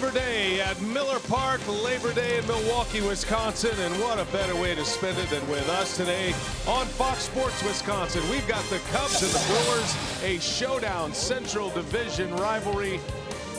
Labor Day at Miller Park, Labor Day in Milwaukee, Wisconsin, and what a better way to spend it than with us today on Fox Sports Wisconsin. We've got the Cubs and the Brewers, a showdown Central Division rivalry,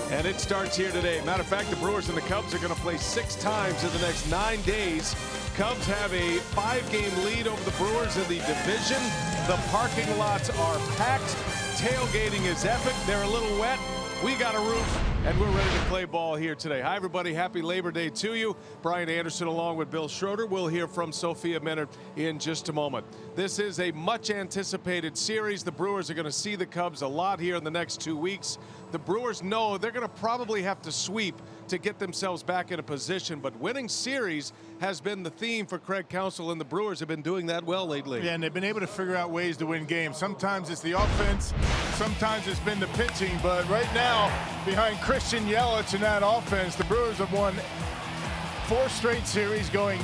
and it starts here today. Matter of fact, the Brewers and the Cubs are going to play 6 times in the next 9 days. Cubs have a 5-game lead over the Brewers in the division. The parking lots are packed. Tailgating is epic. They're a little wet. We got a roof, and we're ready to play ball here today. Hi, everybody. Happy Labor Day to you. Bryant Anderson along with Bill Schroeder. We'll hear from Sophia Minnaert in just a moment. This is a much-anticipated series. The Brewers are going to see the Cubs a lot here in the next 2 weeks. The Brewers know they're going to probably have to sweep to get themselves back in a position, but winning series has been the theme for Craig Counsell, and the Brewers have been doing that well lately. Yeah, and they've been able to figure out ways to win games. Sometimes it's the offense, sometimes it's been the pitching, but right now, behind Christian Yelich and that offense, the Brewers have won 4 straight series, going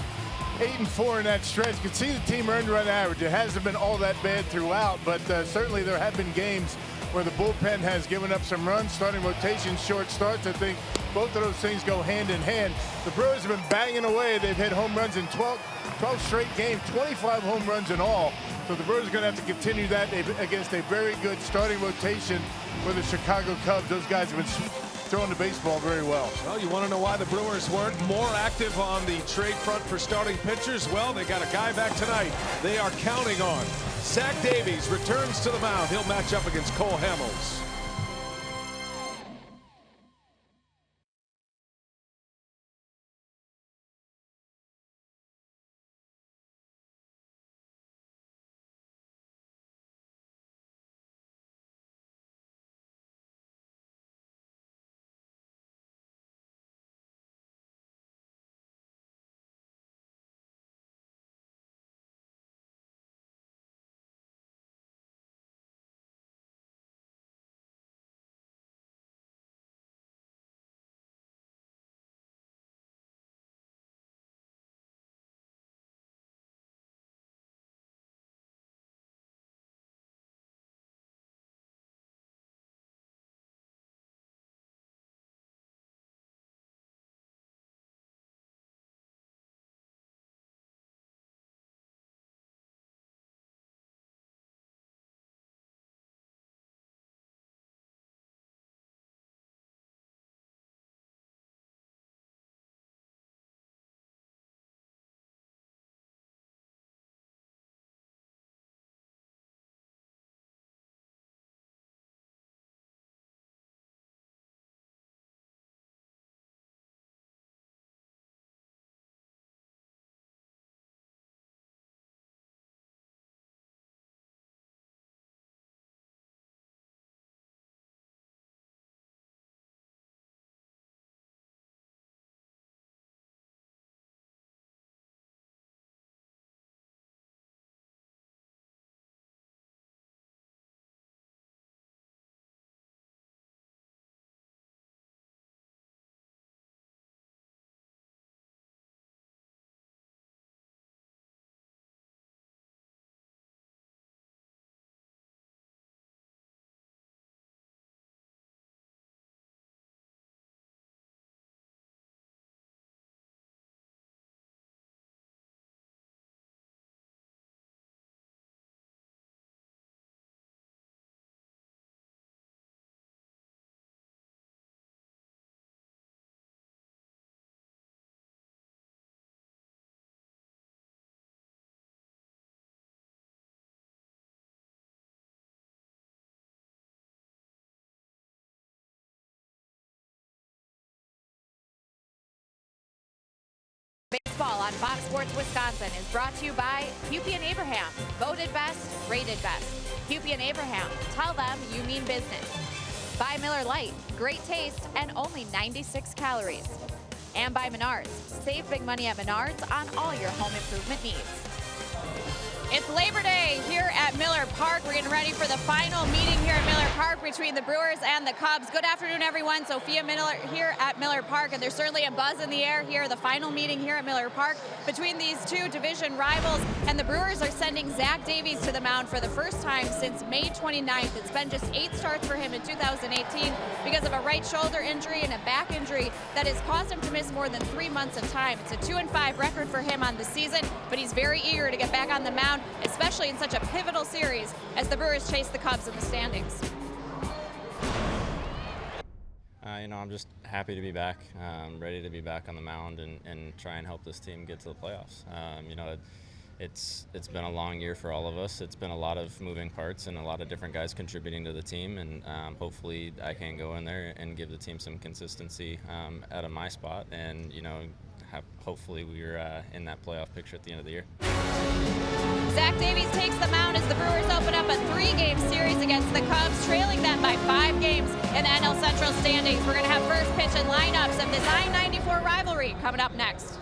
8-4 in that stretch. You can see the team earned run average. It hasn't been all that bad throughout, but certainly there have been games where the bullpen has given up some runs, starting rotation, short starts. I think both of those things go hand in hand. The Brewers have been banging away. They've hit home runs in 12 straight games, 25 home runs in all. So the Brewers are going to have to continue that against a very good starting rotation for the Chicago Cubs. Those guys have been throwing the baseball very well. Well, you want to know why the Brewers weren't more active on the trade front for starting pitchers? Well, they got a guy back tonight they are counting on. Zach Davies returns to the mound. He'll match up against Cole Hamels. Baseball on Fox Sports Wisconsin is brought to you by Hupy and Abraham. Voted best, rated best. Hupy and Abraham. Tell them you mean business. By Miller Lite. Great taste and only 96 calories. And by Menards. Save big money at Menards on all your home improvement needs. It's Labor Day here at Miller Park. We're getting ready for the final meeting here at Miller Park. Park between the Brewers and the Cubs. Good afternoon, everyone. Sophia Miller here at Miller Park, and there's certainly a buzz in the air here, the final meeting here at Miller Park between these two division rivals, and the Brewers are sending Zach Davies to the mound for the first time since May 29th. It's been just 8 starts for him in 2018 because of a right shoulder injury and a back injury that has caused him to miss more than 3 months of time. It's a 2-5 record for him on the season, but he's very eager to get back on the mound, especially in such a pivotal series as the Brewers chase the Cubs in the standings. I'm just happy to be back, ready to be back on the mound and try and help this team get to the playoffs. It's been a long year for all of us. It's been a lot of moving parts and a lot of different guys contributing to the team, and hopefully I can go in there and give the team some consistency out of my spot, and hopefully we're in that playoff picture at the end of the year. Zach Davies takes the mound as the Brewers open up a 3-game series against the Cubs, trailing them by 5 games in the NL Central standings. We're going to have first pitch and lineups of this I-94 rivalry coming up next.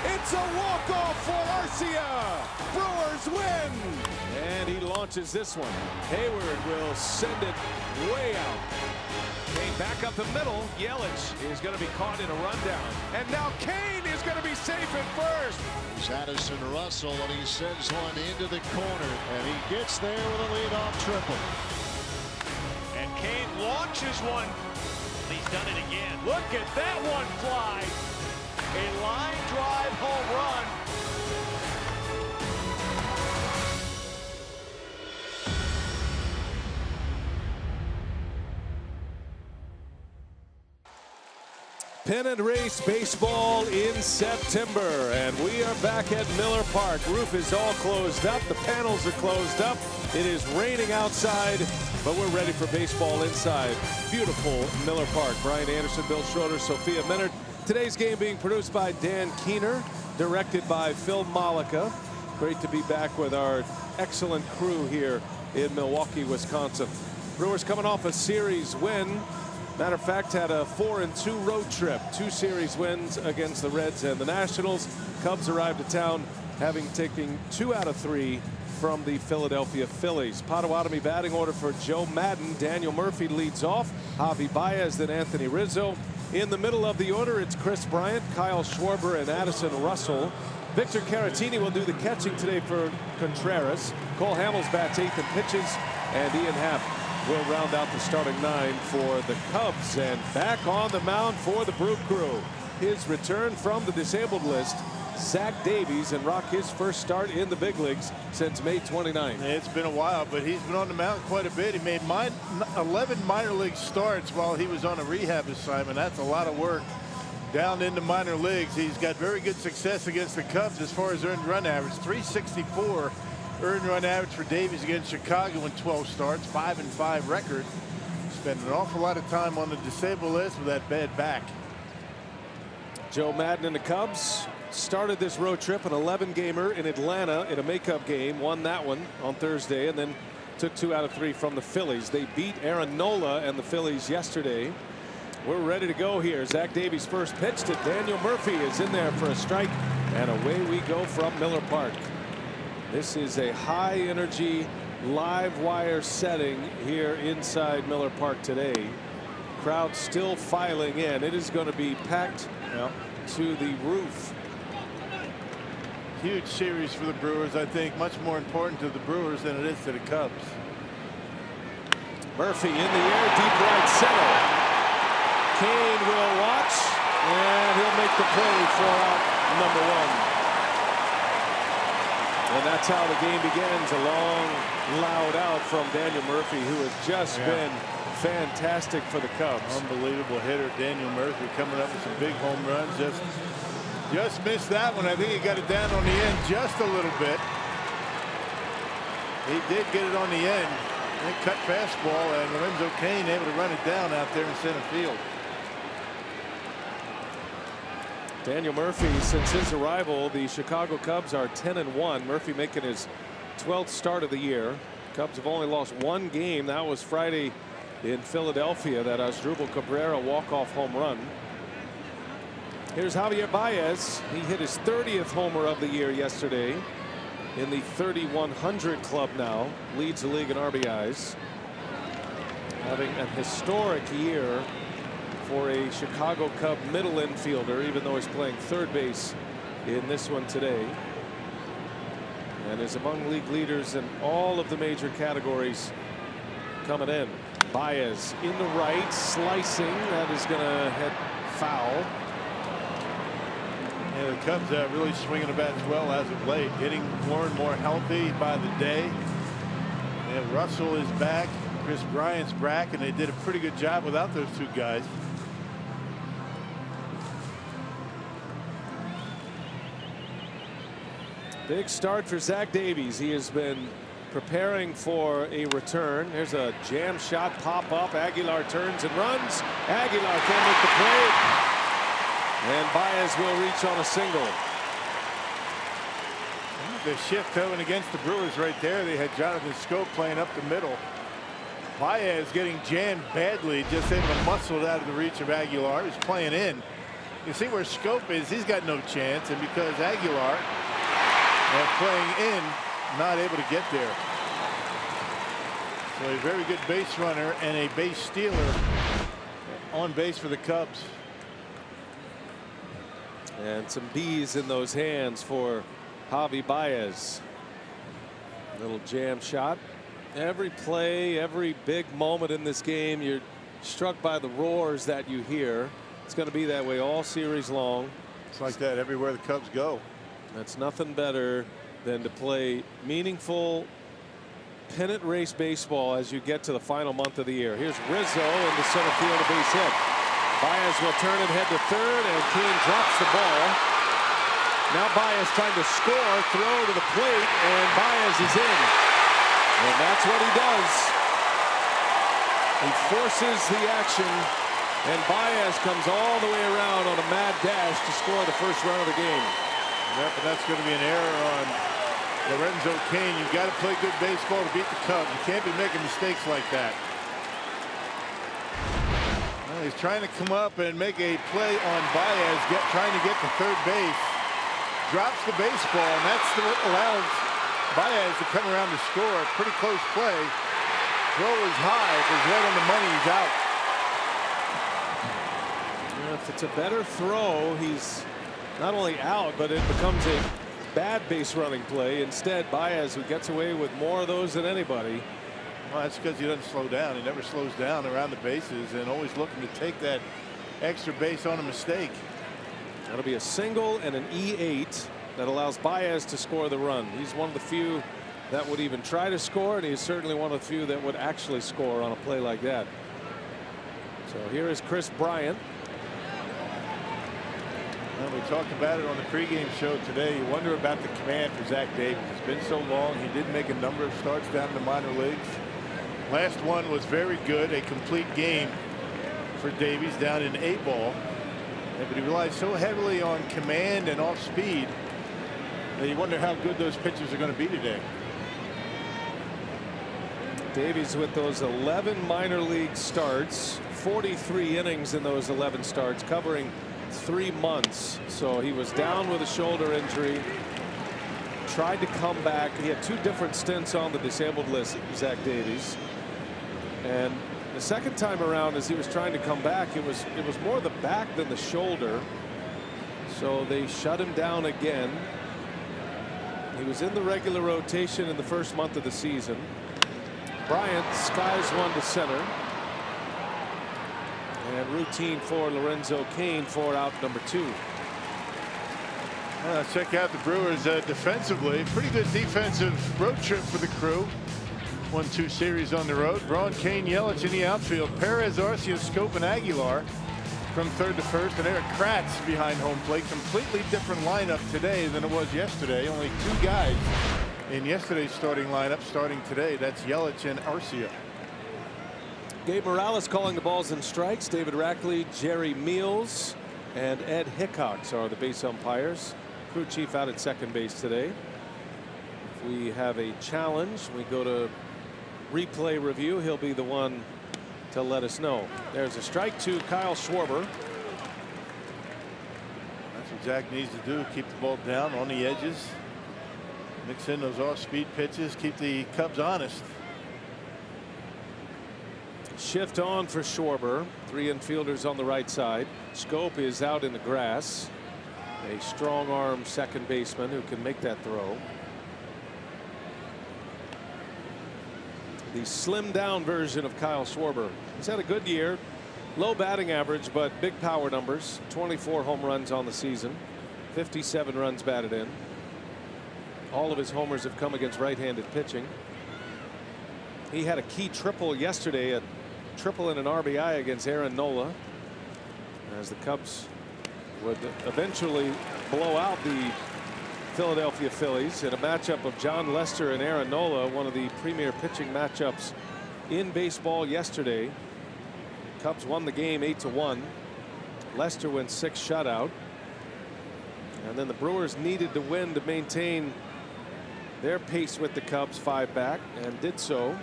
It's a walk-off for Arcia. Brewers win. And he launches this one. Hayward will send it way out. Kane back up the middle. Yelich is going to be caught in a rundown. And now Kane is going to be safe at first. Here's Addison Russell, and he sends one into the corner. And he gets there with a leadoff triple. And Kane launches one. He's done it again. Look at that one fly. A line drive home run. Pennant race baseball in September, and we are back at Miller Park. Roof is all closed up. The panels are closed up. It is raining outside, but we're ready for baseball inside. Beautiful Miller Park. Brian Anderson, Bill Schroeder, Sophia Minard. Today's game being produced by Dan Keener, directed by Phil Malika. Great to be back with our excellent crew here in Milwaukee, Wisconsin. Brewers coming off a series win. Matter of fact, had a 4-2 road trip. 2 series wins against the Reds and the Nationals. Cubs arrived to town having taken 2 out of 3 from the Philadelphia Phillies. Potawatomi batting order for Joe Madden. Daniel Murphy leads off. Javi Baez, then Anthony Rizzo. In the middle of the order, it's Chris Bryant, Kyle Schwarber, and Addison Russell. Victor Caratini will do the catching today for Contreras. Cole Hamels bats 8th and pitches, and Ian Happ will round out the starting 9 for the Cubs. And back on the mound for the Brew Crew, his return from the disabled list, Zach Davies, and rock his first start in the big leagues since May 29th. It's been a while, but he's been on the mound quite a bit. He made 11 minor league starts while he was on a rehab assignment. That's a lot of work down in the minor leagues. He's got very good success against the Cubs as far as earned run average. 364 earned run average for Davies against Chicago in 12 starts, 5-5 record. Spent an awful lot of time on the disabled list with that bad back. Joe Madden and the Cubs started this road trip, an 11-gamer in Atlanta in a makeup game, won that one on Thursday, and then took 2 out of 3 from the Phillies. They beat Aaron Nola and the Phillies yesterday. We're ready to go here. Zach Davies' first pitch to Daniel Murphy is in there for a strike, and away we go from Miller Park. This is a high energy live wire setting here inside Miller Park today. Crowd still filing in. It is going to be packed to the roof. Huge series for the Brewers. I think much more important to the Brewers than it is to the Cubs. Murphy in the air, deep right center. Kane will watch, and he'll make the play for out number 1. And that's how the game begins. A long, loud out from Daniel Murphy, who has just been fantastic for the Cubs. Unbelievable hitter, Daniel Murphy, coming up with some big home runs. Just missed that one. I think he got it down on the end just a little bit. He did get it on the end. They cut fastball, and Lorenzo Cain able to run it down out there in center field. Daniel Murphy, since his arrival, the Chicago Cubs are 10-1. Murphy making his 12th start of the year. Cubs have only lost 1 game. That was Friday in Philadelphia, that Asdrubal Cabrera walk-off home run. Here's Javier Baez. He hit his 30th homer of the year yesterday in the 3,100 club now. Leads the league in RBIs. Having a historic year for a Chicago Cub middle infielder, even though he's playing third base in this one today. And is among league leaders in all of the major categories coming in. Baez in the right, slicing. That is going to head foul. Yeah, the Cubs are really swinging the bats well as of late, getting more and more healthy by the day. And Russell is back, Chris Bryant's back, and they did a pretty good job without those 2 guys. Big start for Zach Davies. He has been preparing for a return. There's a jam shot pop up. Aguilar turns and runs. Aguilar can't make the play. And Baez will reach on a single. The shift going against the Brewers right there. They had Jonathan Schoop playing up the middle. Baez getting jammed badly, just able to muscle it out of the reach of Aguilar. He's playing in. You see where Schoop is. He's got no chance. And because Aguilar playing in, not able to get there. So a very good base runner and a base stealer on base for the Cubs. And some B's in those hands for Javi Baez. Little jam shot. Every play, every big moment in this game, you're struck by the roars that you hear. It's going to be that way all series long. It's like that everywhere the Cubs go. That's nothing better than to play meaningful pennant race baseball as you get to the final month of the year. Here's Rizzo in the center field, a base hit. Baez will turn and head to third, and Kane drops the ball. Now Baez trying to score, throw to the plate, and Baez is in. And that's what he does. He forces the action, and Baez comes all the way around on a mad dash to score the first run of the game. Yep, and that's going to be an error on Lorenzo Cain. You've got to play good baseball to beat the Cubs. You can't be making mistakes like that. Well, he's trying to come up and make a play on Baez, trying to get to third base. Drops the baseball, and that's what allows Baez to come around to score. Pretty close play. Throw is high. If it's right on the money, he's out. If it's a better throw, he's not only out, but it becomes a bad base running play. Instead, Baez, who gets away with more of those than anybody, Well, that's because he doesn't slow down. He never slows down around the bases and always looking to take that extra base on a mistake. That'll be a single and an E8 that allows Baez to score the run. He's one of the few that would even try to score, and he's certainly one of the few that would actually score on a play like that. So here is Chris Bryant. Well, we talked about it on the pregame show today. You wonder about the command for Zach Davies. It's been so long. He did make a number of starts down in the minor leagues. Last one was very good, a complete game for Davies down in A-ball. But he relies so heavily on command and off speed that you wonder how good those pitchers are going to be today. Davies with those 11 minor league starts, 43 innings in those 11 starts, covering 3 months. So he was down with a shoulder injury, tried to come back. He had 2 different stints on the disabled list, Zach Davies. And the second time around, as he was trying to come back, it was more the back than the shoulder. So they shut him down again. He was in the regular rotation in the first month of the season. Bryant skies one to center. And routine for Lorenzo Cain for out number 2. Check out the Brewers defensively. Pretty good defensive road trip for the crew. 1-2 series on the road. Braun, Cain, Yelich in the outfield. Perez, Arcia, Scope, and Aguilar from third to first. And Eric Kratz behind home plate. Completely different lineup today than it was yesterday. Only 2 guys in yesterday's starting lineup starting today. That's Yelich and Arcia. Gabe Morales calling the balls and strikes. David Rackley, Jerry Meals, and Ed Hickox are the base umpires. Crew chief out at second base today. If we have a challenge, we go to replay review. He'll be the one to let us know. There's a strike to Kyle Schwarber. That's what Zach needs to do. Keep the ball down on the edges. Mix in those off-speed pitches. Keep the Cubs honest. Shift on for Schwarber. 3 infielders on the right side. Scope is out in the grass. A strong arm second baseman who can make that throw. The slimmed down version of Kyle Schwarber. He's had a good year. Low batting average, but big power numbers. 24 home runs on the season. 57 runs batted in. All of his homers have come against right-handed pitching. He had a key triple yesterday, a triple and an RBI against Aaron Nola, as the Cubs would eventually blow out the Philadelphia Phillies in a matchup of John Lester and Aaron Nola, one of the premier pitching matchups in baseball yesterday. Cubs won the game 8-1. Lester went 6 shutout. And then the Brewers needed to win to maintain their pace with the Cubs 5 back, and did so.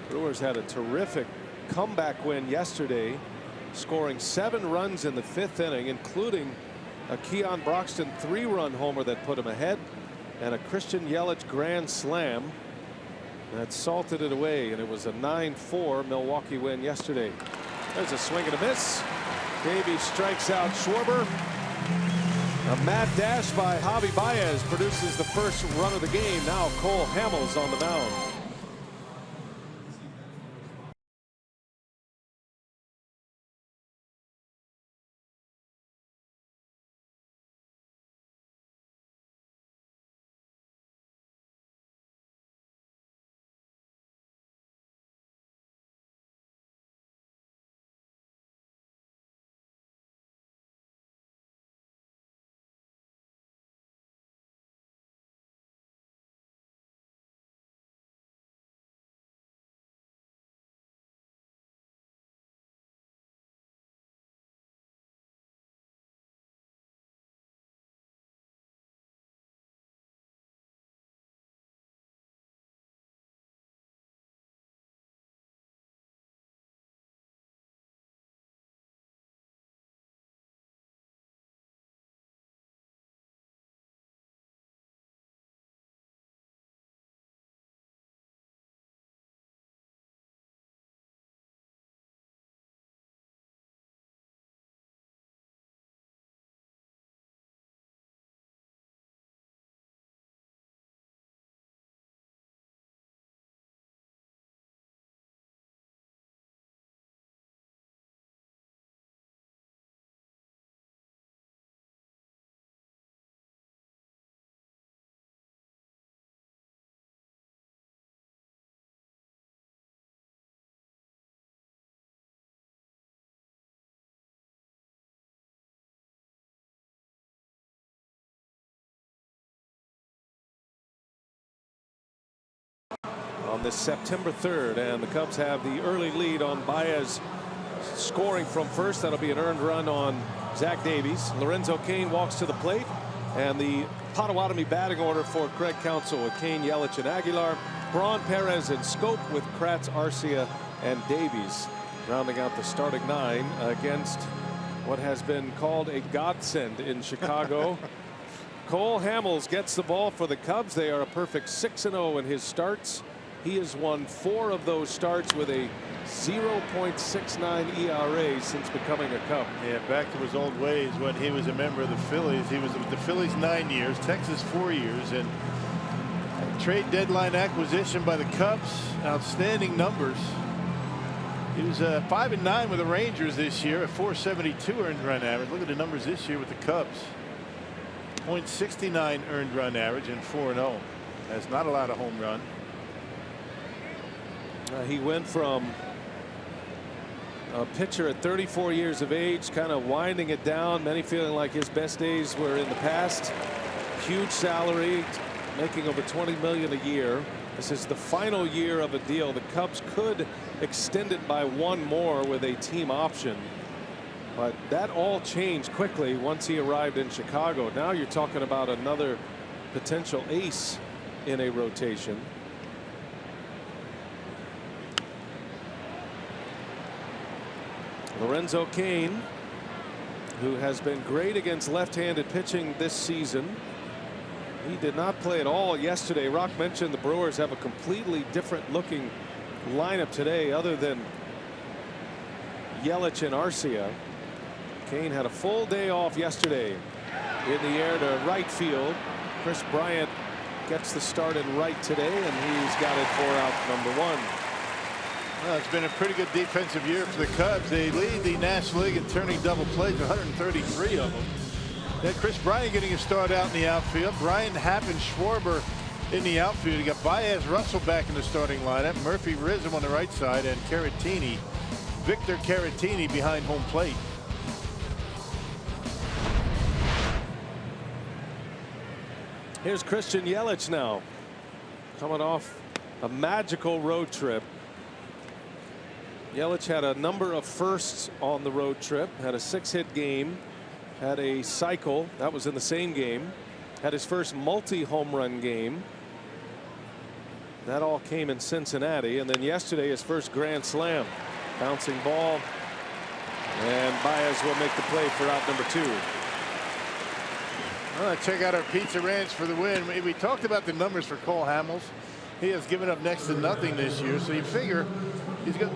Brewers had a terrific comeback win yesterday, scoring 7 runs in the 5th inning, including a Keon Broxton 3-run homer that put him ahead, and a Christian Yelich grand slam that salted it away, and it was a 9-4 Milwaukee win yesterday. There's a swing and a miss. Davies strikes out Schwarber. A mad dash by Javi Baez produces the first run of the game. Now Cole Hamels on the mound. on this September 3rd, and the Cubs have the early lead on Baez scoring from first. That'll be an earned run on Zach Davies. Lorenzo Cain walks to the plate, and the Potawatomi batting order for Craig Counsell with Cain, Yelich, and Aguilar. Braun, Perez, and Scope with Kratz, Arcia, and Davies rounding out the starting 9 against what has been called a godsend in Chicago. Cole Hamels gets the ball for the Cubs. They are a perfect 6-0 in his starts. He has won 4 of those starts with a 0.69 ERA since becoming a Cub. Yeah, back to his old ways when he was a member of the Phillies. He was with the Phillies 9 years, Texas 4 years, and trade deadline acquisition by the Cubs. Outstanding numbers. He was 5-9 with the Rangers this year, a 472 earned run average. Look at the numbers this year with the Cubs. .69 earned run average and 4-0. Has not allowed a home run. He went from a pitcher at 34 years of age, kind of winding it down, many feeling like his best days were in the past. Huge salary, making over $20 million a year. This is the final year of a deal. The Cubs could extend it by 1 more with a team option, but that all changed quickly once he arrived in Chicago. Now you're talking about another potential ace in a rotation. Lorenzo Cain, who has been great against left-handed pitching this season. He did not play at all yesterday. Rock mentioned the Brewers have a completely different looking lineup today other than Yelich and Arcia. Cain had a full day off yesterday. In the air to right field. Chris Bryant gets the start in right today, and he's got it for out number 1. Well, it's been a pretty good defensive year for the Cubs. They lead the National League in turning double plays, 133 of them. Then Chris Bryant getting a start out in the outfield. Bryant, Happ, and Schwarber in the outfield. You got Baez, Russell back in the starting lineup. Murphy, Rizzo on the right side, and Caratini, Victor Caratini behind home plate. Here's Christian Yelich now, coming off a magical road trip. Yelich had a number of firsts on the road trip, had a 6-hit game, had a cycle that was in the same game, had his first multi-home run game. That all came in Cincinnati, and then yesterday his first grand slam. Bouncing ball, and Baez will make the play for out number 2. Check out our Pizza Ranch for the win. We talked about the numbers for Cole Hamels. He has given up next to nothing this year, so you figure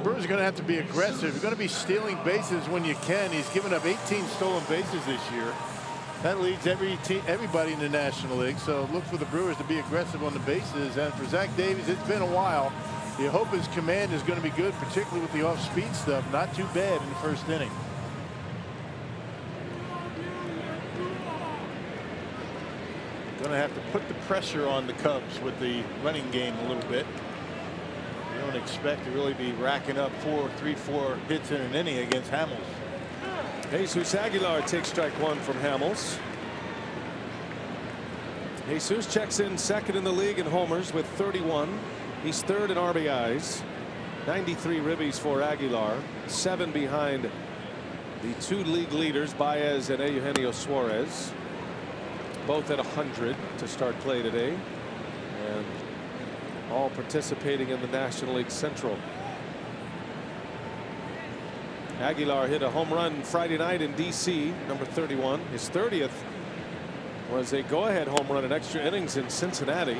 Brewers are going to have to be aggressive. You're going to be stealing bases when you can. He's given up 18 stolen bases this year. That leads everybody in the National League. So look for the Brewers to be aggressive on the bases. And for Zach Davies, it's been a while. You hope his command is going to be good, particularly with the off-speed stuff. Not too bad in the first inning. Going to have to put the pressure on the Cubs with the running game a little bit. You don't expect to really be racking up 3-4 hits in an inning against Hamels. Jesus Aguilar takes strike 1 from Hamels. Jesus checks in second in the league in homers with 31. He's third in RBIs. 93 ribbies for Aguilar. 7 behind the 2 league leaders, Baez and Eugenio Suarez. Both at 100 to start play today, and all participating in the National League Central. Aguilar hit a home run Friday night in D.C., number 31. His 30th was a go-ahead home run in extra innings in Cincinnati.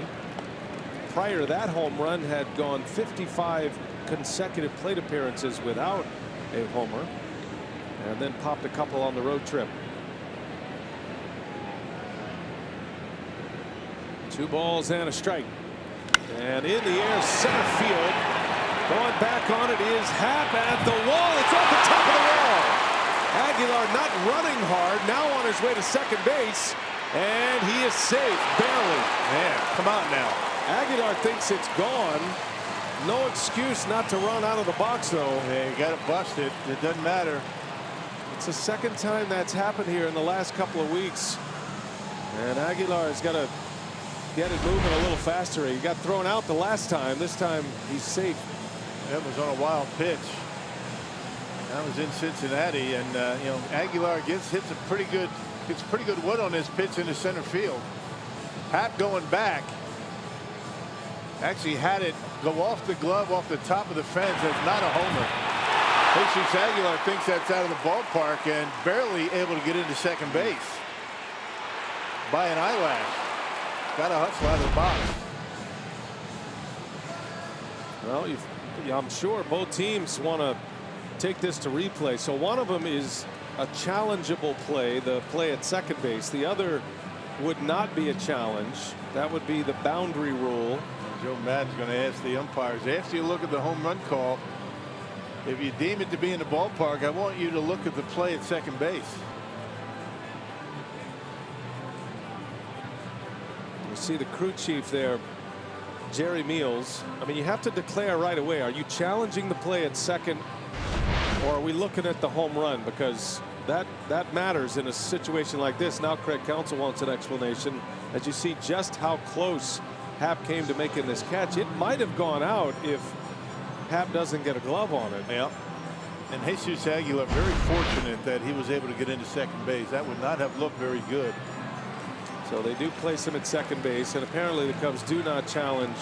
Prior to that home run had gone 55 consecutive plate appearances without a homer, and then popped a couple on the road trip. 2 balls and a strike. And in the air, center field. Going back on it is Happ at the wall. It's off the top of the wall. Aguilar not running hard. Now on his way to second base. And he is safe, barely. Man, come on now. Aguilar thinks it's gone. No excuse not to run out of the box, though. Yeah, you got it busted. It doesn't matter. It's the second time that's happened here in the last couple of weeks. And Aguilar has got to get it moving a little faster. He got thrown out the last time. This time he's safe. That was on a wild pitch. That was in Cincinnati, and you know, Aguilar hits a pretty good wood on this pitch in the center field. Happ going back. Actually had it go off the glove, off the top of the fence. It's not a homer. Jesus Aguilar thinks that's out of the ballpark and barely able to get into second base by an eyelash. Got to hustle out of the box. Well, I'm sure both teams want to take this to replay. So one of them is a challengeable play, the play at second base. The other would not be a challenge. That would be the boundary rule. Joe Maddon's going to ask the umpires, after you look at the home run call, if you deem it to be in the ballpark, I want you to look at the play at second base. You see the crew chief there, Jerry Meals. I mean, you have to declare right away, are you challenging the play at second, or are we looking at the home run? Because that matters in a situation like this. Now Craig Counsell wants an explanation. As you see just how close Happ came to making this catch. It might have gone out if Happ doesn't get a glove on it. Yeah. And Jesus Aguilar very fortunate that he was able to get into second base. That would not have looked very good. So they do place him at second base, and apparently the Cubs do not challenge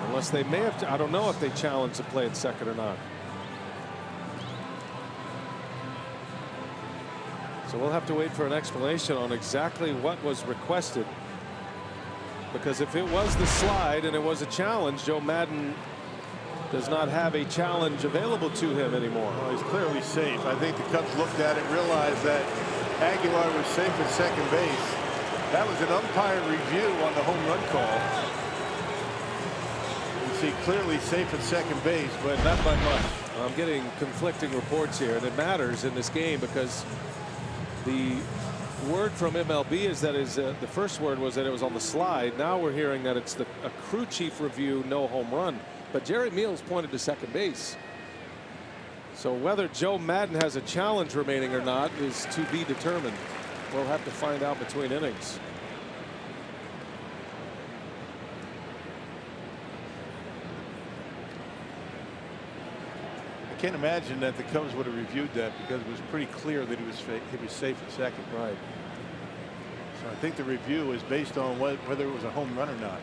unless they may have. I don't know if they challenge the play at second or not. So we'll have to wait for an explanation on exactly what was requested. Because if it was the slide and it was a challenge, Joe Maddon does not have a challenge available to him anymore. Well, he's clearly safe. I think the Cubs looked at it, realized that Aguilar was safe at second base. That was an umpire review on the home run call. You see clearly safe at second base, but not by much. I'm getting conflicting reports here, and it matters in this game because the word from MLB is that the first word was that it was on the slide. Now we're hearing that it's a crew chief review, no home run. But Jerry Meals pointed to second base. So whether Joe Maddon has a challenge remaining or not is to be determined. We'll have to find out between innings. I can't imagine that the Cubs would have reviewed that because it was pretty clear that he was safe at second. Right. So I think the review is based on whether it was a home run or not.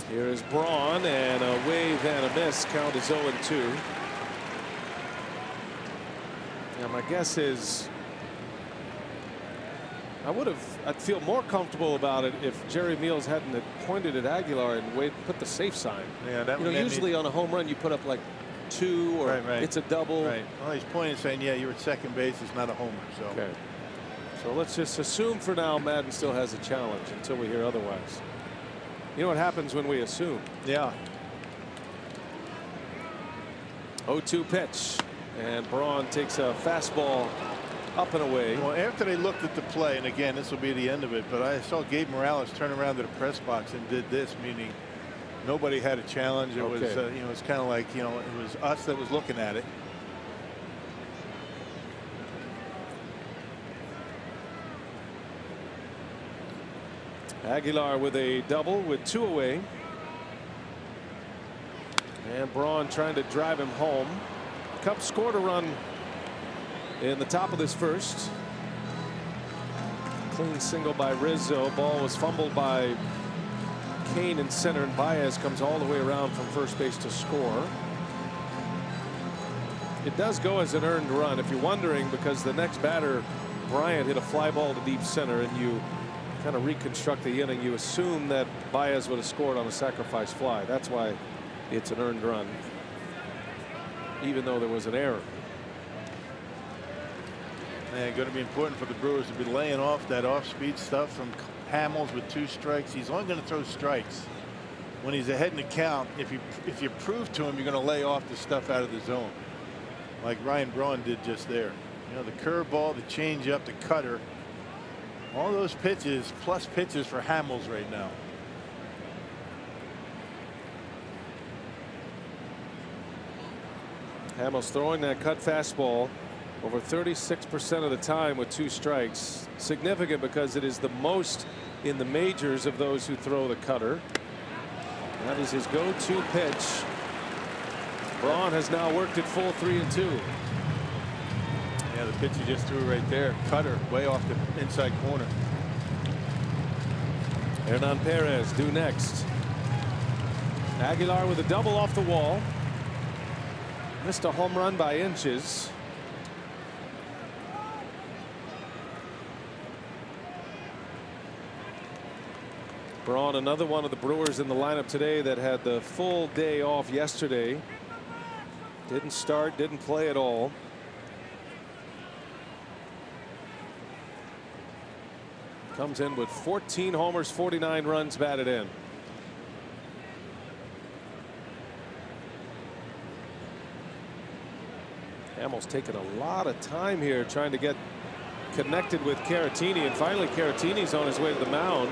Here is Braun, and a wave and a miss. Count is 0-2. Now my guess is I'd feel more comfortable about it if Jerry Meals hadn't pointed at Aguilar and put the safe sign. Yeah, that would usually on a home run you put up like 2 or right. It's a double. Right. Well, he's pointing saying, yeah, you're at second base. It's not a homer. So. Okay. So let's just assume for now Maddon still has a challenge until we hear otherwise. You know what happens when we assume? Yeah. 0-2 pitch, and Braun takes a fastball up and away. Well, after they looked at the play, and again, this will be the end of it, but I saw Gabe Morales turn around to the press box and did this, meaning nobody had a challenge. It was, you know, it's kind of like, you know, it was us that was looking at it. Aguilar with a double with 2 away. And Braun trying to drive him home. Cubs scored a run in the top of this first. Clean single by Rizzo. Ball was fumbled by Kane in center, and Baez comes all the way around from first base to score. It does go as an earned run, if you're wondering, because the next batter, Bryant, hit a fly ball to deep center, and you kind of reconstruct the inning. You assume that Baez would have scored on a sacrifice fly. That's why it's an earned run, even though there was an error. Man, going to be important for the Brewers to be laying off that off-speed stuff from Hamels with 2 strikes. He's only going to throw strikes when he's ahead in the count. If you prove to him you're going to lay off the stuff out of the zone, like Ryan Braun did just there. You know, the curveball, the changeup, the cutter, all those pitches plus pitches for Hamels right now. Hamels throwing that cut fastball. over 36% of the time with 2 strikes. Significant because it is the most in the majors of those who throw the cutter. That is his go-to pitch. Braun has now worked it full 3-2. Yeah, the pitch he just threw right there. Cutter way off the inside corner. Hernan Perez due next. Aguilar with a double off the wall. Missed a home run by inches. Braun, another one of the Brewers in the lineup today that had the full day off yesterday. Didn't start, didn't play at all. Comes in with 14 homers, 49 runs batted in. Hamill's taken a lot of time here trying to get connected with Caratini, and finally Caratini's on his way to the mound.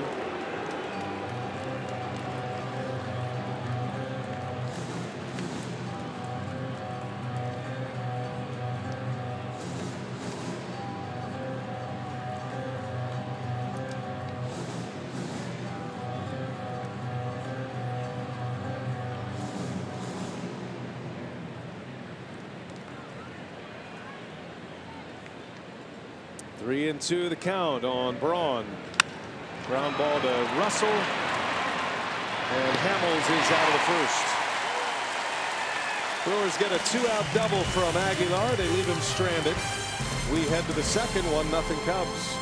Three and 2 the count on Braun. Ground ball to Russell, and Hamills is out of the first. Brewers get a 2-out double from Aguilar. They leave him stranded. We head to the second. 1-0 Cubs.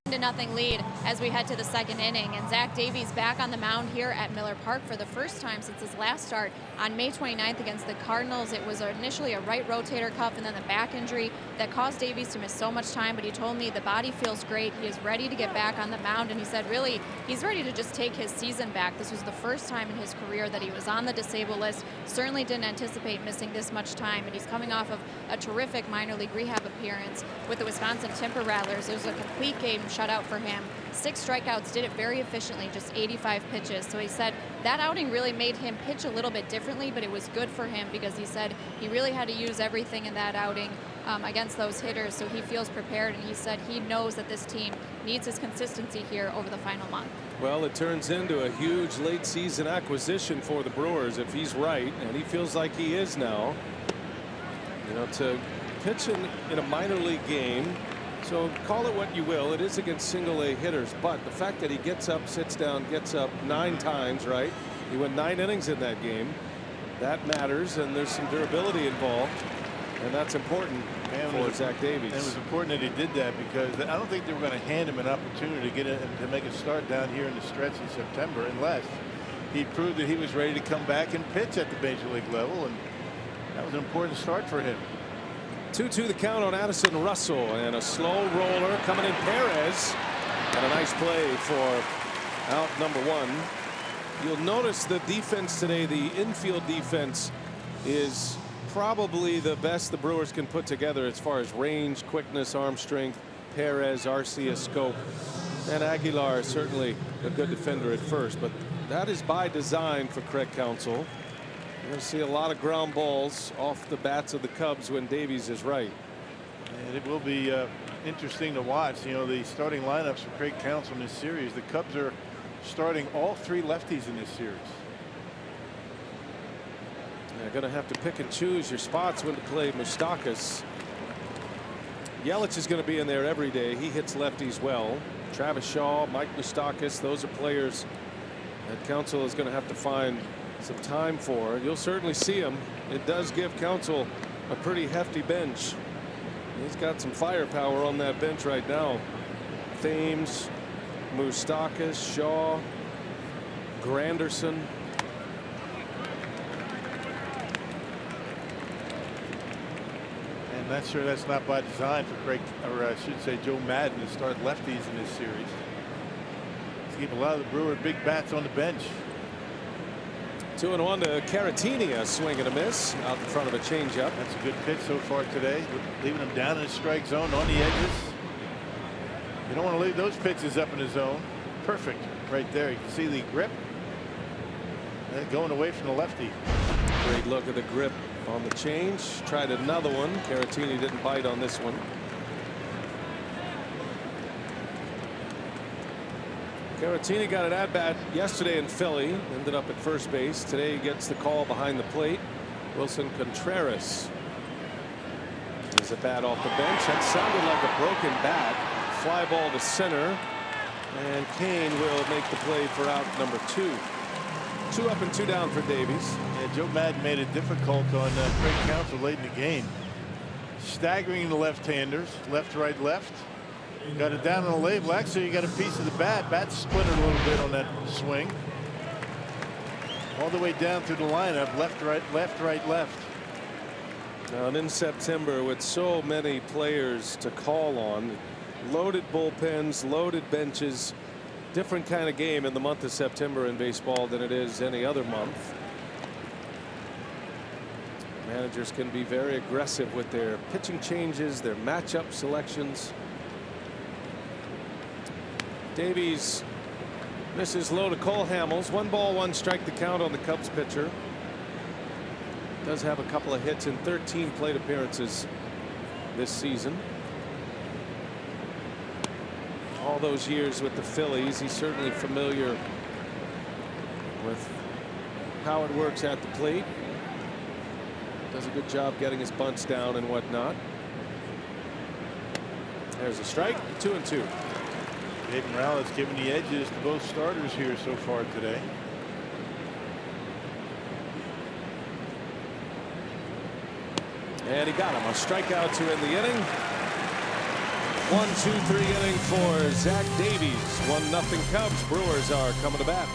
To nothing lead as we head to the second inning, and Zach Davies back on the mound here at Miller Park for the first time since his last start on May 29th against the Cardinals. It was initially a right rotator cuff and then the back injury that caused Davies to miss so much time, but he told me the body feels great. He is ready to get back on the mound, and he said really he's ready to just take his season back. This was the first time in his career that he was on the disabled list. Certainly didn't anticipate missing this much time, and he's coming off of a terrific minor league rehab appearance with the Wisconsin Timber Rattlers. It was a complete game shutout for him. 6 strikeouts, did it very efficiently, just 85 pitches. So he said that outing really made him pitch a little bit differently, but it was good for him because he said he really had to use everything in that outing against those hitters. So he feels prepared, and he said he knows that this team needs his consistency here over the final month. Well, it turns into a huge late season acquisition for the Brewers if he's right, and he feels like he is now. You know, to pitch in a minor league game. So call it what you will, it is against single-A hitters, but the fact that he gets up, sits down, gets up 9 times, right? He went 9 innings in that game. That matters, and there's some durability involved, and that's important for Zach Davies. And it was important that he did that because I don't think they were going to hand him an opportunity to get to make a start down here in the stretch in September unless he proved that he was ready to come back and pitch at the major league level, and that was an important start for him. 2-2 the count on Addison Russell, and a slow roller coming in. Perez, and a nice play for out number 1. You'll notice the defense today, the infield defense, is probably the best the Brewers can put together as far as range, quickness, arm strength. Perez, Arcia, Scope, and Aguilar is certainly a good defender at first, but that is by design for Craig Counsell. You're going to see a lot of ground balls off the bats of the Cubs when Davies is right. And it will be interesting to watch. You know, the starting lineups for Craig Counsell in this series. The Cubs are starting all 3 lefties in this series. You're going to have to pick and choose your spots when to play Moustakas. Yelich is going to be in there every day. He hits lefties well. Travis Shaw, Mike Moustakas, those are players that Counsell is going to have to find some time for. You'll certainly see him. It does give Counsell a pretty hefty bench. He's got some firepower on that bench right now. Thames, Moustakas, Shaw, Granderson. I'm not sure that's not by design for Craig, or I should say Joe Madden, to start lefties in this series. To keep a lot of the Brewer big bats on the bench. 2-1 to Caratini, a swing and a miss out in front of a changeup. That's a good pitch so far today, leaving him down in the strike zone on the edges. You don't want to leave those pitches up in the zone. Perfect right there. You can see the grip and going away from the lefty. Great look at the grip on the change. Tried another one. Caratini didn't bite on this one. Caratini got an at-bat yesterday in Philly. Ended up at first base. Today he gets the call behind the plate. Wilson Contreras is a bat off the bench. That sounded like a broken bat. Fly ball to center. And Kane will make the play for out number 2. 2 up and 2 down for Davies. Yeah, Joe Madden made it difficult on Craig Counsell late in the game. Staggering the left-handers, left, right, left. Got it down on the label. Actually, you got a piece of the bat. Bat splintered a little bit on that swing. All the way down through the lineup, left, right, left, right, left. Now, and in September, with so many players to call on, loaded bullpens, loaded benches, different kind of game in the month of September in baseball than it is any other month. Managers can be very aggressive with their pitching changes, their matchup selections. Davies misses low to Cole Hamels. 1 ball, 1 strike the count on the Cubs pitcher. Does have a couple of hits in 13 plate appearances this season. All those years with the Phillies, he's certainly familiar with how it works at the plate. Does a good job getting his bunts down and whatnot. There's a strike. 2-2. Dave Morales giving the edges to both starters here so far today. And he got him. A strikeout to end the inning. 1-2-3 inning for Zach Davies. 1-0 Cubs. Brewers are coming to bat.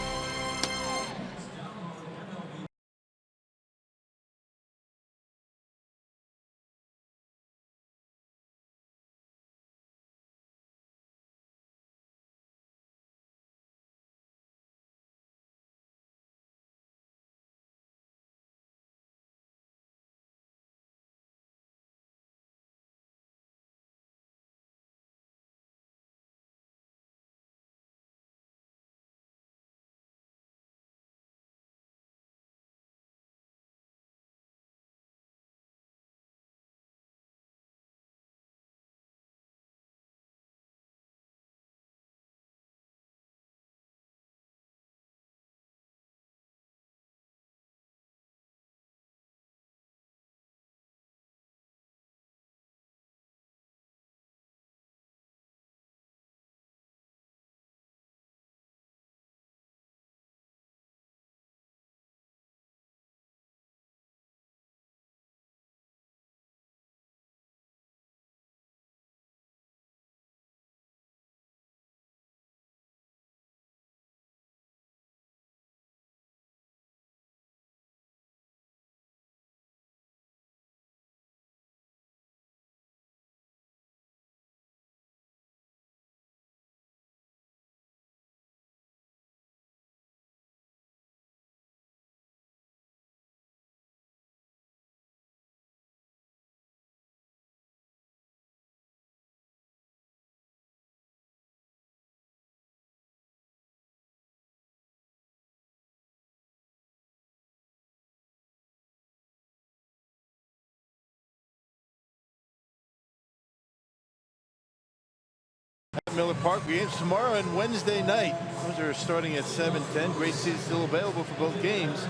at Miller Park. Games tomorrow and Wednesday night. Those are starting at 7:10. Great seats still available for both games.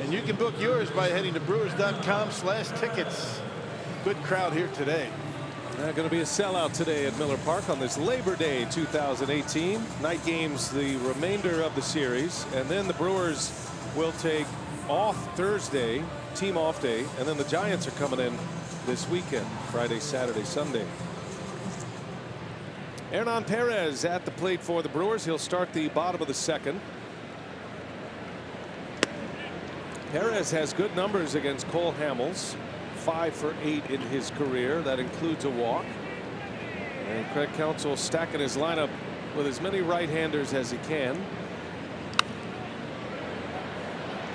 And you can book yours by heading to brewers.com/tickets. Good crowd here today. Going to be a sellout today at Miller Park on this Labor Day 2018. Night games the remainder of the series. And then the Brewers will take off Thursday, team off day. And then the Giants are coming in this weekend, Friday, Saturday, Sunday. Hernan Perez at the plate for the Brewers. He'll start the bottom of the second. Perez has good numbers against Cole Hamels. 5 for 8 in his career. That includes a walk. And Craig Counsell stacking his lineup with as many right-handers as he can.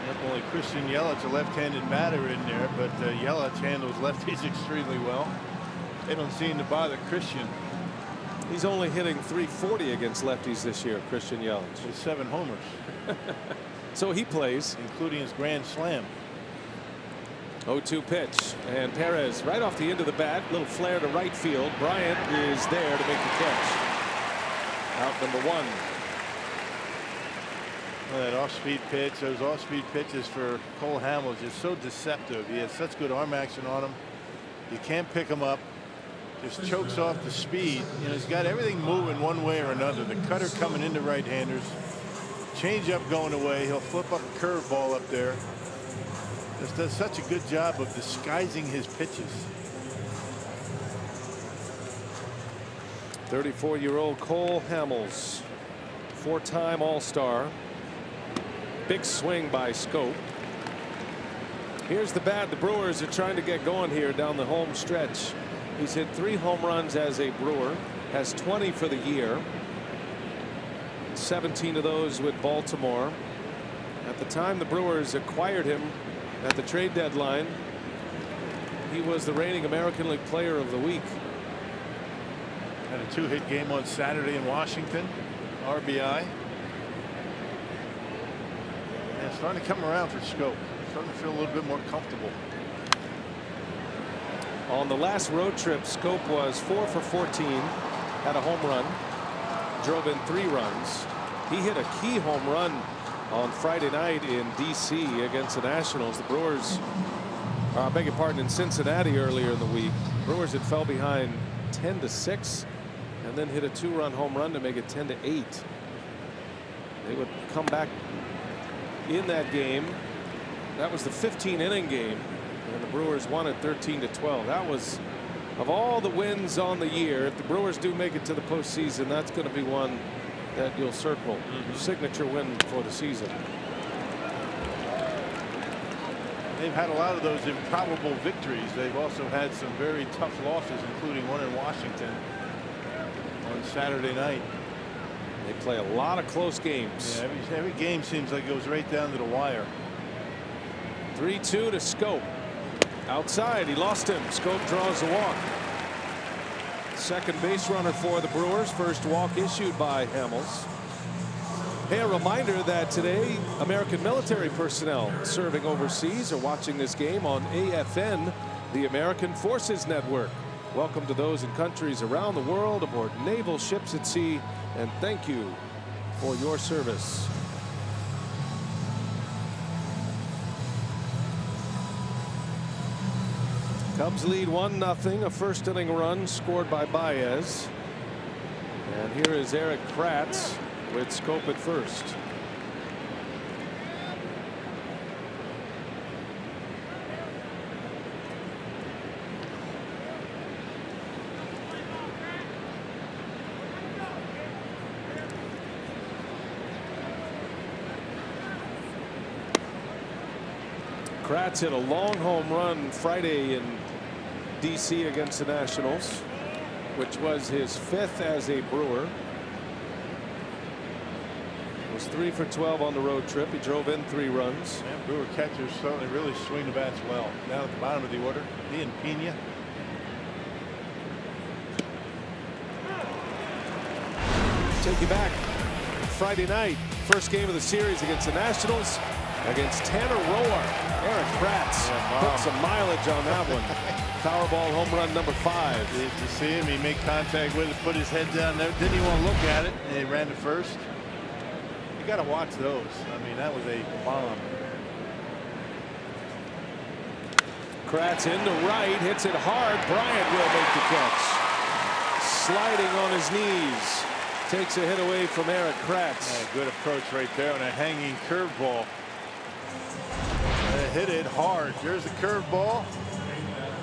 Not only Christian Yelich, a left-handed batter in there, but Yelich handles lefties extremely well. They don't seem to bother Christian. He's only hitting .340 against lefties this year, Christian Yelich. With 7 homers. So he plays. Including his grand slam. 0-2 pitch, and Perez right off the end of the bat, little flare to right field. Bryant is there to make the catch. Out number 1. Well, that off-speed pitch, those off-speed pitches for Cole Hamels is so deceptive. He has such good arm action on him. You can't pick him up. Just chokes off the speed. You know, he's got everything moving one way or another. The cutter coming into right-handers. Change-up going away. He'll flip up a curveball up there. Just does such a good job of disguising his pitches. 34-year-old Cole Hamels, 4-time All-Star. Big swing by Scope. Here's the bat the Brewers are trying to get going here down the home stretch. He's hit 3 home runs as a Brewer, has 20 for the year. 17 of those with Baltimore. At the time the Brewers acquired him at the trade deadline, he was the reigning American League Player of the Week. Had a 2-hit game on Saturday in Washington. RBI. And it's starting to come around for Scope. Starting to feel a little bit more comfortable. On the last road trip, Scope was 4 for 14, had a home run, drove in 3 runs. He hit a key home run on Friday night in D.C. against the Nationals. The Brewers, I beg your pardon, in Cincinnati earlier in the week. Brewers had fell behind 10-6 and then hit a 2-run home run to make it 10-8. They would come back in that game. That was the 15-inning game, and the Brewers won it 13-12. That was, of all the wins on the year, if the Brewers do make it to the postseason, that's going to be one that you'll circle. Signature win for the season. They've had a lot of those improbable victories. They've also had some very tough losses, including one in Washington on Saturday night. They play a lot of close games. Yeah, every game seems like it goes right down to the wire. 3-2 to Scope. Outside, he lost him. Scope draws the walk. Second base runner for the Brewers. First walk issued by Hamels. Hey, a reminder that today American military personnel serving overseas are watching this game on AFN, the American Forces Network. Welcome to those in countries around the world aboard naval ships at sea, and thank you for your service. Cubs lead 1-0. A first inning run scored by Baez. And here is Eric Kratz with Scope at first. Kratz hit a long home run Friday in D.C. against the Nationals, which was his 5th as a Brewer. Was 3 for 12 on the road trip. He drove in 3 runs. Yeah, Brewer catchers certainly really swing the bats well. Down at the bottom of the order, he and Pena. Take you back Friday night, first game of the series against the Nationals. against Tanner Roar. Eric Kratz put some mileage on that one. Powerball home run number 5. To see him, he made contact with it, put his head down there, didn't even want to look at it, and he ran to first. You got to watch those. I mean, that was a bomb. Kratz into right, hits it hard. Bryant will make the catch. Sliding on his knees. Takes a hit away from Eric Kratz. Yeah, good approach right there on a hanging curveball. Hit it hard. There's the curveball.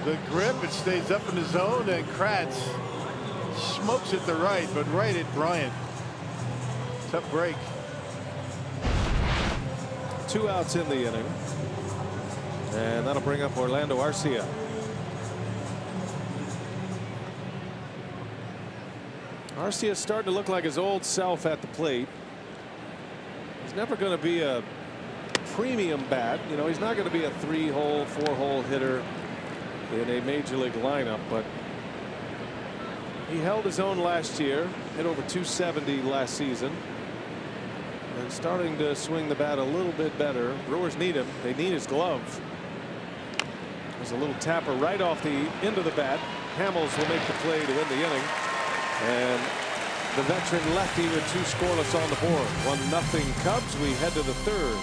The grip, it stays up in the zone, and Kratz smokes it to right, but right at Bryant. Tough break. 2 outs in the inning. And that'll bring up Orlando Arcia. Arcia starting to look like his old self at the plate. He's never going to be a premium bat. You know, he's not going to be a 3-hole, 4-hole hitter in a major league lineup, but he held his own last year, hit over 270 last season, and starting to swing the bat a little bit better. Brewers need him. They need his glove. There's a little tapper right off the end of the bat. Hamels will make the play to win the inning. And the veteran lefty with 2 scoreless on the board. 1-0 Cubs. We head to the 3rd.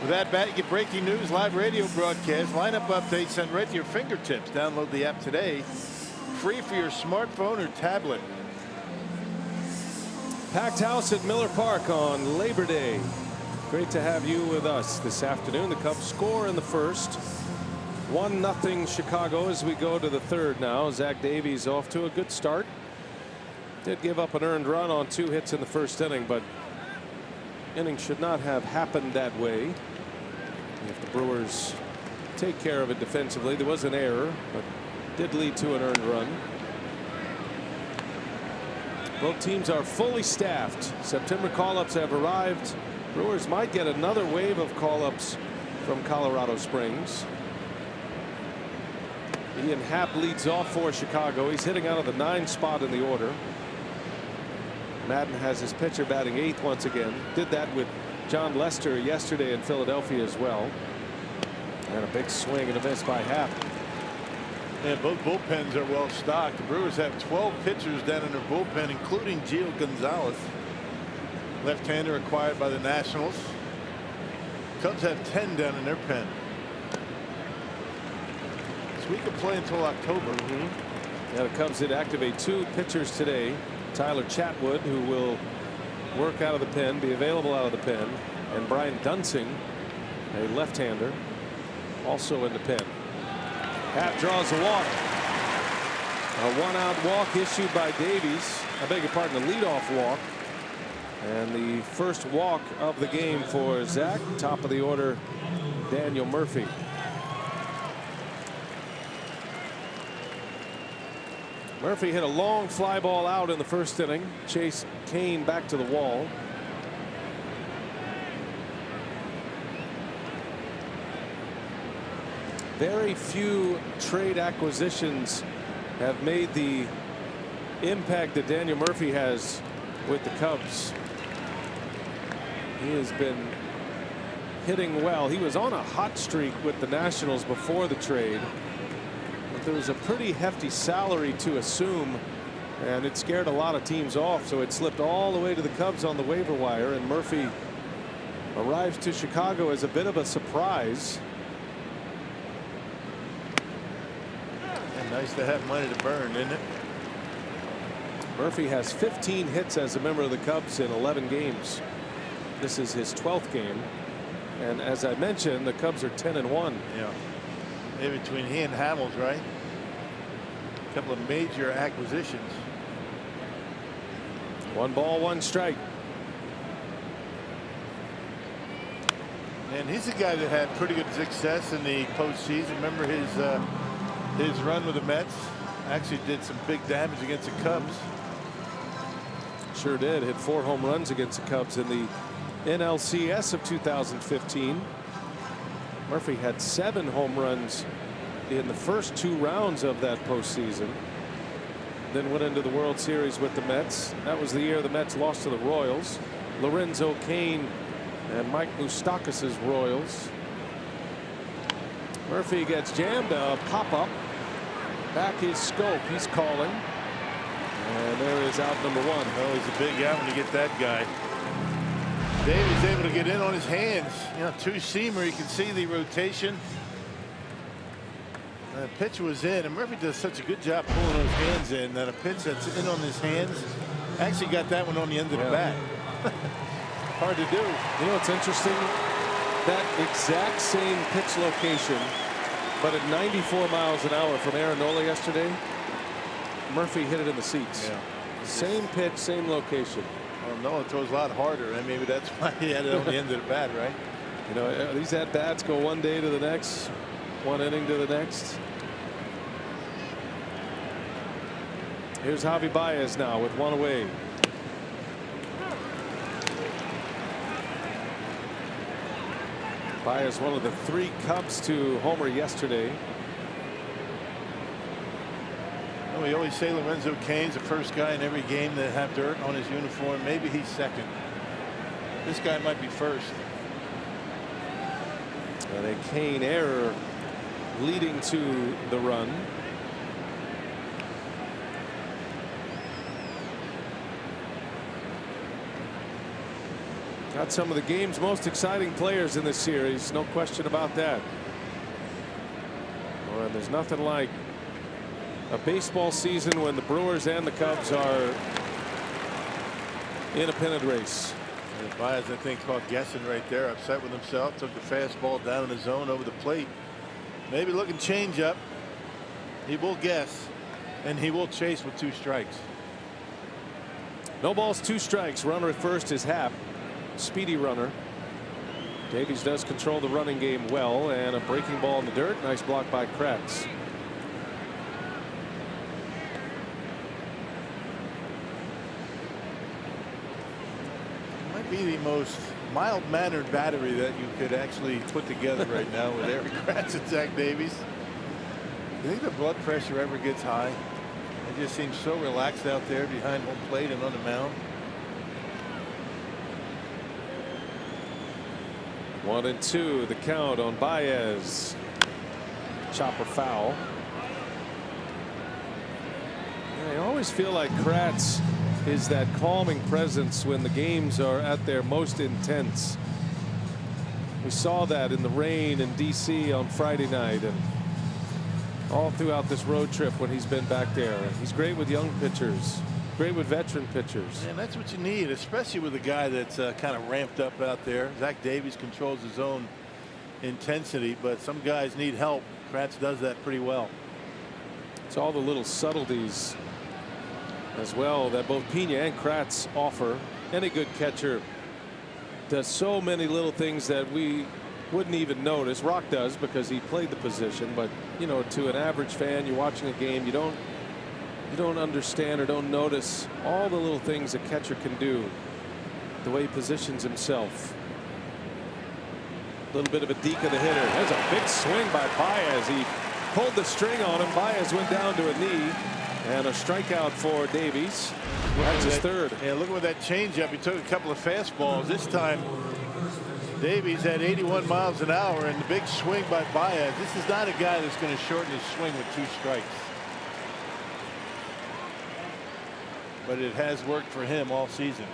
With that bat, you get breaking news, live radio broadcast, lineup updates sent right to your fingertips. Download the app today, free for your smartphone or tablet. Packed house at Miller Park on Labor Day. Great to have you with us this afternoon. The Cubs score in the first. 1-0 Chicago as we go to the 3rd now. Zach Davies off to a good start. Did give up an earned run on 2 hits in the first inning, but inning should not have happened that way. If the Brewers take care of it defensively, there was an error, but did lead to an earned run. Both teams are fully staffed. September call-ups have arrived. Brewers might get another wave of call-ups from Colorado Springs. Ian Happ leads off for Chicago. He's hitting out of the 9th spot in the order. Madden has his pitcher batting 8th once again. Did that with John Lester yesterday in Philadelphia as well. And a big swing and a miss by Happ. And both bullpens are well stocked. The Brewers have 12 pitchers down in their bullpen, including Gio Gonzalez, left-hander acquired by the Nationals. Cubs have 10 down in their pen. So we could play until October. Yeah, the Cubs did activate 2 pitchers today. Tyler Chatwood, who will work out of the pen, be available out of the pen, and Brian Dunsing, a left-hander, also in the pen. Happ draws a walk. A one-out walk issued by Davies. I beg your pardon, the leadoff walk. And the first walk of the game for Zach. Top of the order, Daniel Murphy. Murphy hit a long fly ball out in the first inning. Chased Kane back to the wall. Very few trade acquisitions have made the impact that Daniel Murphy has with the Cubs. He has been hitting well. He was on a hot streak with the Nationals before the trade, but there was a pretty hefty salary to assume, and it scared a lot of teams off, so it slipped all the way to the Cubs on the waiver wire, and Murphy arrives to Chicago as a bit of a surprise. And nice to have money to burn, isn't it? Murphy has 15 hits as a member of the Cubs in 11 games. This is his 12th game, and as I mentioned, the Cubs are 10-1. Yeah, maybe between he and Hamels, right? A couple of major acquisitions. 1 ball, 1 strike. And he's a guy that had pretty good success in the postseason. Remember his run with the Mets? Actually did some big damage against the Cubs. Sure did. Hit 4 home runs against the Cubs in the NLCS of 2015. Murphy had 7 home runs in the first 2 rounds of that postseason. Then went into the World Series with the Mets. That was the year the Mets lost to the Royals. Lorenzo Cain and Mike Moustakas' Royals. Murphy gets jammed. A pop-up. Back is Scope. He's calling. And there is out number 1. Oh, he's a big out when you get that guy. Davies able to get in on his hands. You know, 2-seamer. You can see the rotation. The pitch was in, and Murphy does such a good job pulling those hands in that a pitch that's in on his hands. Actually got that one on the end of the bat. Hard to do. You know, it's interesting. That exact same pitch location, but at 94 miles an hour from Aaron Nola yesterday, Murphy hit it in the seats. Yeah. Same pitch, same location. Well, Nola throws a lot harder, and maybe that's why he had it on the end of the bat, right? You know, these at-bats go one day to the next, one inning to the next. Here's Javi Baez now with 1 away. Baez, one of the 3 Cubs to homer yesterday. Well, we always say Lorenzo Cain's the first guy in every game that have dirt on his uniform. Maybe he's second. This guy might be first. And a Cain error leading to the run. Got some of the game's most exciting players in this series, no question about that. Well, there's nothing like a baseball season when the Brewers and the Cubs are in a pennant race. And Baez, I think, caught guessing right there, upset with himself, took the fastball down in the zone over the plate. Maybe looking change up. He will guess, and he will chase with 2 strikes. No balls, 2 strikes. Runner at first is Happ. Speedy runner. Davies does control the running game well, and a breaking ball in the dirt. Nice block by Kratz. Might be the most mild-mannered battery that you could actually put together right now with Eric Kratz and Zach Davies. You think the blood pressure ever gets high? It just seems so relaxed out there behind home plate and on the mound. 1-2 the count on Baez. Chopper foul. I always feel like Kratz is that calming presence when the games are at their most intense. We saw that in the rain in DC on Friday night and all throughout this road trip when he's been back there. He's great with young pitchers, great with veteran pitchers. And that's what you need, especially with a guy that's kind of ramped up out there. Zach Davies controls his own intensity, but some guys need help. Kratz does that pretty well. It's all the little subtleties as well that both Pena and Kratz offer. Any good catcher does so many little things that we wouldn't even notice. Rock does because he played the position, but you know, to an average fan, you're watching a game, you don't understand or don't notice all the little things a catcher can do, the way he positions himself. A little bit of a deke of the hitter. There's a big swing by Baez. He pulled the string on him. Baez went down to a knee, and a strikeout for Davies. That's his third. Yeah, look at that changeup. He took a couple of fastballs. This time Davies had 81 miles an hour, and the big swing by Baez. This is not a guy that's going to shorten his swing with 2 strikes. But it has worked for him all season.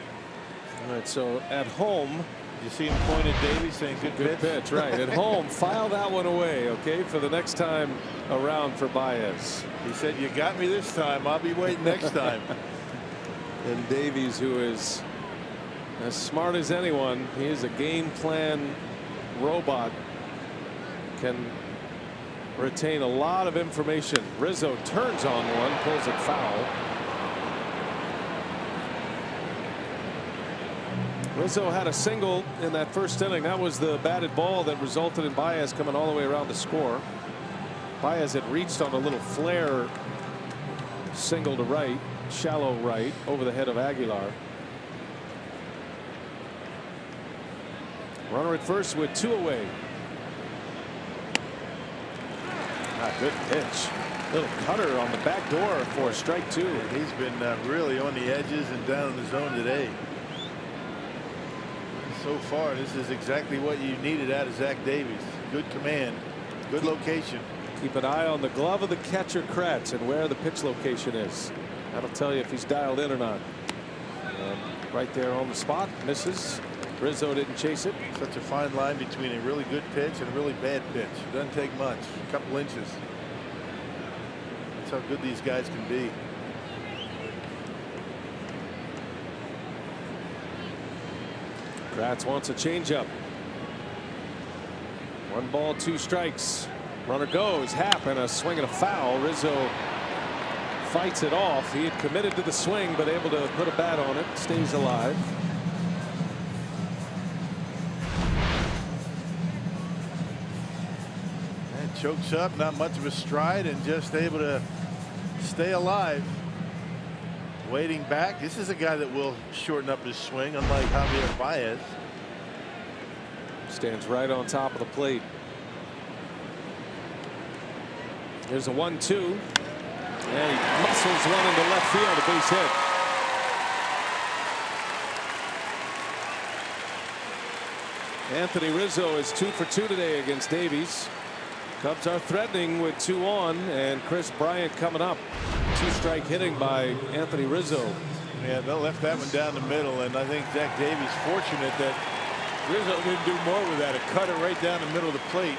All right, so at home, you see him point at Davies saying good pitch. Right. At home, file that one away, okay, for the next time around for Baez. He said, you got me this time. I'll be waiting next time. And Davies, who is as smart as anyone, he is a game plan robot, can retain a lot of information. Rizzo turns on one, pulls it foul. Rizzo had a single in that first inning. That was the batted ball that resulted in Baez coming all the way around to score. Baez had reached on a little flare single to right, shallow right, over the head of Aguilar. Runner at first with 2 away. Good pitch. Little cutter on the back door for strike 2. He's been really on the edges and down in the zone today. So far, this is exactly what you needed out of Zach Davies. Good command, good location. Keep an eye on the glove of the catcher, Kratz, and where the pitch location is. That'll tell you if he's dialed in or not. Right there on the spot, misses. Rizzo didn't chase it. Such a fine line between a really good pitch and a really bad pitch. It doesn't take much, a couple inches. That's how good these guys can be. Kratz wants a changeup. 1 ball, 2 strikes. Runner goes. Happ and a swing and a foul. Rizzo fights it off. He had committed to the swing, but able to put a bat on it. Stays alive. And chokes up. Not much of a stride, and just able to stay alive. Waiting back. This is a guy that will shorten up his swing, unlike Javier Baez. Stands right on top of the plate. Here's a 1-2. And he muscles one into left field, a base hit. Anthony Rizzo is 2 for 2 today against Davies. Cubs are threatening with 2 on, and Chris Bryant coming up. 2-strike hitting by Anthony Rizzo. Yeah, they left that one down the middle, and I think Zach Davies fortunate that Rizzo didn't do more with that. It cut it right down the middle of the plate.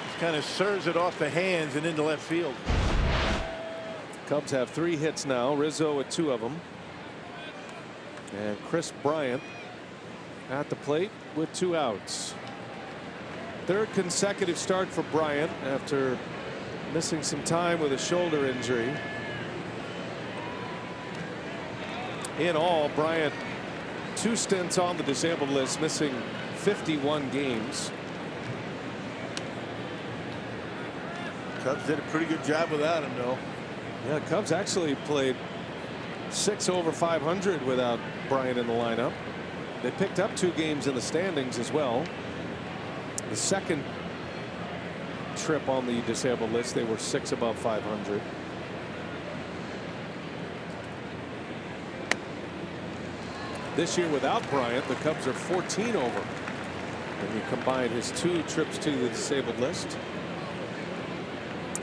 Just kind of serves it off the hands and into left field. Cubs have 3 hits now. Rizzo with 2 of them. And Chris Bryant at the plate with 2 outs. 3rd consecutive start for Bryant after missing some time with a shoulder injury. In all, Bryant 2 stints on the disabled list, missing 51 games. Cubs did a pretty good job without him, though. Yeah, Cubs actually played 6 over 500 without Bryant in the lineup. They picked up 2 games in the standings as well. The second trip on the disabled list, they were 6 above 500. This year without Bryant, the Cubs are 14 over. When you combine his 2 trips to the disabled list.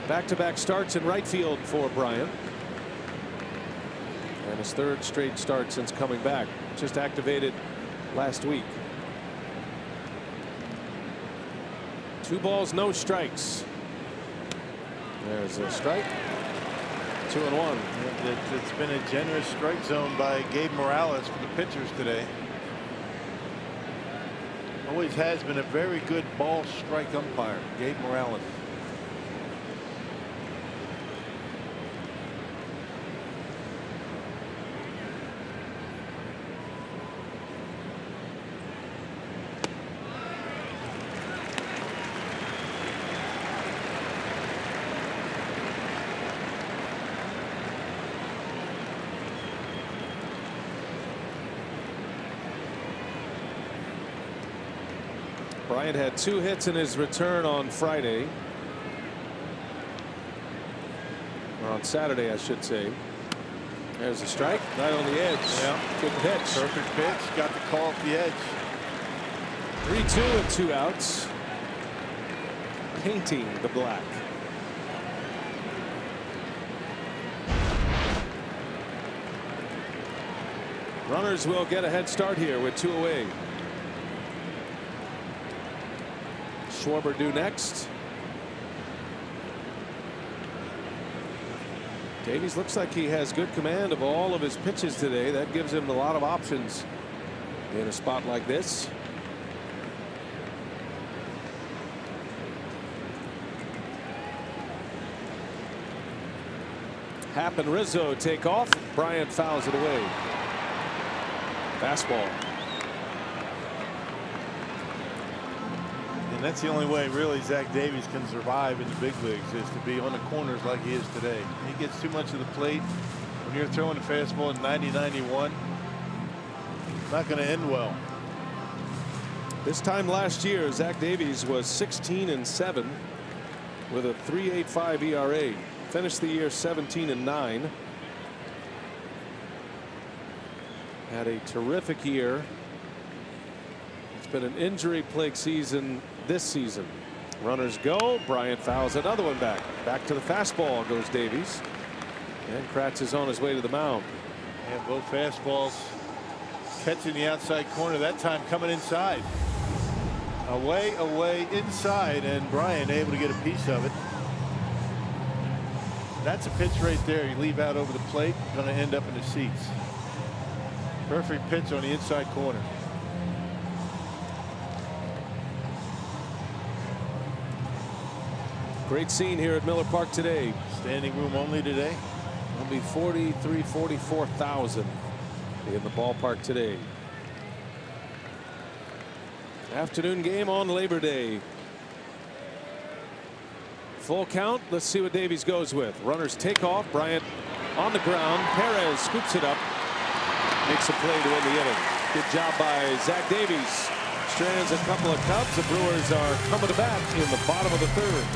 Back-to-back starts in right field for Bryant. And his 3rd straight start since coming back. Just activated last week. 2 balls, no strikes. There's a strike. 2-1. It's been a generous strike zone by Gabe Morales for the pitchers today. Always has been a very good ball strike umpire, Gabe Morales. Bryant had 2 hits in his return on Friday. Or on Saturday, I should say. There's a strike right on the edge. Yeah. Good pitch. Perfect pitch. Got the call off the edge. 3-2 and 2 outs. Painting the black. Runners will get a head start here with 2 away. Schwarber due next. Davies looks like he has good command of all of his pitches today. That gives him a lot of options in a spot like this. Happ and Rizzo take off. Bryant fouls it away. Fastball. And that's the only way really Zach Davies can survive in the big leagues, is to be on the corners like he is today. He gets too much of the plate. When you're throwing a fastball at 90-91, not going to end well. This time last year, Zach Davies was 16-7 with a 3.85 ERA. Finished the year 17-9. Had a terrific year. It's been an injury-plagued season this season. Runners go. Bryant fouls another one back. Back to the fastball goes Davies. And Kratz is on his way to the mound. And both fastballs catching the outside corner, that time coming inside. Away, inside, and Bryant able to get a piece of it. That's a pitch right there. You leave out over the plate, going to end up in the seats. Perfect pitch on the inside corner. Great scene here at Miller Park today. Standing room only today. There'll be 44,000 in the ballpark today. Afternoon game on Labor Day. Full count. Let's see what Davies goes with. Runners take off. Bryant on the ground. Perez scoops it up. Makes a play to win the inning. Good job by Zach Davies. Strands a couple of Cubs. The Brewers are coming to bat in the bottom of the 3rd.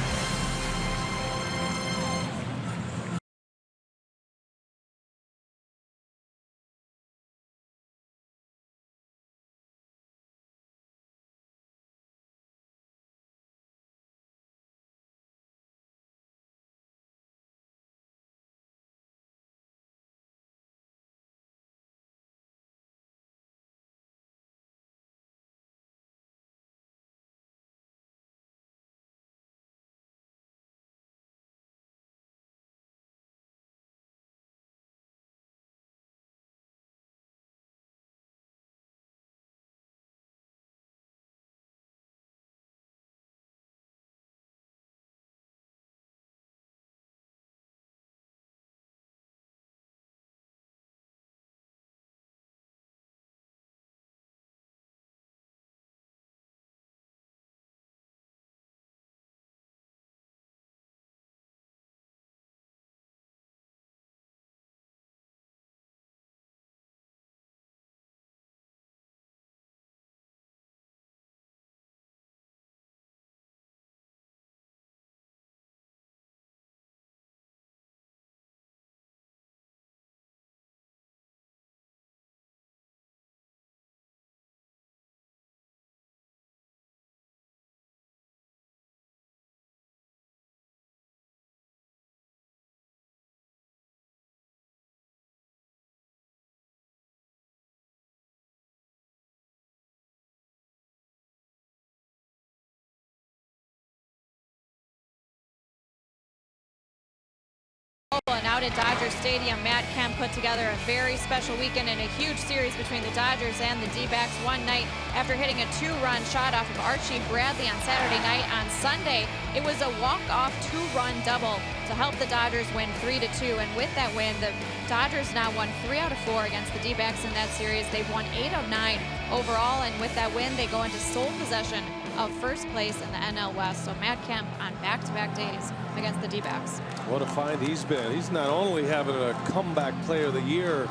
And out at Dodger Stadium, Matt Kemp put together a very special weekend and a huge series between the Dodgers and the D-backs one night after hitting a 2-run shot off of Archie Bradley on Saturday night. On Sunday, it was a walk-off 2-run double to help the Dodgers win 3-2. And with that win, the Dodgers now won 3 out of 4 against the D-backs in that series. They've won 8 of 9 overall, and with that win, they go into sole possession of first place in the NL West. So Matt Kemp on back-to-back days against the D-backs. What a find he's been. He's not only having a comeback player of the year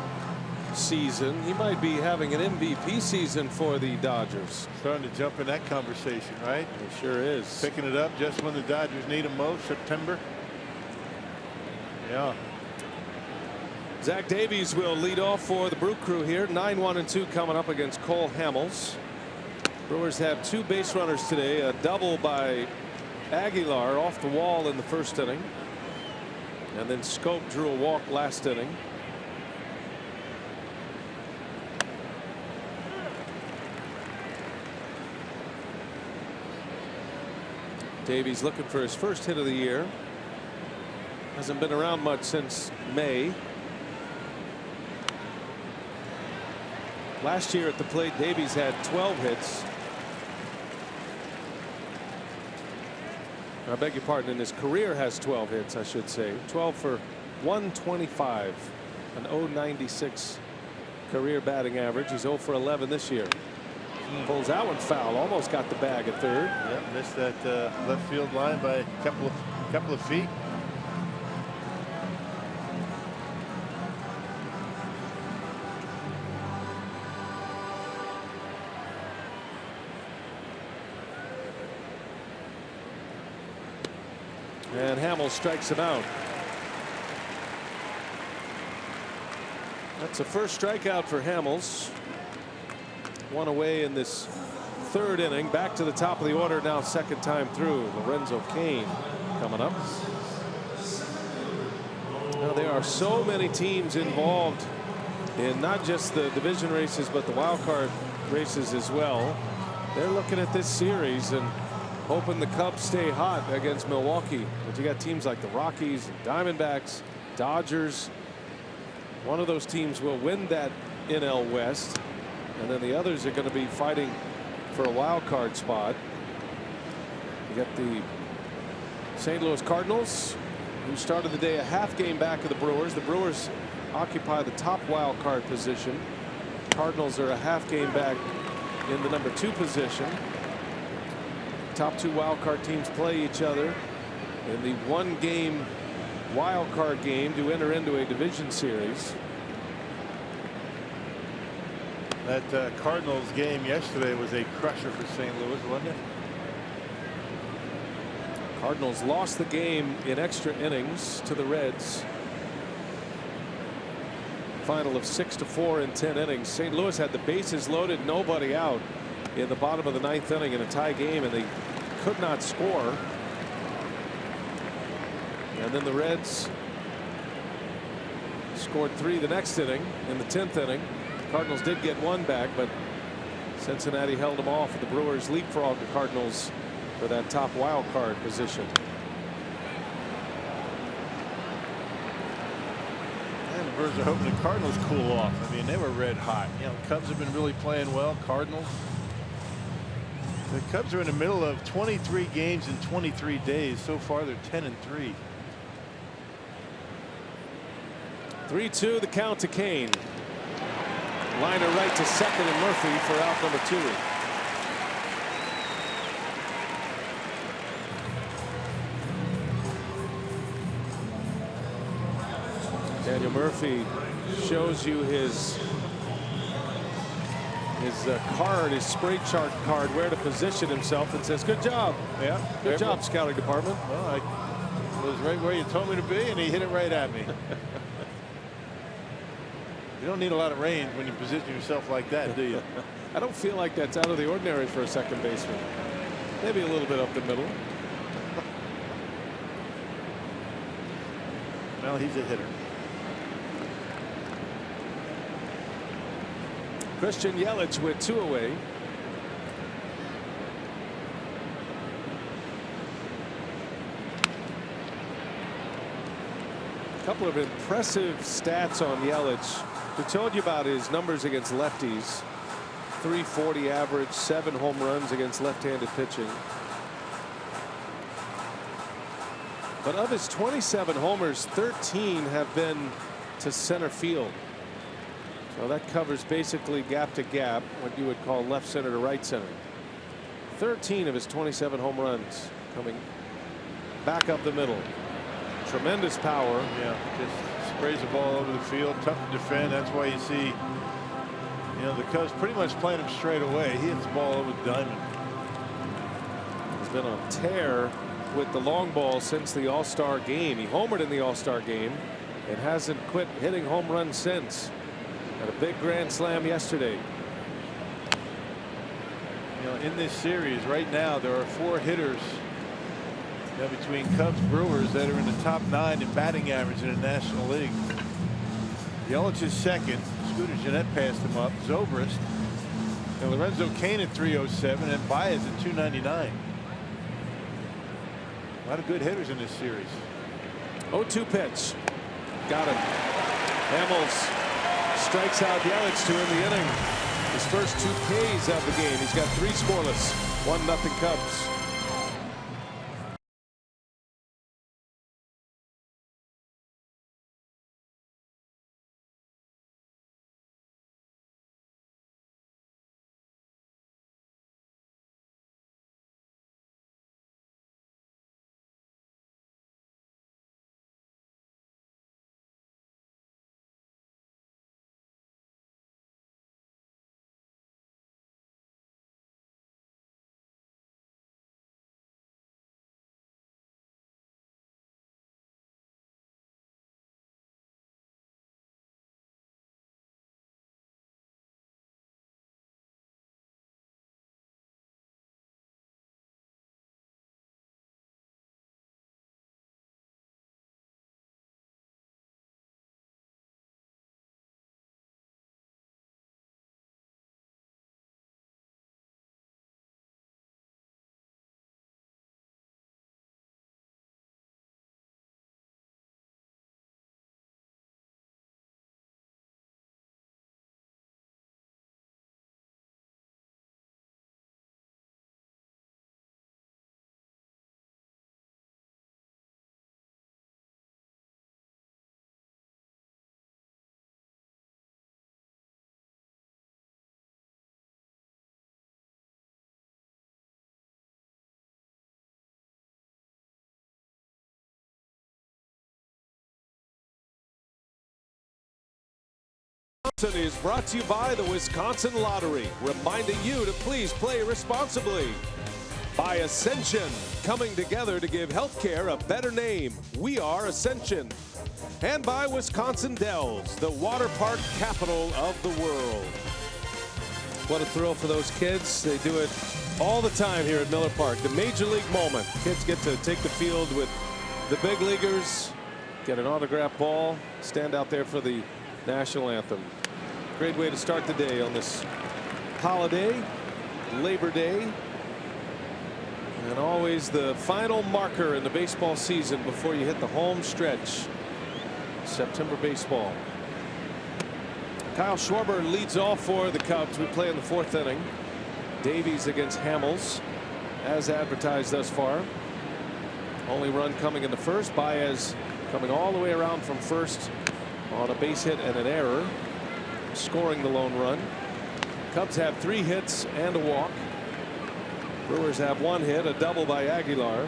season. He might be having an MVP season for the Dodgers. Starting to jump in that conversation, right? He sure is. Picking it up just when the Dodgers need him most, September. Yeah. Zach Davies will lead off for the Brew Crew here. 9-1-2 coming up against Cole Hamels. Brewers have 2 base runners today. A double by Aguilar off the wall in the first inning. And then Scope drew a walk last inning. Davies looking for his first hit of the year. Hasn't been around much since May. Last year at the plate, Davies had 12 hits. I beg your pardon, in his career has 12 hits, I should say. 12 for 125, an .096 career batting average. He's 0 for 11 this year. Pulls that one foul, almost got the bag at third. Yep, missed that left field line by a couple of feet. And Hamels strikes him out. That's a first strikeout for Hamels. One away in this third inning. Back to the top of the order now, second time through. Lorenzo Cain coming up. Now there are so many teams involved in not just the division races but the wild card races as well. They're looking at this series and hoping the Cubs stay hot against Milwaukee. But you got teams like the Rockies and Diamondbacks, Dodgers. One of those teams will win that NL West, and then the others are going to be fighting for a wild card spot. You got the St. Louis Cardinals, who started the day a half game back of the Brewers. The Brewers occupy the top wild card position. Cardinals are a half game back in the number 2 position. Top 2 wild card teams play each other in the 1-game wild card game to enter into a division series. That Cardinals game yesterday was a crusher for St. Louis, wasn't it? Cardinals lost the game in extra innings to the Reds. Final of 6-4 in 10 innings. St. Louis had the bases loaded, nobody out in the bottom of the 9th inning in a tie game, and they could not score. And then the Reds scored 3 the next inning in the 10th inning. Cardinals did get 1 back, but Cincinnati held them off. The Brewers leapfrogged the Cardinals for that top wild card position. And the Brewers are hoping the Cardinals cool off. I mean, they were red hot. You know, Cubs have been really playing well. Cardinals. The Cubs are in the middle of 23 games in 23 days. So far, they're 10-3. 3-2 the count to Cain. Liner right to second, and Murphy for out number 2. Daniel Murphy shows you his card, his spray chart card, where to position himself, and says, good job. Yeah, good job, scouting department. Well, I was right where you told me to be, and he hit it right at me. You don't need a lot of range when you position yourself like that, do you? I don't feel like that's out of the ordinary for a second baseman. Maybe a little bit up the middle. Well, he's a hitter. Christian Yelich with 2 away. A couple of impressive stats on Yelich. We told you about his numbers against lefties. .340 average, 7 home runs against left-handed pitching. But of his 27 homers, 13 have been to center field. So that covers basically gap to gap, what you would call left center to right center. 13 of his 27 home runs coming back up the middle. Tremendous power. Yeah, just sprays the ball over the field, tough to defend. That's why you see, you know, the Cubs pretty much playing him straight away. He hits the ball over the diamond. He's been on tear with the long ball since the All-Star game. He homered in the All-Star game and hasn't quit hitting home runs since. Had a big grand slam yesterday. You know, in this series right now, there are 4 hitters between Cubs Brewers that are in the top 9 in batting average in the National League. Yelich is second. Scooter Gennett passed him up. Zobrist and Lorenzo Cain at 307 and Baez at 299. A lot of good hitters in this series. 0-2 pitch. Got him. Hamels strikes out Yelich to end the inning. His first 2 Ks of the game. He's got 3 scoreless. 1-0 Cubs. Is brought to you by the Wisconsin Lottery, reminding you to please play responsibly. By Ascension, coming together to give healthcare a better name. We are Ascension. And by Wisconsin Dells, the water park capital of the world. What a thrill for those kids. They do it all the time here at Miller Park. The major league moment. Kids get to take the field with the big leaguers, get an autographed ball, stand out there for the national anthem. Great way to start the day on this holiday, Labor Day, and always the final marker in the baseball season before you hit the home stretch. September baseball. Kyle Schwarber leads off for the Cubs. We play in the 4th inning. Davies against Hamels, as advertised thus far. Only run coming in the first. Baez coming all the way around from first on a base hit and an error, scoring the lone run. Cubs have 3 hits and a walk. Brewers have 1 hit, a double by Aguilar,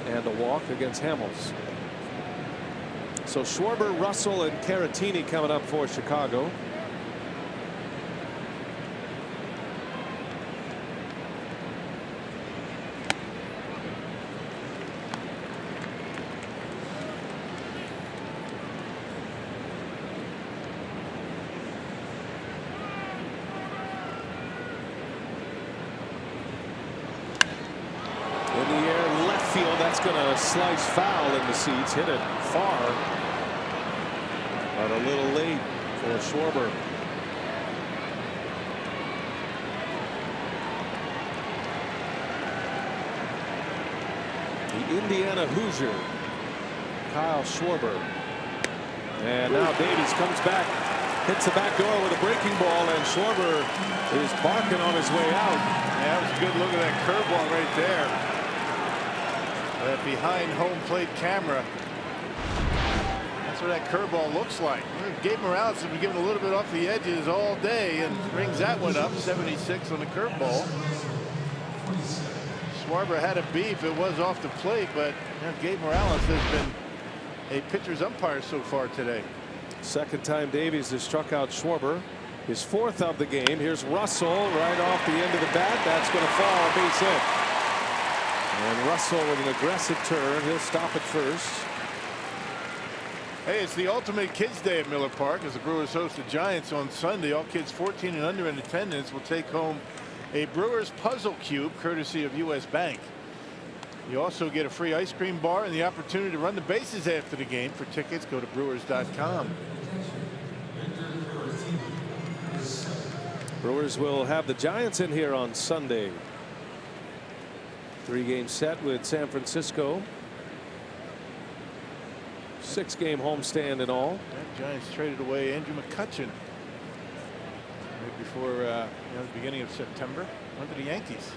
and a walk against Hamels. So Schwarber, Russell, and Caratini coming up for Chicago. Going to slice foul in the seats, hit it far, but a little late for Schwarber. The Indiana Hoosier, Kyle Schwarber, and now Davies comes back, hits the back door with a breaking ball, and Schwarber is barking on his way out. Yeah, that was a good look at that curveball right there. That behind home plate camera. That's what that curveball looks like. Gabe Morales has been given a little bit off the edges all day and brings that one up. 76 on the curveball. Schwarber had a beef. It was off the plate, but Gabe Morales has been a pitcher's umpire so far today. Second time Davies has struck out Schwarber. His fourth of the game. Here's Russell right off the end of the bat. That's going to fall, a base hit. And Russell with an aggressive turn. He'll stop at first. Hey, it's the ultimate kids day at Miller Park as the Brewers host the Giants on Sunday. All kids 14 and under in attendance will take home a Brewers puzzle cube courtesy of U.S. Bank. You also get a free ice cream bar and the opportunity to run the bases after the game. For tickets, go to brewers.com. Brewers will have the Giants in here on Sunday. 3-game set with San Francisco. 6-game homestand in all. The Giants traded away Andrew McCutchen right before the beginning of September. Went to the Yankees.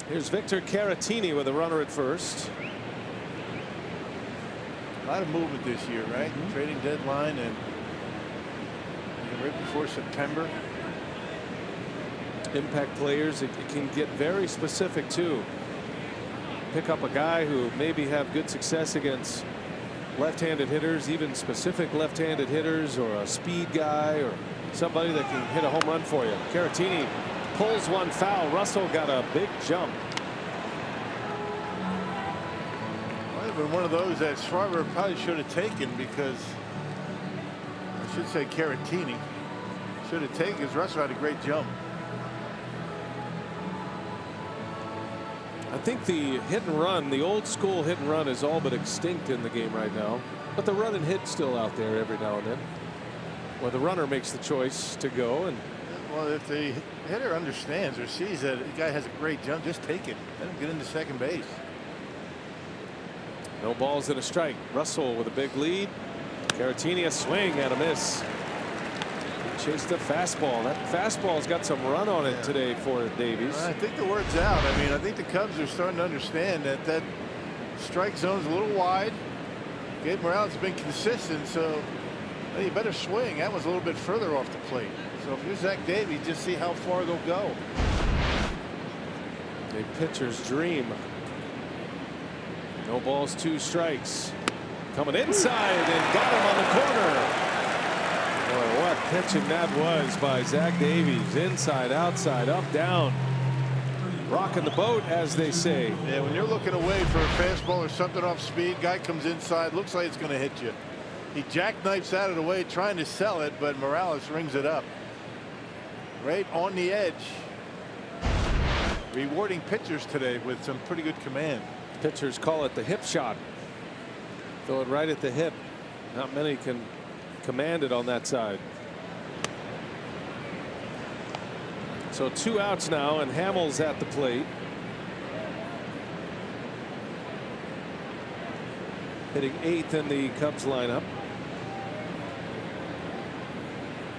Here's Victor Caratini with a runner at first. A lot of movement this year, right? Trading deadline and right before September. Impact players, it can get very specific too. Pick up a guy who maybe have good success against left-handed hitters, even specific left-handed hitters, or a speed guy, or somebody that can hit a home run for you. Caratini pulls one foul. Russell got a big jump. Might have been one of those that Schwarber probably should have taken, because I should say Caratini should have taken, because Russell had a great jump. I think the hit and run, the old school hit and run, is all but extinct in the game right now. But the run and hit still out there every now and then. Well, the runner makes the choice to go. And well, if the hitter understands or sees that the guy has a great jump, just take it. Let him get into second base. No balls and a strike. Russell with a big lead. Caratini a swing and a miss. He chased the fastball. That fastball's got some run on it today for Davies. I think the word's out. I mean, I think the Cubs are starting to understand that that strike zone's a little wide. Gabe Morales has been consistent, so hey, you better swing. That was a little bit further off the plate. So if you're Zach Davies, just see how far they'll go. A pitcher's dream. No balls, 2 strikes. Coming inside and got him on the corner. Boy, what pitching that was by Zach Davies. Inside, outside, up, down. Rocking the boat, as they say. Yeah, when you're looking away for a fastball or something off speed, guy comes inside, looks like it's going to hit you. He jackknifes out of the way trying to sell it, but Morales rings it up. Right on the edge. Rewarding pitchers today with some pretty good command. Pitchers call it the hip shot. Throw it right at the hip. Not many can command it on that side. So 2 outs now, and Hamill's at the plate. Hitting 8th in the Cubs lineup.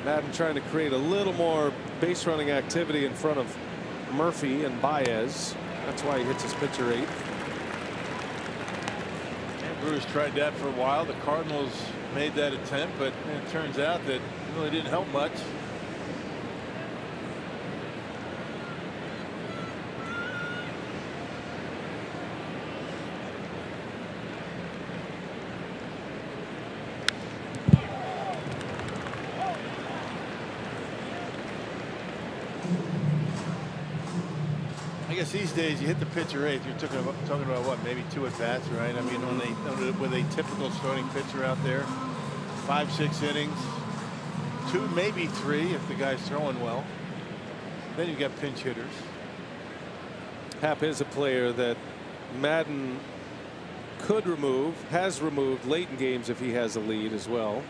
Madden trying to create a little more base running activity in front of Murphy and Baez. That's why he hits his pitcher 8th. Brewers tried that for a while. The Cardinals made that attempt, but it turns out that it really didn't help much. I guess these days you hit the pitcher 8th, you're talking about what, maybe 2 at bats, right? I mean, with a typical starting pitcher out there, 5-6 innings, 2 maybe 3 if the guy's throwing well. Then you got pinch hitters. Happ is a player that Madden could remove, has removed late in games if he has a lead as well.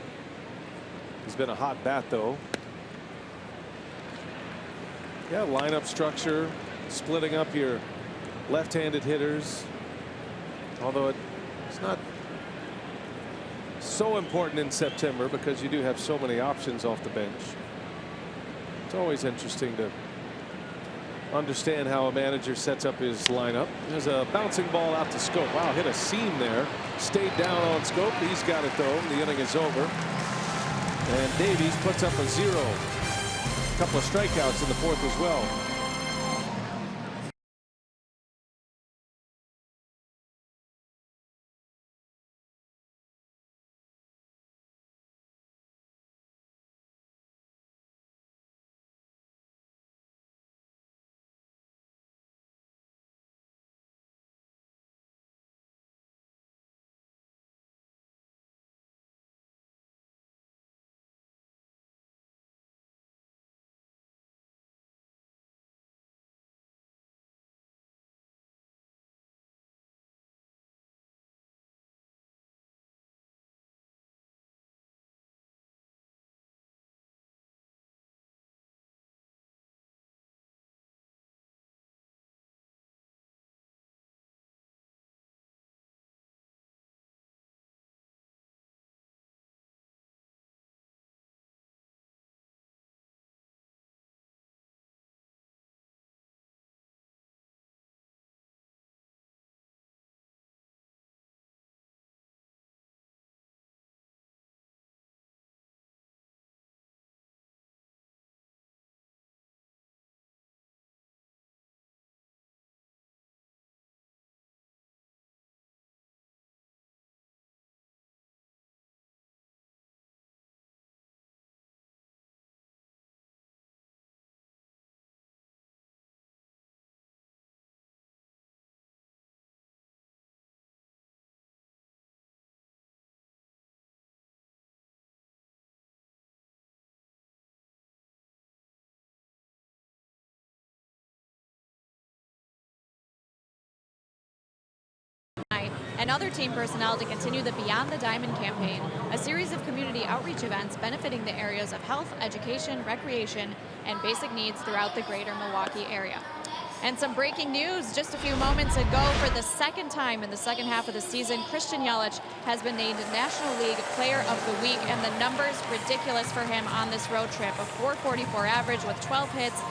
He's been a hot bat though. Yeah, lineup structure, splitting up your left-handed hitters, although it's not so important in September because you do have so many options off the bench. It's always interesting to understand how a manager sets up his lineup. There's a bouncing ball out to Scope. Wow, hit a seam there. Stayed down on Scope. He's got it though. The inning is over. And Davies puts up a 0. A couple of strikeouts in the 4th as well. other team personnel to continue the Beyond the Diamond campaign, a series of community outreach events benefiting the areas of health, education, recreation, and basic needs throughout the greater Milwaukee area. And some breaking news just a few moments ago. For the second time in the second half of the season, Christian Yelich has been named National League Player of the Week, and the numbers ridiculous for him on this road trip. A .444 average with 12 hits.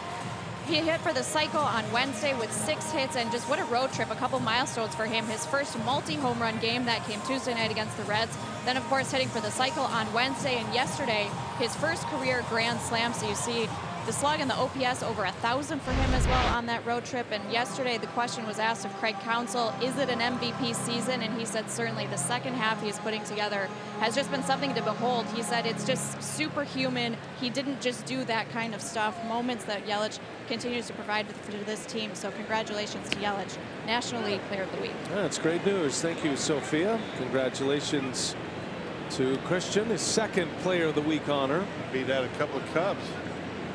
He hit for the cycle on Wednesday with 6 hits, and just what a road trip. A couple milestones for him. His first multi-home run game that came Tuesday night against the Reds. Then, of course, hitting for the cycle on Wednesday, and yesterday, his first career grand slam. So you see the slug and the OPS over 1,000 for him as well on that road trip. And yesterday the question was asked of Craig Counsell, is it an MVP season? And he said certainly. The second half he's putting together has just been something to behold. He said it's just superhuman. He didn't just do that kind of stuff. Moments that Yelich continues to provide to this team. So congratulations to Yelich, National League Player of the Week. That's great news. Thank you, Sophia. Congratulations to Christian, his second Player of the Week honor. Beat out a couple of Cubs.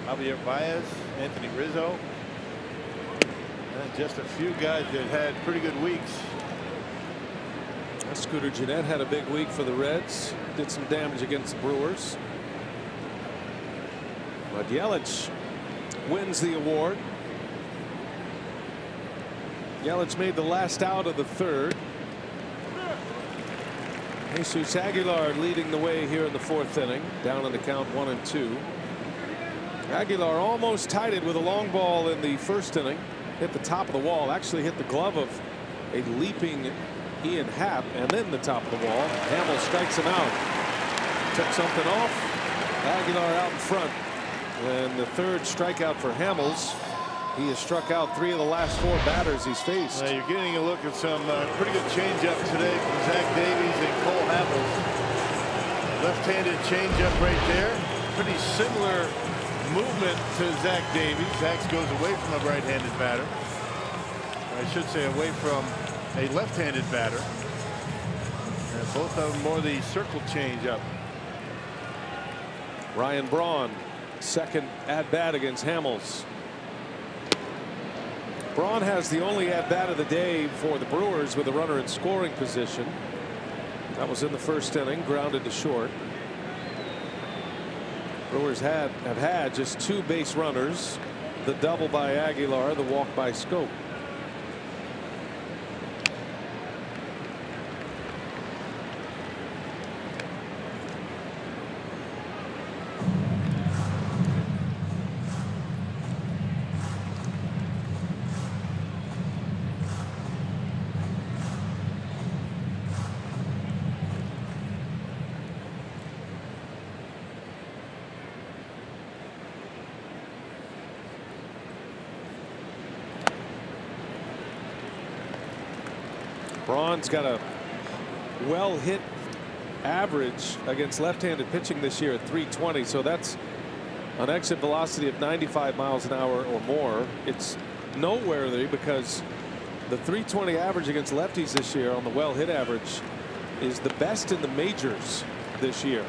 Javier Baez, Anthony Rizzo, and just a few guys that had pretty good weeks. Scooter Gennett had a big week for the Reds. Did some damage against the Brewers. But Yelich wins the award. Yelich made the last out of the third. Jesus Aguilar leading the way here in the fourth inning. Down on the count 1-2. Aguilar almost tied it with a long ball in the first inning. Hit the top of the wall. Actually hit the glove of a leaping Ian Happ, and then the top of the wall. Hamill strikes him out. Took something off. Aguilar out in front. And the third strikeout for Hamels. He has struck out 3 of the last 4 batters he's faced. You're getting a look at some pretty good changeup today from Zach Davies and Cole Hamels. Left-handed changeup right there. Pretty similar movement to Zach Davies. Zach goes away from a right-handed batter. I should say away from a left-handed batter. And both of them more the circle changeup. Ryan Braun, second at-bat against Hamels. Braun has the only at-bat of the day for the Brewers with a runner in scoring position. That was in the first inning, grounded to short. Brewers have had just 2 base runners, the double by Aguilar, the walk by Scope. Braun's got a well-hit average against left-handed pitching this year at 320, so that's an exit velocity of 95 miles an hour or more. It's noteworthy because the 320 average against lefties this year on the well-hit average is the best in the majors this year.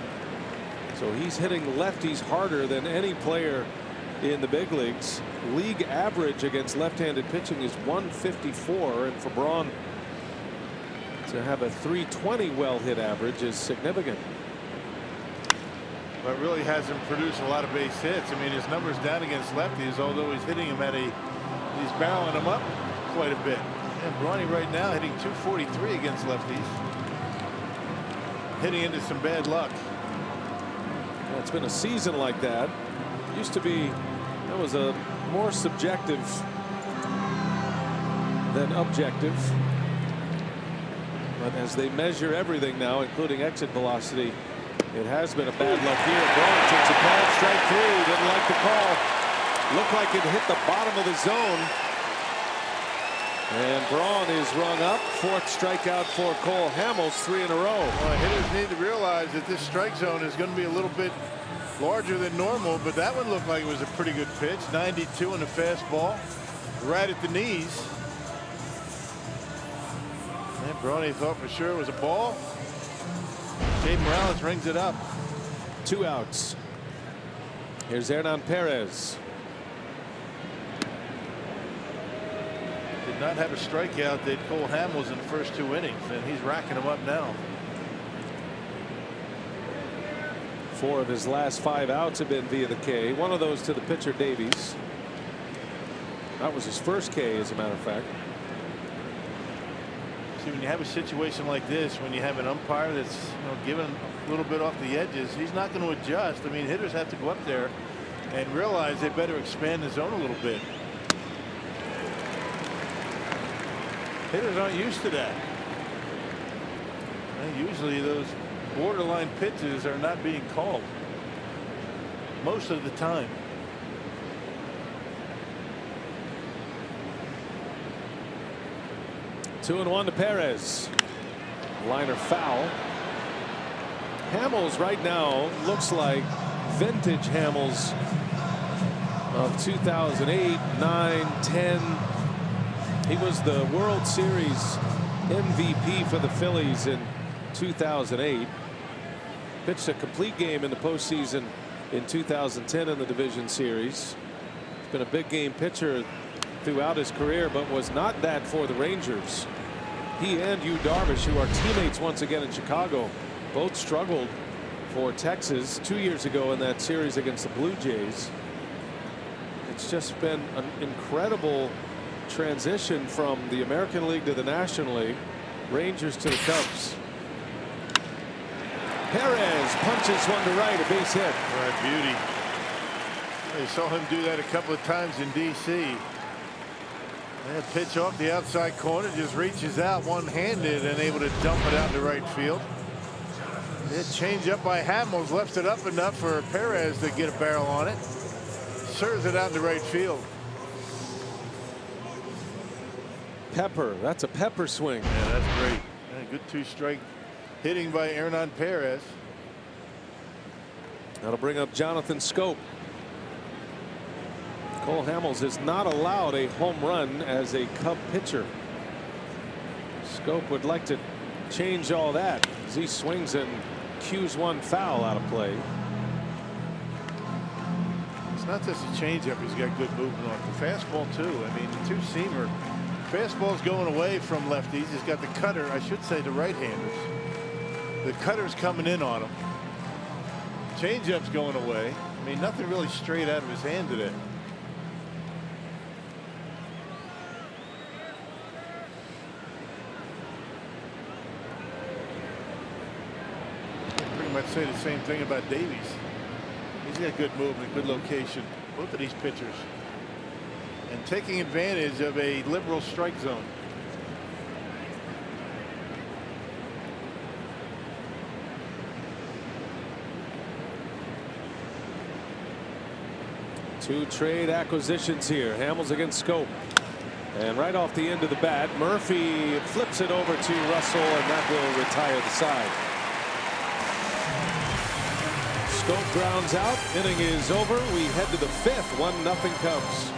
So he's hitting lefties harder than any player in the big leagues. League average against left-handed pitching is 154, and for Braun to have a 320 well-hit average is significant. But really hasn't produced a lot of base hits. I mean, his numbers down against lefties, although he's hitting him he's barreling them up quite a bit. And Brawny right now hitting .243 against lefties. Hitting into some bad luck. Well, it's been a season like that. Used to be, that was a more subjective than objective. But as they measure everything now, including exit velocity, it has been a bad luck year. Braun takes a call, strike 3. Didn't like the call. Looked like it hit the bottom of the zone. And Braun is rung up. 4th strikeout for Cole Hamels, 3 in a row. Well, hitters need to realize that this strike zone is going to be a little bit larger than normal, but that one looked like it was a pretty good pitch. 92 in the fastball, right at the knees. And Brawny thought for sure it was a ball. Dave Morales rings it up. 2 outs. Here's Hernan Perez. Did not have a strikeout that Cole Hamels in the first 2 innings, and he's racking them up now. 4 of his last 5 outs have been via the K. One of those to the pitcher Davies. That was his first K, as a matter of fact. See, when you have a situation like this, when you have an umpire that's giving a little bit off the edges, he's not going to adjust. I mean, hitters have to go up there and realize they better expand the zone a little bit. Hitters aren't used to that. And usually those borderline pitches are not being called most of the time. 2-1 to Perez. Liner foul. Hamels right now looks like vintage Hamels of 2008, 9, 10. He was the World Series MVP for the Phillies in 2008. Pitched a complete game in the postseason in 2010 in the division series. He's been a big game pitcher throughout his career, but was not that for the Rangers. He and Yu Darvish, who are teammates once again in Chicago, both struggled for Texas 2 years ago in that series against the Blue Jays. It's just been an incredible transition from the American League to the National League. Rangers to the Cubs. Perez punches one to right, a base hit. Right, beauty. They saw him do that a couple of times in D.C. That pitch off the outside corner, just reaches out one-handed and able to dump it out to right field. That change up by Hamels left it up enough for Perez to get a barrel on it. Serves it out to right field. Pepper, that's a pepper swing. Yeah, that's great. And a good 2-strike hitting by Hernan Perez. That'll bring up Jonathan Scope. Cole Hamels is not allowed a home run as a Cub pitcher. Scope would like to change all that as he swings and cues one foul out of play. It's not just a changeup. He's got good movement on it. The fastball too. I mean, the two-seamer. Fastball's going away from lefties. He's got the cutter, I should say, the right-handers. The cutter's coming in on him. Changeup's going away. I mean, nothing really straight out of his hand today. Pretty much say the same thing about Davies. He's got good movement, good location. Both of these pitchers. And taking advantage of a liberal strike zone. Two trade acquisitions here. Hamels against Scope. And right off the end of the bat, Murphy flips it over to Russell, and that will retire the side. Scope grounds out. Inning is over. We head to the 5th. 1-0 Cubs.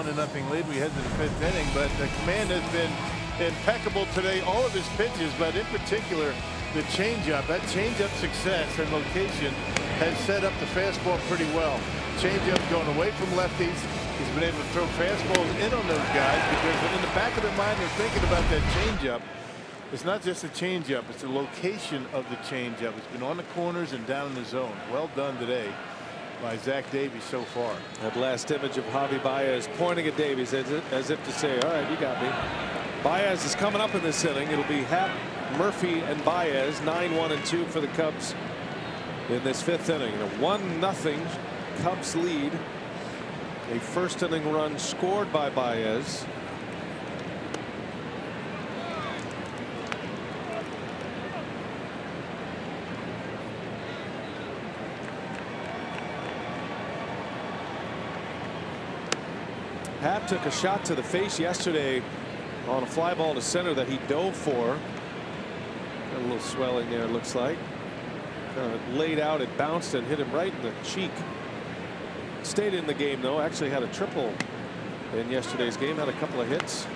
1-0 lead. We head to the 5th inning, but the command has been impeccable today. All of his pitches, but in particular the changeup. That changeup success and location has set up the fastball pretty well. Changeup going away from lefties. He's been able to throw fastballs in on those guys because in the back of their mind they're thinking about that changeup. It's not just a changeup, it's the location of the changeup. It's been on the corners and down in the zone. Well done today by Zach Davies so far. That last image of Javi Baez pointing at Davies as if to say, all right, you got me. Baez is coming up in this inning. It'll be Happ, Murphy, and Baez. 9-1-2 for the Cubs in this 5th inning. A 1-0 Cubs lead. A first inning run scored by Baez. Happ took a shot to the face yesterday on a fly ball to center that he dove for. Got a little swelling there, it looks like. Kind of laid out, it bounced and hit him right in the cheek. Stayed in the game though. Actually had a triple in yesterday's game. Had a couple of hits.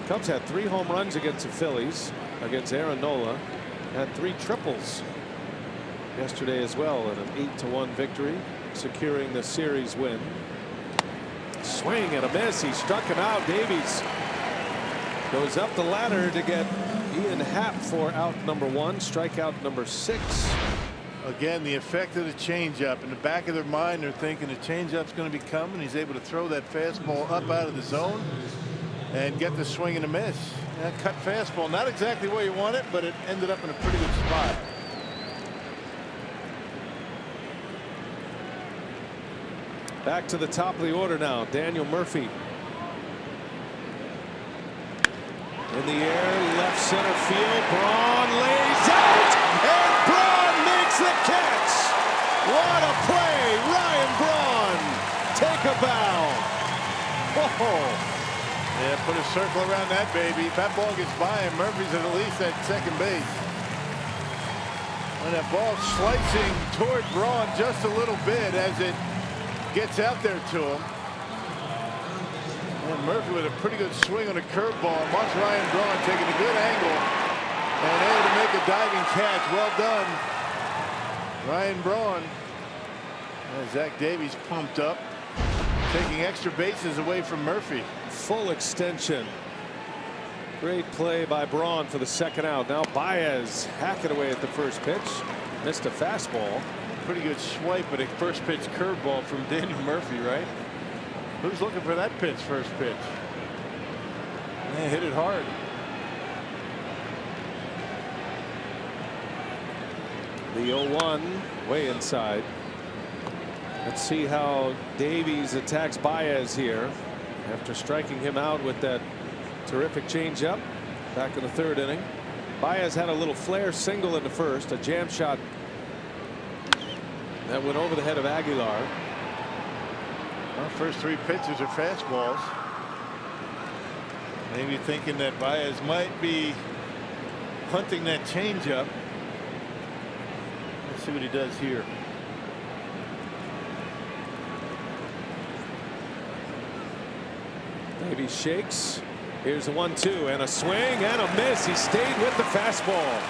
Cubs had 3 home runs against the Phillies, against Aaron Nola. Had 3 triples yesterday as well, and an 8-1 victory, securing the series win. Swing and a miss. He struck him out. Davies goes up the ladder to get Ian Happ for out number 1, strikeout number 6. Again, the effect of the changeup. In the back of their mind, they're thinking the changeup's going to be coming. He's able to throw that fastball up out of the zone and get the swing and a miss. That cut fastball, not exactly where you want it, but it ended up in a pretty good spot. Back to the top of the order now. Daniel Murphy. In the air, left center field. Braun lays out, and Braun makes the catch. What a play. Ryan Braun. Take a bow. Whoa. Yeah, put a circle around that baby. If that ball gets by him, Murphy's at least at second base. And that ball slicing toward Braun just a little bit as it gets out there to him. And Murphy with a pretty good swing on a curveball. Watch Ryan Braun taking a good angle and able to make a diving catch. Well done, Ryan Braun. And Zach Davies pumped up, taking extra bases away from Murphy. Full extension. Great play by Braun for the second out. Now Baez hacking away at the first pitch. Missed a fastball. Pretty good swipe at a first pitch curveball from Daniel Murphy, right? Who's looking for that pitch, first pitch? Man, hit it hard. The 0-1 way inside. Let's see how Davies attacks Baez here after striking him out with that terrific changeup back in the 3rd inning. Baez had a little flare single in the first, a jam shot that went over the head of Aguilar. Well, first 3 pitches are fastballs. Maybe thinking that Baez might be hunting that changeup. Let's see what he does here. Maybe shakes. Here's a 1-2 and a swing and a miss. He stayed with the fastball.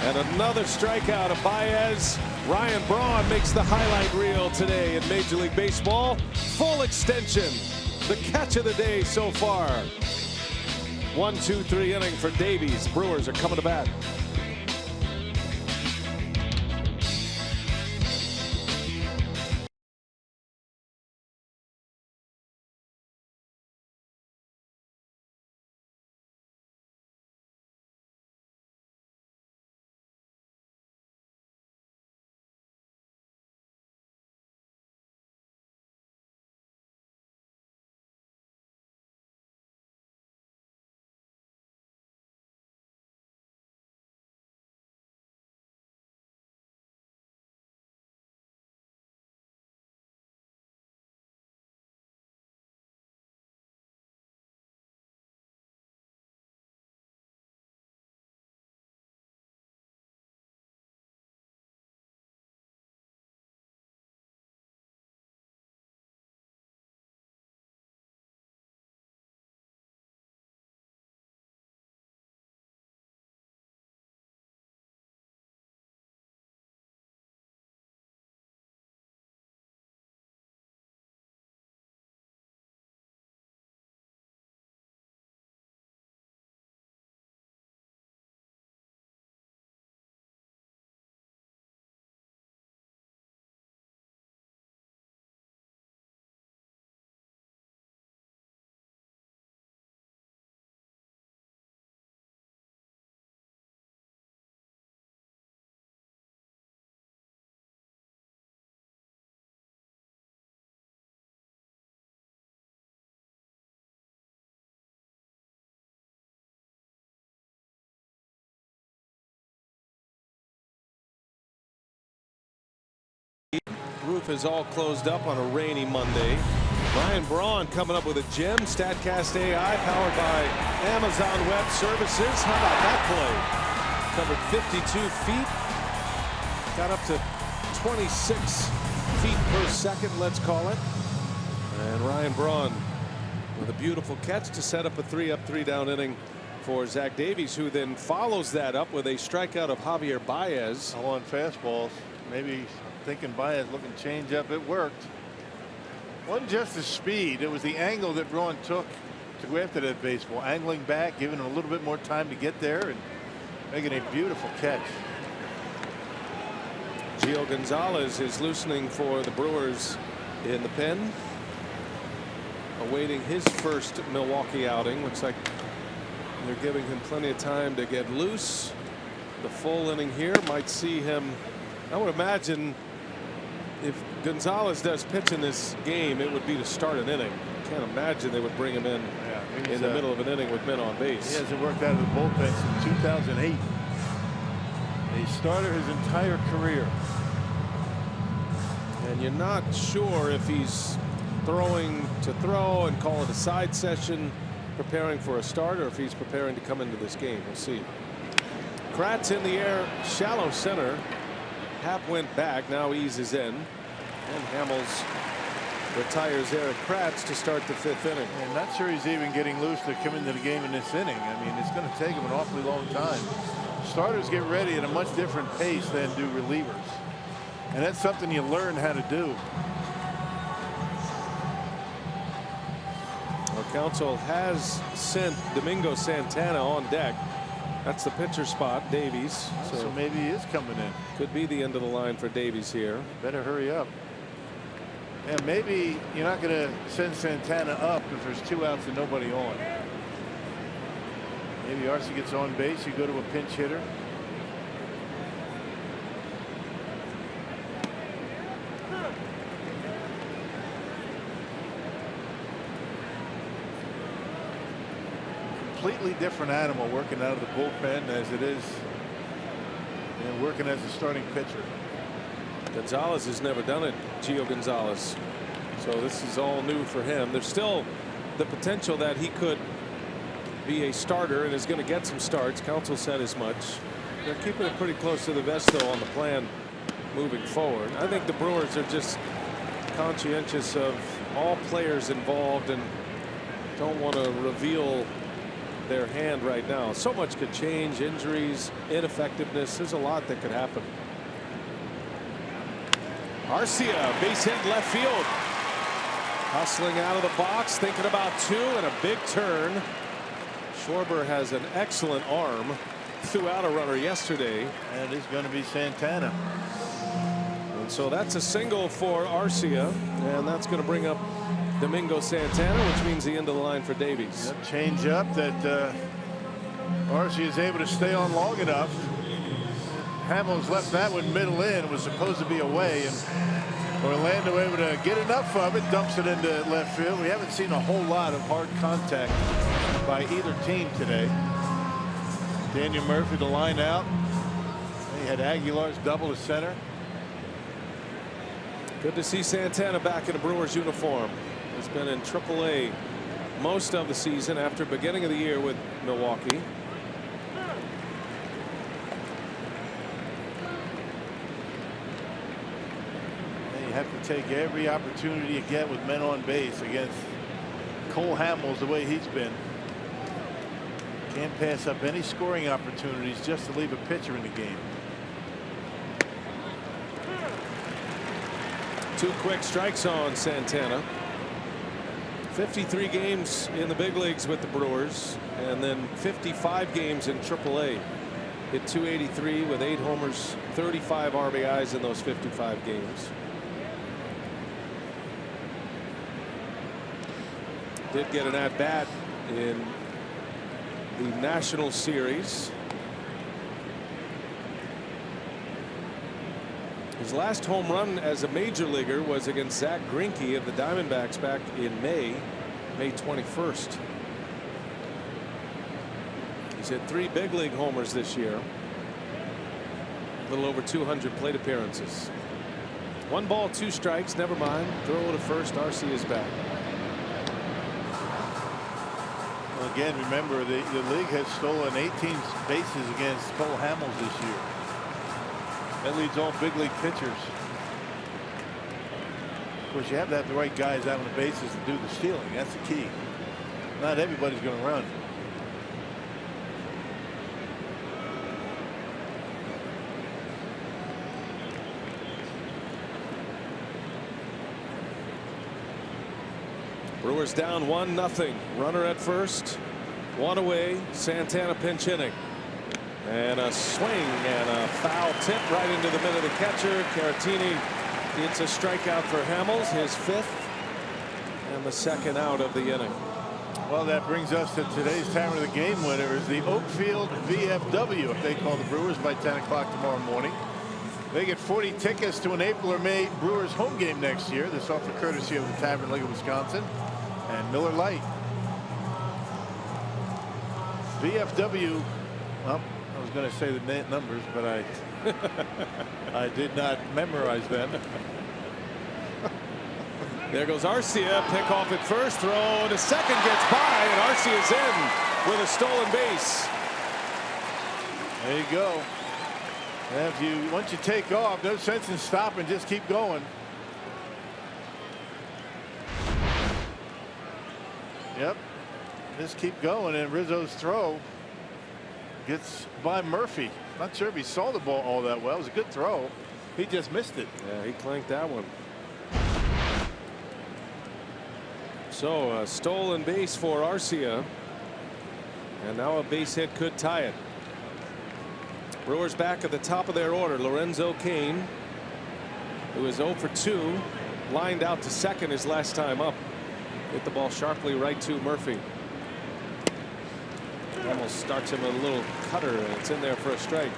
And another strikeout of Baez. Ryan Braun makes the highlight reel today in Major League Baseball. Full extension. The catch of the day so far. 1-2-3 inning for Davies. Brewers are coming to bat. Roof is all closed up on a rainy Monday. Braun coming up with a gem. StatCast AI powered by Amazon Web Services. How about that play? Covered 52 feet. Got up to 26 feet per second, let's call it. And Braun with a beautiful catch to set up a 3-up, 3-down inning for Zach Davies, who then follows that up with a strikeout of Javier Baez. All on fastballs. Maybe thinking Baez looking change up. It worked. Wasn't just the speed, it was the angle that Braun took to go after that baseball. Angling back, giving him a little bit more time to get there, and making a beautiful catch. Gio Gonzalez is loosening for the Brewers in the pen, awaiting his first Milwaukee outing. Looks like they're giving him plenty of time to get loose. The full inning here might see him. I would imagine if Gonzalez does pitch in this game, it would be to start an inning. Can't imagine they would bring him in in the middle of an inning with men on base. He hasn't worked out of the bullpen since 2008. He started his entire career. And you're not sure if he's throwing to throw and call it a side session, preparing for a start, or if he's preparing to come into this game. We'll see. Kratz in the air, shallow center. Happ went back, now eases in, and Hamels retires Eric Kratz to start the 5th inning. I'm not sure he's even getting loose to come into the game in this inning. I mean, it's going to take him an awfully long time. Starters get ready at a much different pace than do relievers, and that's something you learn how to do. Our council has sent Domingo Santana on deck. That's the pitcher spot, Davies. So maybe he is coming in. Could be the end of the line for Davies here. Better hurry up. And maybe you're not going to send Santana up if there's 2 outs and nobody on. Maybe Arce gets on base. You go to a pinch hitter. Completely different animal working out of the bullpen as it is and working as a starting pitcher. Gonzalez has never done it, Gio Gonzalez. So this is all new for him. There's still the potential that he could be a starter and is going to get some starts. Council said as much. They're keeping it pretty close to the vest, though, on the plan moving forward. I think the Brewers are just conscientious of all players involved and don't want to reveal their hand right now. So much could change. Injuries, ineffectiveness. There's a lot that could happen. Arcia, base hit left field. Hustling out of the box, thinking about 2 and a big turn. Schwarber has an excellent arm. Threw out a runner yesterday. And it's going to be Santana. And so that's a single for Arcia. And that's going to bring up Domingo Santana, which means the end of the line for Davies. That change up that Arcia is able to stay on long enough. Hamels left that one middle in. It was supposed to be away, and Orlando able to get enough of it, dumps it into left field. We haven't seen a whole lot of hard contact by either team today. Daniel Murphy the line out. He had Aguilar's double to center. Good to see Santana back in a Brewers uniform. He's been in AAA most of the season after beginning of the year with Milwaukee. You have to take every opportunity you get with men on base against Cole Hamels the way he's been. Can't pass up any scoring opportunities just to leave a pitcher in the game. 2 quick strikes on Santana. 53 games in the big leagues with the Brewers, and then 55 games in AAA. Hit .283 with 8 homers, 35 RBIs in those 55 games. Did get an at-bat in the National Series. His last home run as a major leaguer was against Zach Greinke of the Diamondbacks back in May 21st. He's hit 3 big league homers this year. A little over 200 plate appearances. 1 ball, 2 strikes. Never mind. Throw to first. RC is back. Well, again, remember the league has stolen 18 bases against Cole Hamels this year. That leads all big league pitchers. Of course, you have to have the right guys out on the bases to do the stealing. That's the key. Not everybody's going to run. Brewers down 1-0. Runner at first. 1 away. Santana pinch hitting. And a swing and a foul tip right into the middle of the catcher. Caratini gets a strikeout for Hamels, his 5th and the 2nd out of the inning. Well, that brings us to today's time of the game winner is the Oakfield VFW, if they call the Brewers, by 10 o'clock tomorrow morning. They get 40 tickets to an April or May Brewers home game next year. This offer courtesy of the Tavern League of Wisconsin and Miller Lite. VFW, well, I was going to say the numbers, but I did not memorize them. There goes Arcia. Pick off at first. Throw to second. Gets by. And Arcia is in with a stolen base. There you go. And once you take off, no sense in stopping. Just keep going. Yep. Just keep going. And Rizzo's throw gets by Murphy. Not sure if he saw the ball all that well. It was a good throw. He just missed it. Yeah, he clanked that one. So a stolen base for Arcia. And now a base hit could tie it. Brewers back at the top of their order. Lorenzo Cain, who is 0 for 2, lined out to second his last time up. Hit the ball sharply right to Murphy. Almost starts him a little cutter, and it's in there for a strike.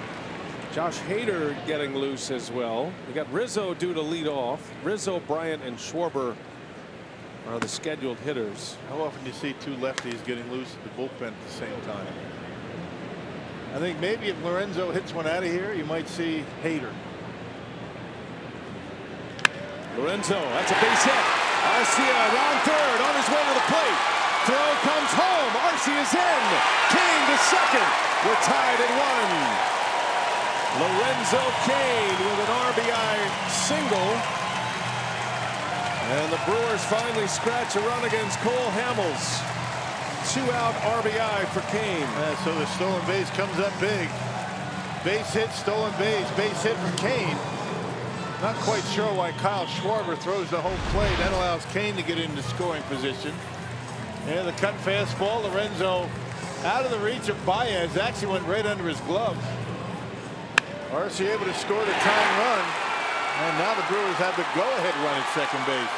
Josh Hader getting loose as well. We got Rizzo due to lead off. Rizzo, Bryant, and Schwarber are the scheduled hitters. How often do you see 2 lefties getting loose at the bullpen at the same time? I think maybe if Lorenzo hits one out of here, you might see Hader. Lorenzo, that's a base hit. Arcia around third, on his way to the plate. Throw comes home. Arcia's in. Cain to second. We're tied at 1. Lorenzo Cain with an RBI single. And the Brewers finally scratch a run against Cole Hamels. 2-out RBI for Cain. So the stolen base comes up big. Base hit, stolen base hit for Cain. Not quite sure why Kyle Schwarber throws the home plate. That allows Cain to get into scoring position. And the cut fastball, Lorenzo out of the reach of Baez. Actually went right under his glove. Arcia able to score the tying run. And now the Brewers have the go-ahead run at second base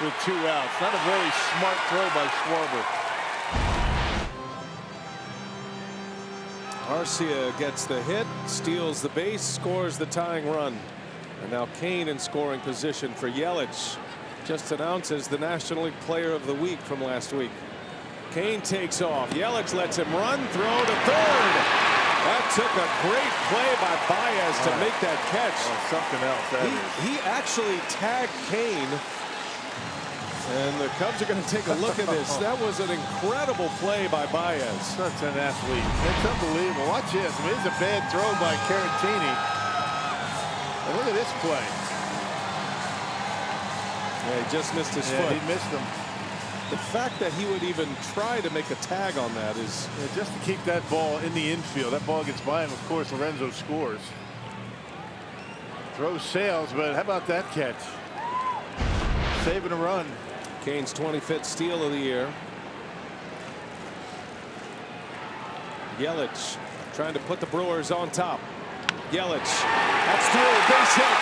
with 2 outs. Not a very smart throw by Schwarber. Arcia gets the hit, steals the base, scores the tying run. And now Cain in scoring position for Yelich. Just announced as the National League Player of the Week from last week. Cain takes off. Yelich lets him run, throw to third. That took a great play by Baez to make that catch. Something else. He actually tagged Cain. And the Cubs are going to take a look at this. That was an incredible play by Baez. Such an athlete. It's unbelievable. Watch this. I mean, it's a bad throw by Caratini. And look at this play. Yeah, he just missed his foot. He missed him. The fact that he would even try to make a tag on that is just to keep that ball in the infield. That ball gets by him. Of course, Lorenzo scores. Throw sails, but how about that catch? Saving a run. Cain's 25th steal of the year. Yelich trying to put the Brewers on top. Yelich, that's through, base hit.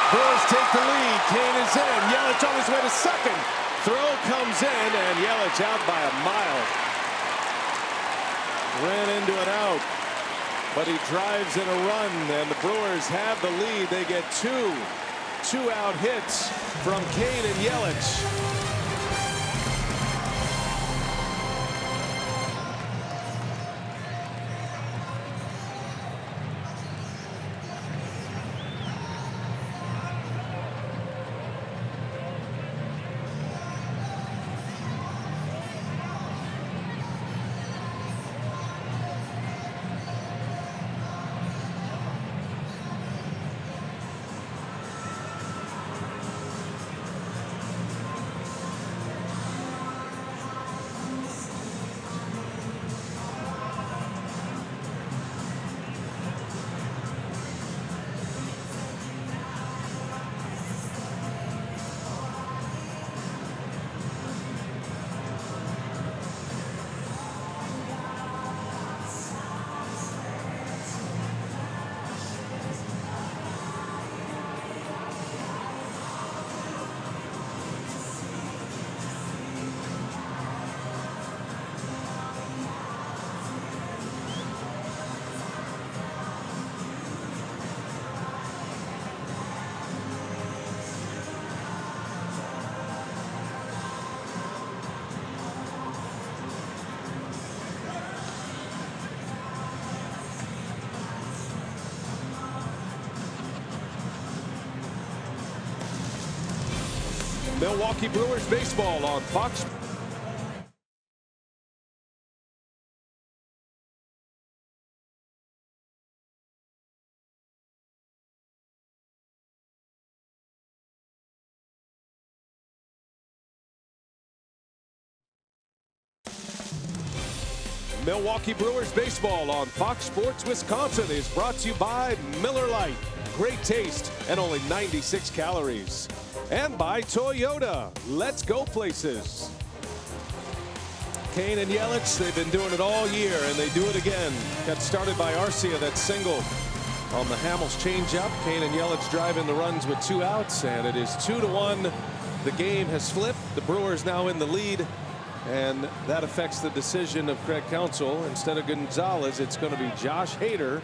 Brewers take the lead. Cain is in. Yelich on his way to second. Throw comes in, and Yelich out by a mile. Ran into an out, but he drives in a run, and the Brewers have the lead. They get two out hits from Cain and Yelich. Milwaukee Brewers baseball on Fox. Milwaukee Brewers baseball on Fox Sports Wisconsin is brought to you by Miller Lite. Great taste and only 96 calories. And by Toyota. Let's go places. Kane and Yelich, they've been doing it all year, and they do it again. Got started by Arcia, that single on the Hamels changeup. Kane and Yelich driving the runs with 2 outs, and it is 2-1. The game has flipped. The Brewers now in the lead. And that affects the decision of Craig Counsell. Instead of Gonzalez, it's going to be Josh Hader,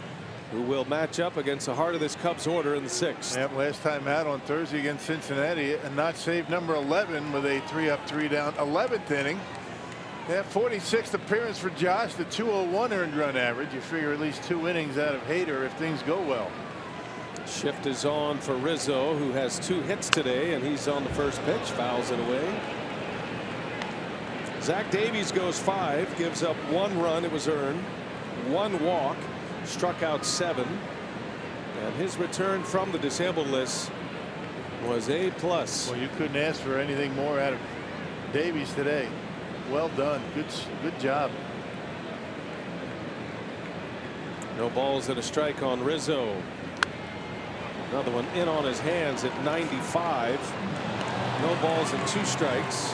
who will match up against the heart of this Cubs order in the 6th. Yep, last time out on Thursday against Cincinnati, and not saved number 11 with a 3-up, 3-down 11th inning. That 46th appearance for Josh, the 201 earned run average. You figure at least 2 innings out of Hader if things go well. Shift is on for Rizzo, who has 2 hits today, and he's on the first pitch, fouls it away. Zach Davies goes 5, gives up 1 run. It was earned, 1 walk, struck out 7, and his return from the disabled list was A+. Well, you couldn't ask for anything more out of Davies today. Well done. Good job. No balls and a strike on Rizzo. Another one in on his hands at 95. No balls and 2 strikes.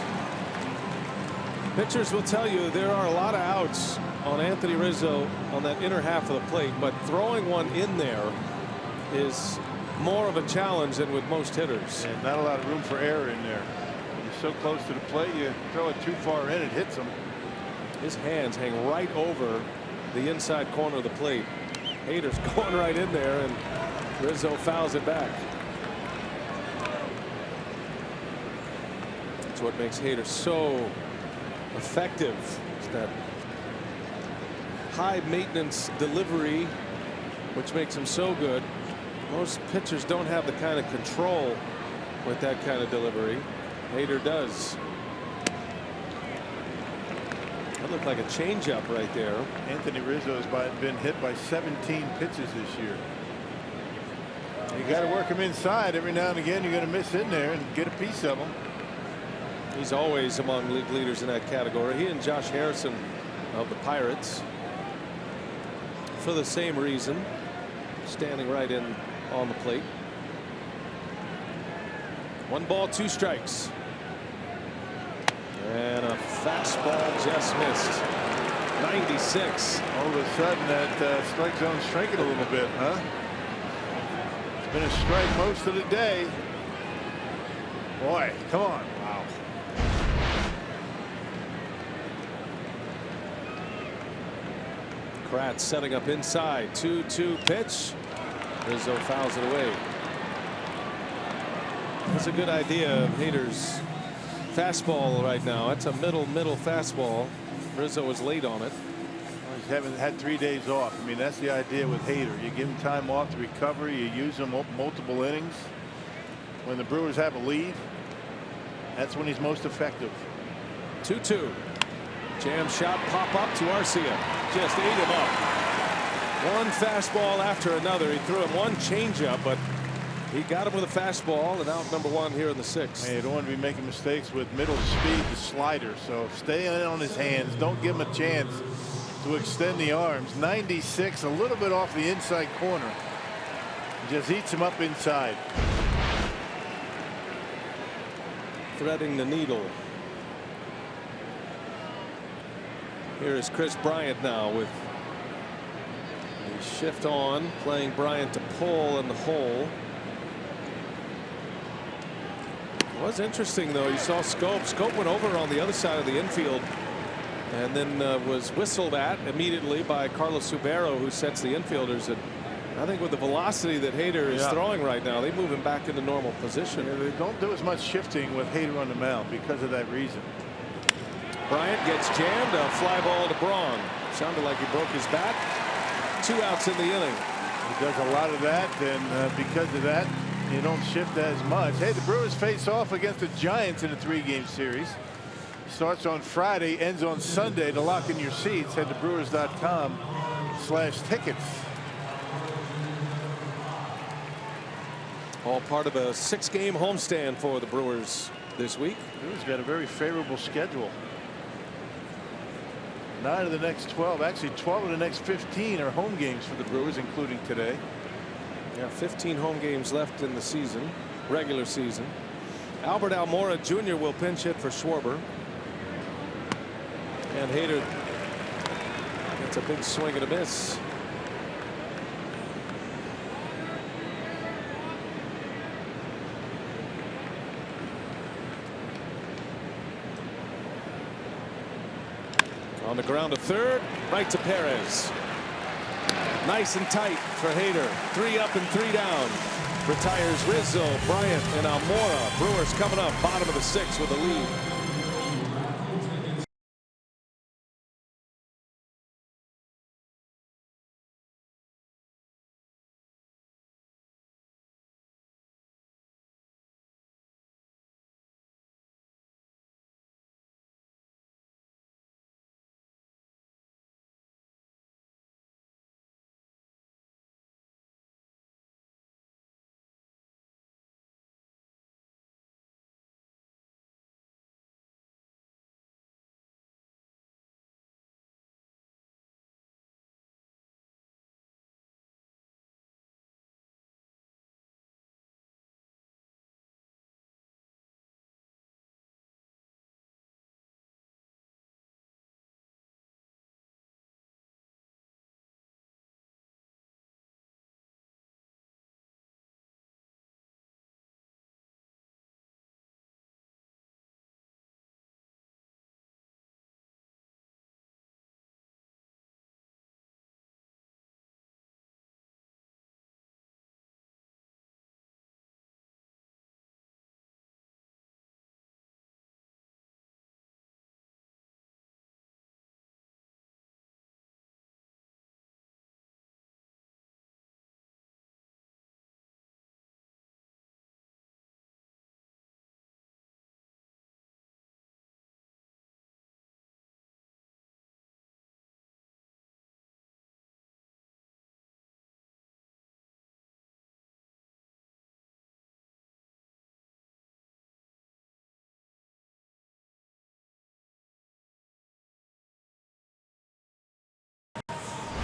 Pitchers will tell you there are a lot of outs on Anthony Rizzo on that inner half of the plate, but throwing one in there is more of a challenge than with most hitters. And not a lot of room for error in there. You're so close to the plate, you throw it too far in, it hits him. His hands hang right over the inside corner of the plate. Hader's going right in there, and Rizzo fouls it back. That's what makes Hader so effective. It's that high maintenance delivery which makes him so good. Most pitchers don't have the kind of control with that kind of delivery. Hader does. That looked like a changeup right there. Anthony Rizzo has been hit by 17 pitches this year. You got to work him inside. Every now and again you're going to miss in there and get a piece of him. He's always among league leaders in that category. He and Josh Harrison of the Pirates, for the same reason, standing right in on the plate. 1 ball, 2 strikes. And a fastball just missed. 96. All of a sudden that strike zone shrinking a little bit, huh? It's been a strike most of the day. Boy, come on. Wow. Kratz setting up inside. 2-2 pitch. Rizzo fouls it away. That's a good idea of Hader's fastball right now. That's a middle fastball. Rizzo was late on it. Well, he's haven't had 3 days off. I mean, that's the idea with Hader. You give him time off to recover. You use him multiple innings. When the Brewers have a lead, that's when he's most effective. 2-2. Jam shot, pop up to Arcia. Just ate him up. 1 fastball after another. He threw him 1 changeup, but he got him with a fastball, and out number 1 here in the 6th. Hey, you don't want to be making mistakes with middle speed, the slider. So stay in on his hands. Don't give him a chance to extend the arms. 96, a little bit off the inside corner. Just eats him up inside. Threading the needle. Here is Chris Bryant now with the shift on, playing Bryant to pull in the hole. It was interesting though. You saw Scope. Scope went over on the other side of the infield and then was whistled at immediately by Carlos Subero, who sets the infielders. And I think with the velocity that Hader is throwing right now, they move him back into normal position. Yeah, they don't do as much shifting with Hader on the mound because of that reason. Bryant gets jammed. A fly ball to Braun. Sounded like he broke his bat. 2 outs in the inning. He does a lot of that, and because of that, You don't shift as much. Hey, the Brewers face off against the Giants in a 3-game series. Starts on Friday, ends on Sunday. To lock in your seats, head to brewers.com/tickets. All part of a 6-game homestand for the Brewers this week. Brewers got a very favorable schedule. 9 of the next 12, actually 12 of the next 15 are home games for the Brewers, including today. Yeah, 15 home games left in the season, regular season. Albert Almora Jr. will pinch hit for Schwarber. And Hader gets a big swing and a miss. On the ground to third, right to Perez. Nice and tight for Hader. 3 up and 3 down. Retires Rizzo, Bryant, and Almora. Brewers coming up, bottom of the 6th with a lead.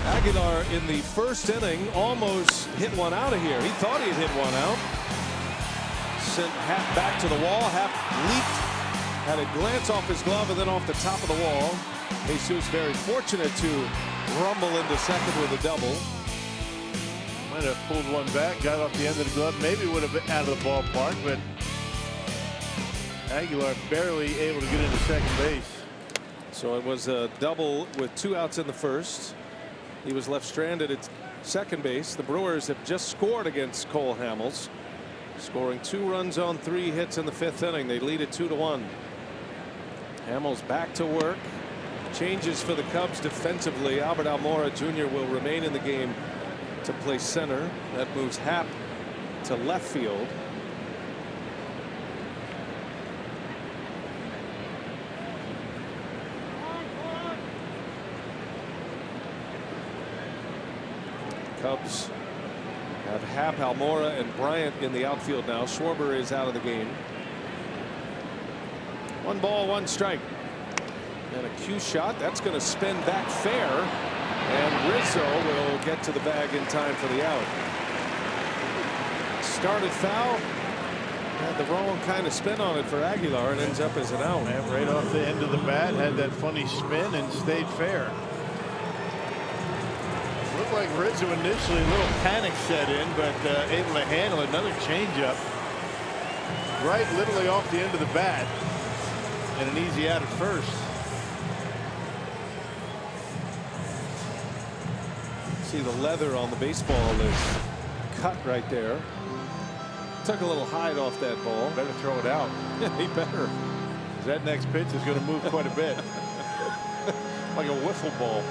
Aguilar in the first inning almost hit one out of here. He thought he'd hit one out. Sent Happ back to the wall. Happ leaped, had a glance off his glove and then off the top of the wall. Jesus very fortunate to rumble into second with a double. Might have pulled one back, got off the end of the glove. Maybe would have been out of the ballpark, but Aguilar barely able to get into second base. So it was a double with 2 outs in the first. He was left stranded at second base. The Brewers have just scored against Cole Hamels, scoring 2 runs on 3 hits in the 5th inning. They lead it 2-1. Hamels back to work. Changes for the Cubs defensively. Albert Almora Jr. will remain in the game to play center. That moves Happ to left field. Cubs have Happ, Almora, and Bryant in the outfield now. Schwarber is out of the game. 1 ball, 1 strike. And a cue shot. That's going to spin back fair. And Rizzo will get to the bag in time for the out. Started foul. Had the wrong kind of spin on it for Aguilar and ends up as an out. And right off the end of the bat, had that funny spin and stayed fair. Looked like Rizzo initially, a little panic set in, but able to handle another changeup right literally off the end of the bat, and an easy out at first. See the leather on the baseball is cut right there. Took a little hide off that ball. Better throw it out. Yeah, he better. That next pitch is going to move quite a bit. Like a wiffle ball.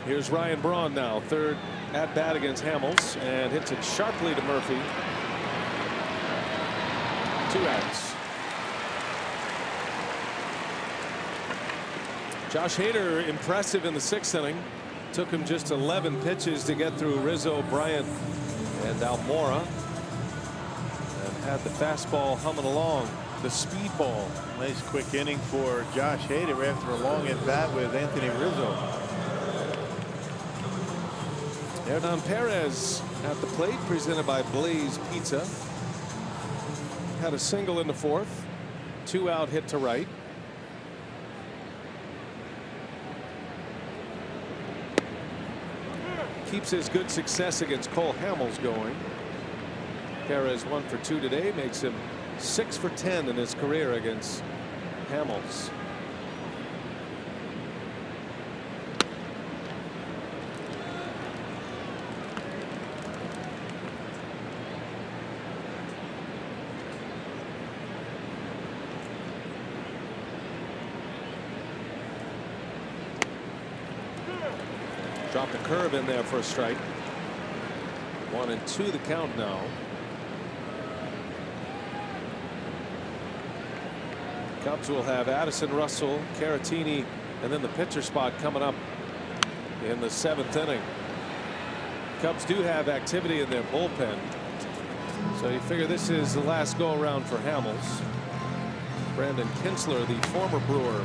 Here's Ryan Braun now, 3rd at bat against Hamels, and hits it sharply to Murphy. 2 outs. Josh Hader impressive in the 6th inning. Took him just 11 pitches to get through Rizzo, Bryant, and Almora, and had the fastball humming along. The speedball. Nice quick inning for Josh Hader after a long at bat with Anthony Rizzo. Hernan Perez at the plate, presented by Blaze Pizza. Had a single in the 4th. 2 out hit to right. Keeps his good success against Cole Hamels going. Perez 1 for 2 today, makes him 6 for 10 in his career against Hamels. Dropped a curve in there for a strike. 1-2 the count now. Cubs will have Addison Russell, Caratini, and then the pitcher spot coming up in the 7th inning. Cubs do have activity in their bullpen, so you figure this is the last go around for Hamels. Brandon Kinsler, the former Brewer,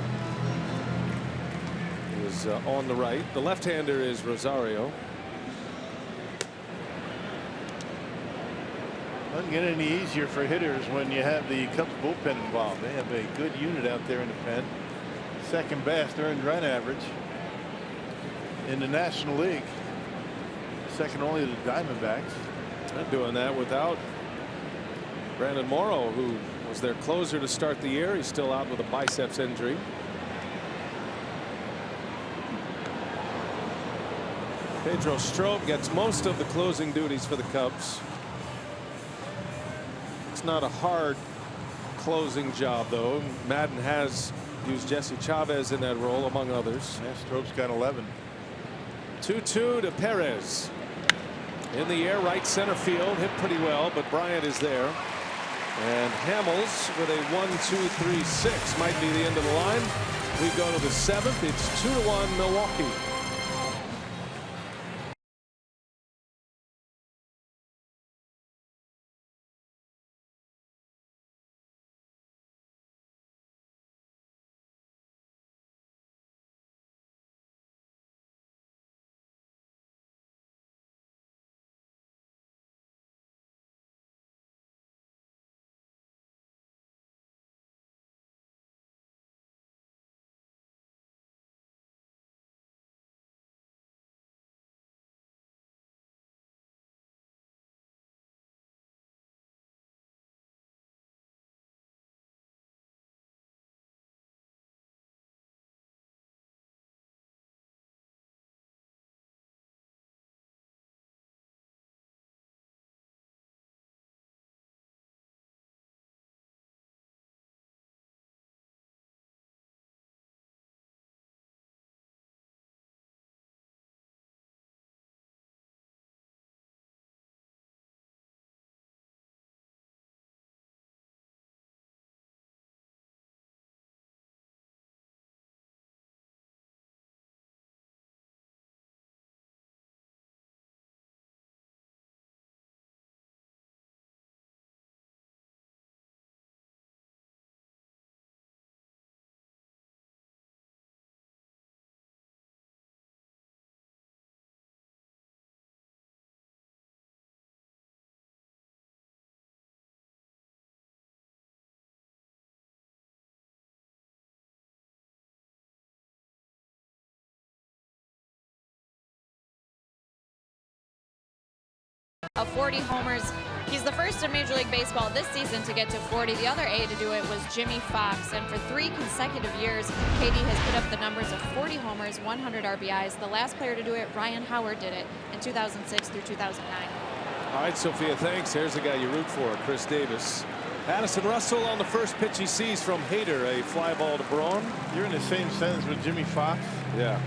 is on the right. The left-hander is Rosario. Doesn't get any easier for hitters when you have the Cubs bullpen involved. They have a good unit out there in the pen. 2nd best earned run average in the National League. 2nd only to the Diamondbacks. They're doing that without Brandon Morrow, who was their closer to start the year. He's still out with a biceps injury. Pedro Strop gets most of the closing duties for the Cubs. It's not a hard closing job, though. Madden has used Jesse Chavez in that role, among others. Yeah, Strop's got 11. 2-2 to Perez. In the air, right center field, hit pretty well, but Bryant is there. And Hamels with a 1-2-3-6 might be the end of the line. We go to the 7th. It's 2-1 Milwaukee. Of 40 homers. He's the first in Major League Baseball this season to get to 40. The other A to do it was Jimmy Fox, and for 3 consecutive years, KD has put up the numbers of 40 homers, 100 RBIs. The last player to do it, Ryan Howard, did it in 2006 through 2009. All right, Sophia, thanks. Here's the guy you root for, Chris Davis. Addison Russell on the first pitch he sees from Hader, a fly ball to Braun. You're in the same sentence with Jimmy Fox. Yeah.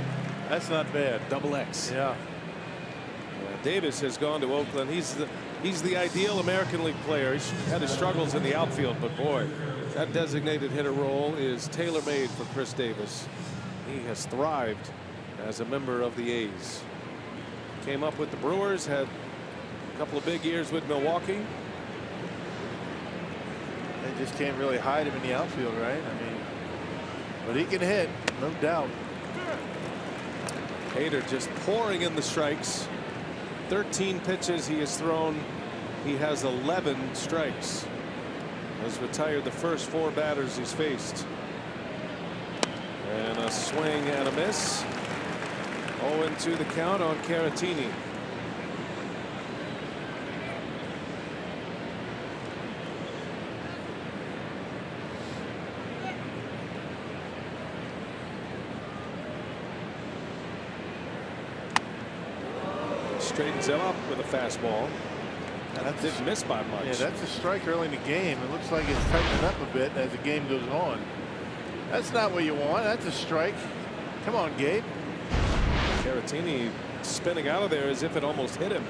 That's not bad. Double X. Yeah. Davis has gone to Oakland. He's the ideal American League player. He's had his struggles in the outfield, but boy, that designated hitter role is tailor-made for Chris Davis. He has thrived as a member of the A's. Came up with the Brewers, had a couple of big years with Milwaukee. They just can't really hide him in the outfield, right? I mean, but he can hit, no doubt. Hader just pouring in the strikes. 13 pitches he has thrown. He has 11 strikes. Has retired the first 4 batters he's faced. And a swing and a miss. 0-2 the count on Caratini. Straightens him up with a fastball. That didn't miss by much. Yeah, that's a strike early in the game. It looks like it's tightening up a bit as the game goes on. That's not what you want. That's a strike. Come on, Gabe. Caratini spinning out of there as if it almost hit him.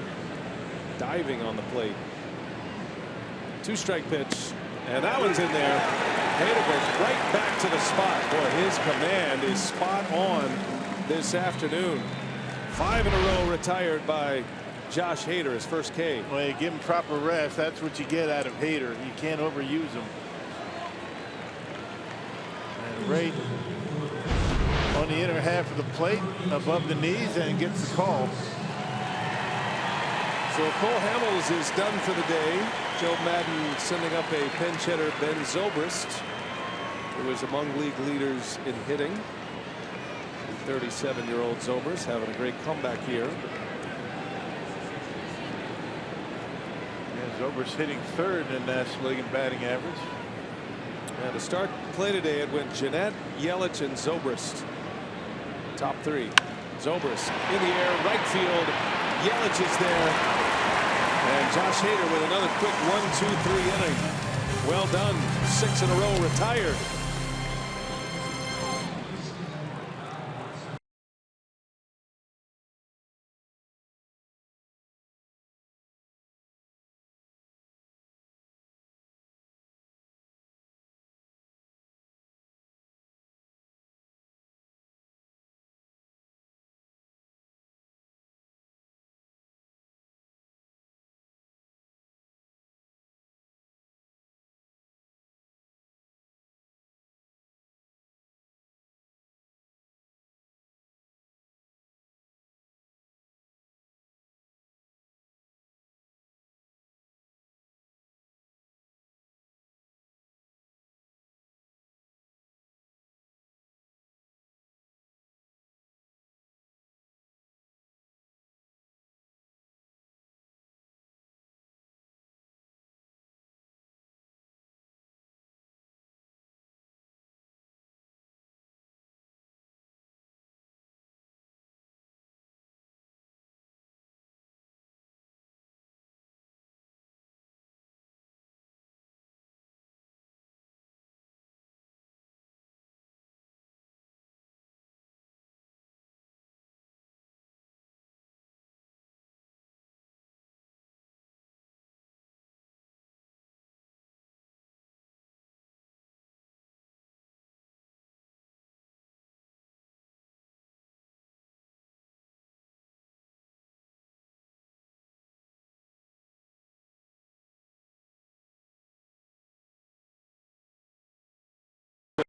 Diving on the plate. 2-strike pitch. And that one's in there. Hader goes right back to the spot. Boy, his command is spot on this afternoon. 5 in a row retired by Josh Hader, his first K. Well, you give him proper rest. That's what you get out of Hader. You can't overuse him. And right on the inner half of the plate, above the knees, and gets the call. So Cole Hamels is done for the day. Joe Madden sending up a pinch hitter, Ben Zobrist, who is among league leaders in hitting. 37-year-old Zobrist having a great comeback here. Yeah, Zobrist hitting 3rd in National League in batting average. And to start play today, it went Jeanette, Yelich, and Zobrist. Top 3. Zobrist in the air, right field. Yelich is there. And Josh Hader with another quick 1-2-3 inning. Well done. 6 in a row retired.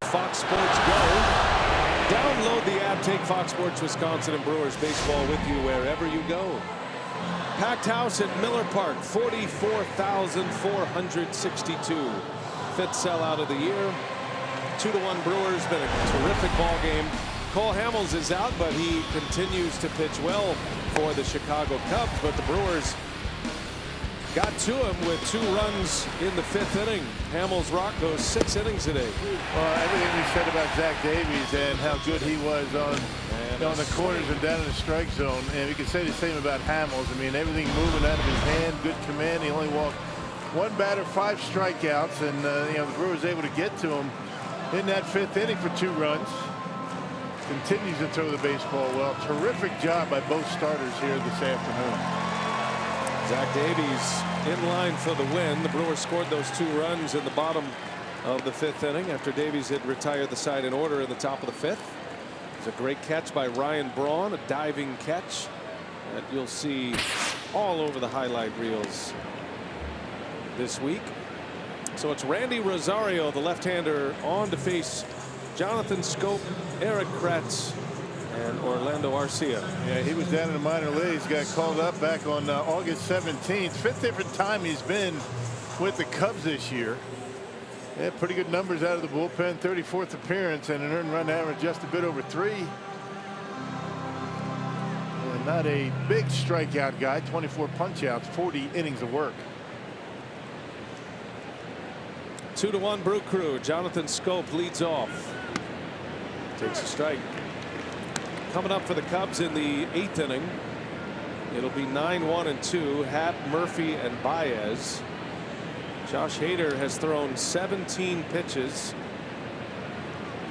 Fox Sports Go. Download the app. Take Fox Sports Wisconsin and Brewers baseball with you wherever you go. Packed house at Miller Park, 44,462. 5th sellout of the year. 2-1 Brewers. Been a terrific ball game. Cole Hamels is out, but he continues to pitch well for the Chicago Cubs. But the Brewers got to him with 2 runs in the 5th inning. Hamels rock goes 6 innings today. Well, everything we said about Zach Davies and how good he was on the corners and down in the strike zone, and we can say the same about Hamels. I mean, everything moving out of his hand, good command. He only walked 1 batter, 5 strikeouts, and you know, the Brewers able to get to him in that 5th inning for 2 runs. Continues to throw the baseball well. Terrific job by both starters here this afternoon. Zach Davies in line for the win. The Brewers scored those 2 runs in the bottom of the 5th inning after Davies had retired the side in order in the top of the 5th. It was a great catch by Ryan Braun, a diving catch that you'll see all over the highlight reels this week. So it's Randy Rosario, the left-hander, on to face Jonathan Schoop, Eric Kratz, and Orlando Arcia. Yeah, he was down in the minor leagues, got called up back on August 17th. 5th different time he's been with the Cubs this year. Yeah, pretty good numbers out of the bullpen. 34th appearance and an earned run average just a bit over 3. And not a big strikeout guy. 24 punch-outs, 40 innings of work. 2-1 Brew Crew. Jonathan Schoop leads off. Takes a strike. Coming up for the Cubs in the 8th inning. It'll be 9-1-2. Happ, Murphy, and Baez. Josh Hader has thrown 17 pitches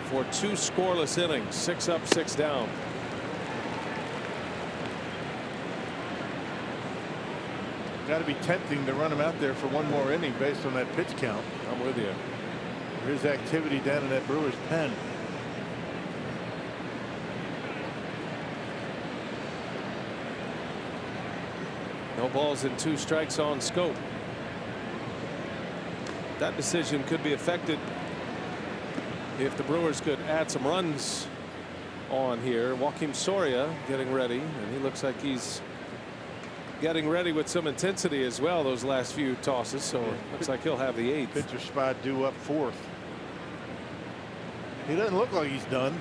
for 2 scoreless innings. 6 up, 6 down. Got to be tempting to run him out there for one more inning based on that pitch count. I'm with you. Here's activity down in that Brewers pen. No balls and 2 strikes on Schoop. That decision could be affected if the Brewers could add some runs on here. Joakim Soria getting ready, and he looks like he's getting ready with some intensity as well those last few tosses. So it looks like he'll have the 8th. Pitcher spot due up 4th. He doesn't look like he's done.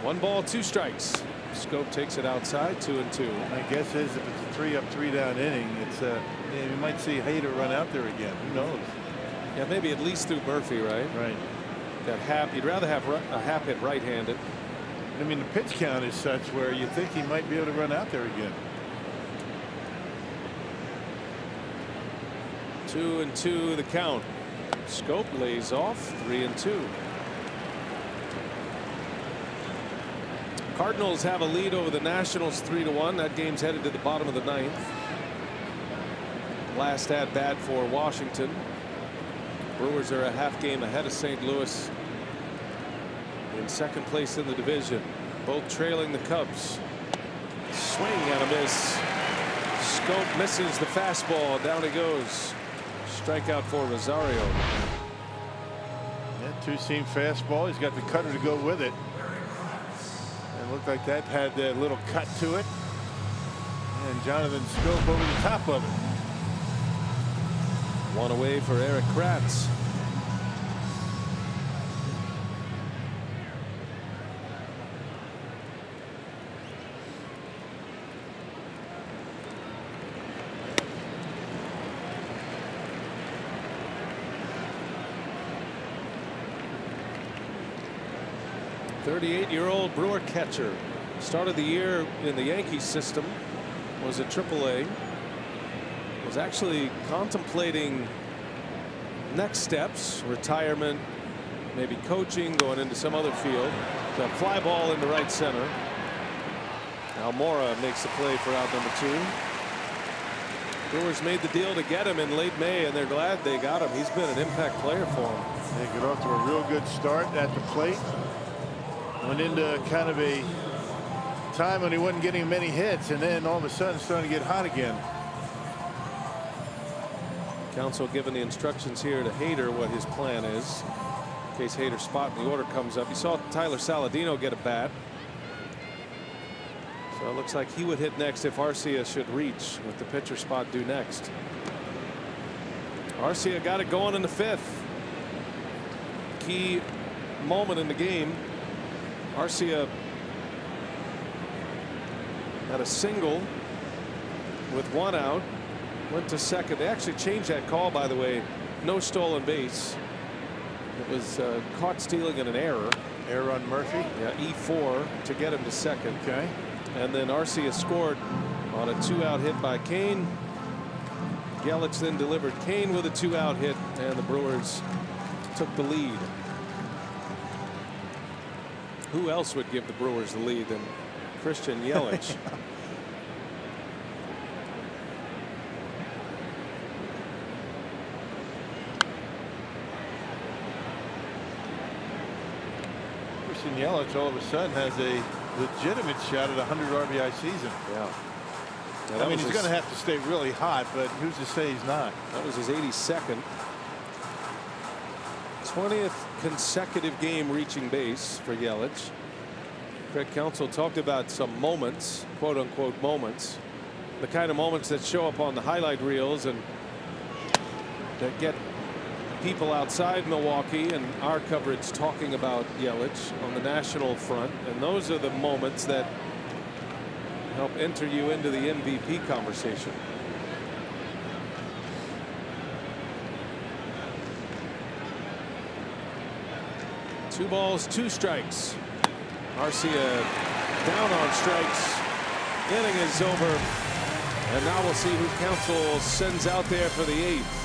1 ball, 2 strikes. Schoop takes it outside, 2-2. My guess is if it's a 3 up 3 down inning, it's yeah, you might see Hader run out there again. Who knows? Yeah, maybe at least through Murphy, right? Right. That Happ, you'd rather have a Happ hit right-handed. I mean, the pitch count is such where you think he might be able to run out there again. 2-2 the count. Schoop lays off, 3-2. Cardinals have a lead over the Nationals 3-1. That game's headed to the bottom of the 9th. Last at bat for Washington. Brewers are a half game ahead of St. Louis in 2nd place in the division. Both trailing the Cubs. Swing and a miss. Schoop misses the fastball. Down he goes. Strikeout for Rosario. Yeah, 2-seam fastball. He's got the cutter to go with it. And looked like that had a little cut to it. And Jonathan Schoop over the top of it. 1 away for Eric Kratz. .38-year-old Brewer catcher. Started the year in the Yankees system. Was at AAA. Was actually contemplating next steps, retirement, maybe coaching, going into some other field. The fly ball into right center. Almora makes the play for out number 2. Brewers made the deal to get him in late May, and they're glad they got him. He's been an impact player for them. They get off to a real good start at the plate. Went into kind of a time when he wasn't getting many hits, and then all of a sudden starting to get hot again. Counsel giving the instructions here to Hader what his plan is in case Hader's spot in the order comes up. You saw Tyler Saladino get a bat. So it looks like he would hit next if Arcia should reach with the pitcher spot due next. Arcia got it going in the 5th. Key moment in the game. Arcia had a single with 1 out. Went to 2nd. They actually changed that call, by the way. No stolen base. It was caught stealing in an error. Error on Murphy. Yeah, E4 to get him to 2nd. Okay. And then Arcia scored on a 2-out hit by Kane. Yelich then delivered Kane with a 2-out hit, and the Brewers took the lead. Who else would give the Brewers the lead than Christian Yelich? Christian Yelich all of a sudden has a legitimate shot at a 100 RBI season. Yeah. I mean, he's going to have to stay really hot, but who's to say he's not? That was his 82nd. 20th consecutive game reaching base for Yelich. Craig Counsell talked about some moments, quote unquote moments, the kind of moments that show up on the highlight reels and that get people outside Milwaukee and our coverage talking about Yelich on the national front. And those are the moments that help enter you into the MVP conversation. Two balls, two strikes. Arcia down on strikes. Inning is over. And now we'll see who Counsell sends out there for the 8th.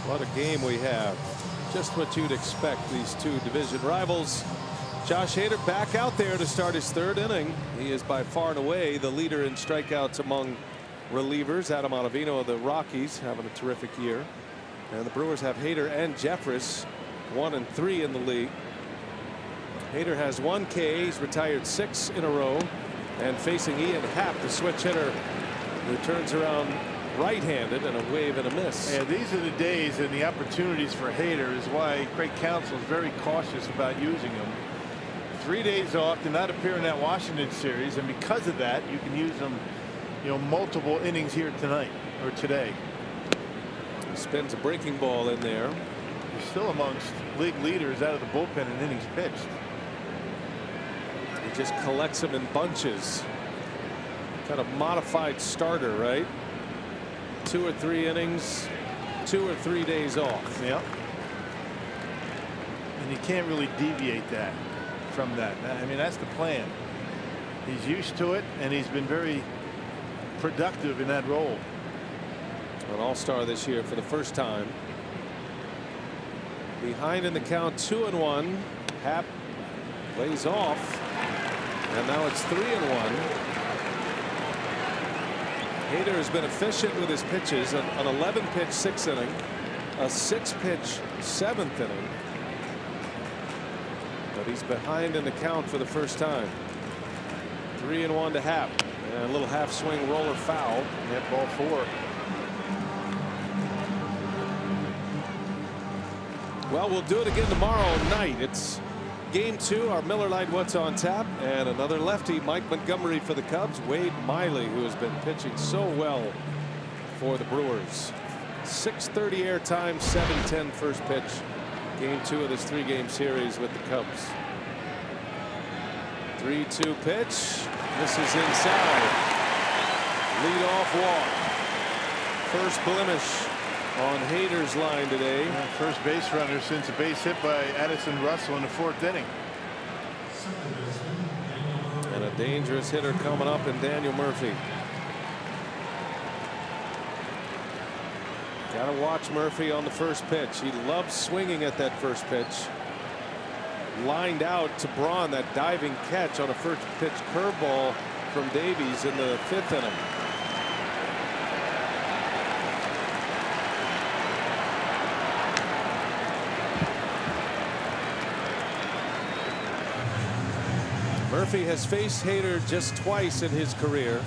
What a game we have. Just what you'd expect, these two division rivals. Josh Hader back out there to start his 3rd inning. He is by far and away the leader in strikeouts among relievers. Adam Ottavino of the Rockies having a terrific year. And the Brewers have Hader and Jeffress 1 and 3 in the league. Hader has 1 K. He's retired 6 in a row. And facing Ian Happ, the switch hitter, who turns around right-handed and a wave and a miss. Yeah, these are the days and the opportunities for Hader is why Craig Counsell is very cautious about using him. 3 days off, did not appear in that Washington series, and because of that, you can use them, you know, multiple innings here tonight or today. He spins a breaking ball in there. He's still amongst league leaders out of the bullpen in innings pitched. He just collects them in bunches. Kind of modified starter, right? 2 or 3 innings, 2 or 3 days off. Yep. And you can't really deviate that from that. I mean, that's the plan. He's used to it, and he's been very productive in that role. An all-star this year for the first time. Behind in the count, 2-1. Happ lays off, and now it's 3-1. Hader has been efficient with his pitches. An 11-pitch 6th inning, a 6-pitch 7th inning. But he's behind in the count for the first time. 3-1 to Happ. And a little half swing roller foul. Net ball 4. Well, we'll do it again tomorrow night. It's Game 2, our Miller Lite What's on Tap, and another lefty, Mike Montgomery for the Cubs. Wade Miley, who has been pitching so well for the Brewers. 6:30 airtime, 7:10 first pitch. Game 2 of this 3-game series with the Cubs. 3-2 pitch. This is inside. Lead off walk. First blemish on Hader's line today. Yeah, first base runner since a base hit by Addison Russell in the 4th inning. And a dangerous hitter coming up in Daniel Murphy. Got to watch Murphy on the first pitch. He loves swinging at that first pitch. Lined out to Braun, that diving catch on a first pitch curveball from Davies in the 5th inning. Murphy has faced Hader just twice in his career.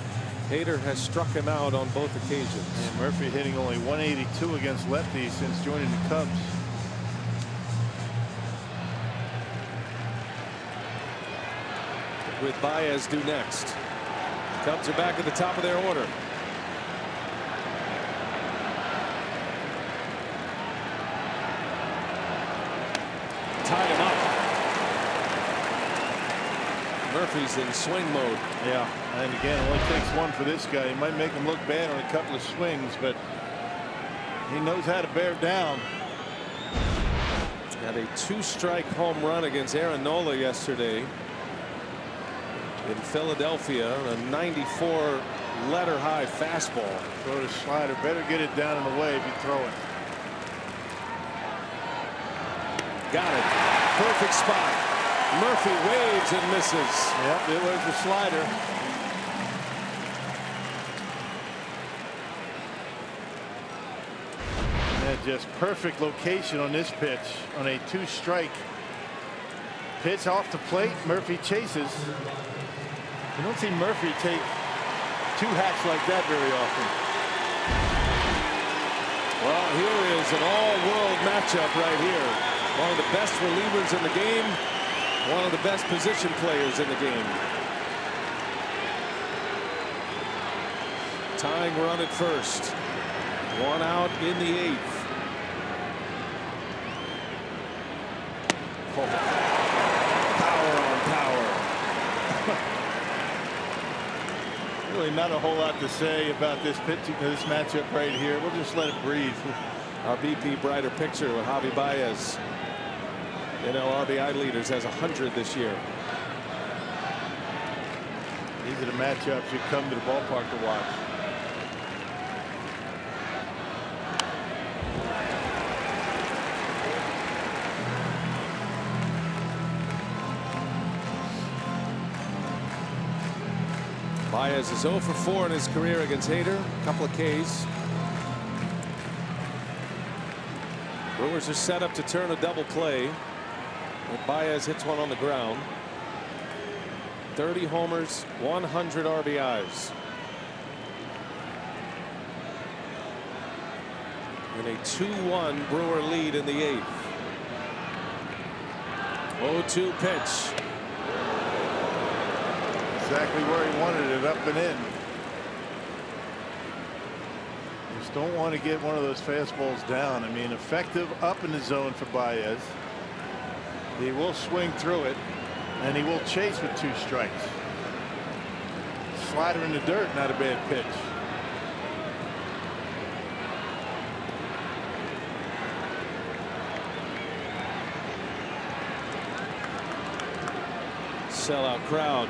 Hader has struck him out on both occasions. And Murphy hitting only 182 against lefties since joining the Cubs. With Baez due next. Cubs are back at the top of their order. Tied him up. Murphy's in swing mode. Yeah, and again, it only takes one for this guy. He might make him look bad on a couple of swings, but he knows how to bear down. Had a 2-strike home run against Aaron Nola yesterday in Philadelphia. A 94 letter high fastball. Throw the slider. Better get it down and away if you throw it. Got it. Perfect spot. Murphy waves and misses. Yep, it was the slider. And just perfect location on this pitch on a 2-strike. Pitch off the plate. Murphy chases. You don't see Murphy take 2 hacks like that very often. Well, here is an all-world matchup right here. One of the best relievers in the game. One of the best position players in the game. Tying run at first. 1 out in the 8th. Oh. Power on power. Really not a whole lot to say about this pitching, this matchup right here. We'll just let it breathe. Our BP Brighter picture with Javi Baez. NL RBI leaders, has 100 this year. These are the matchups you come to the ballpark to watch. Baez is 0 for 4 in his career against Hader. A couple of Ks. Brewers are set up to turn a double play. Baez hits one on the ground. 30 homers, 100 RBIs. And a 2-1 Brewer lead in the 8th. 0-2 pitch. Exactly where he wanted it, up and in. Just don't want to get one of those fastballs down. I mean, effective up in the zone for Baez. He will swing through it, and he will chase with 2 strikes. Slider in the dirt, not a bad pitch. Sellout crowd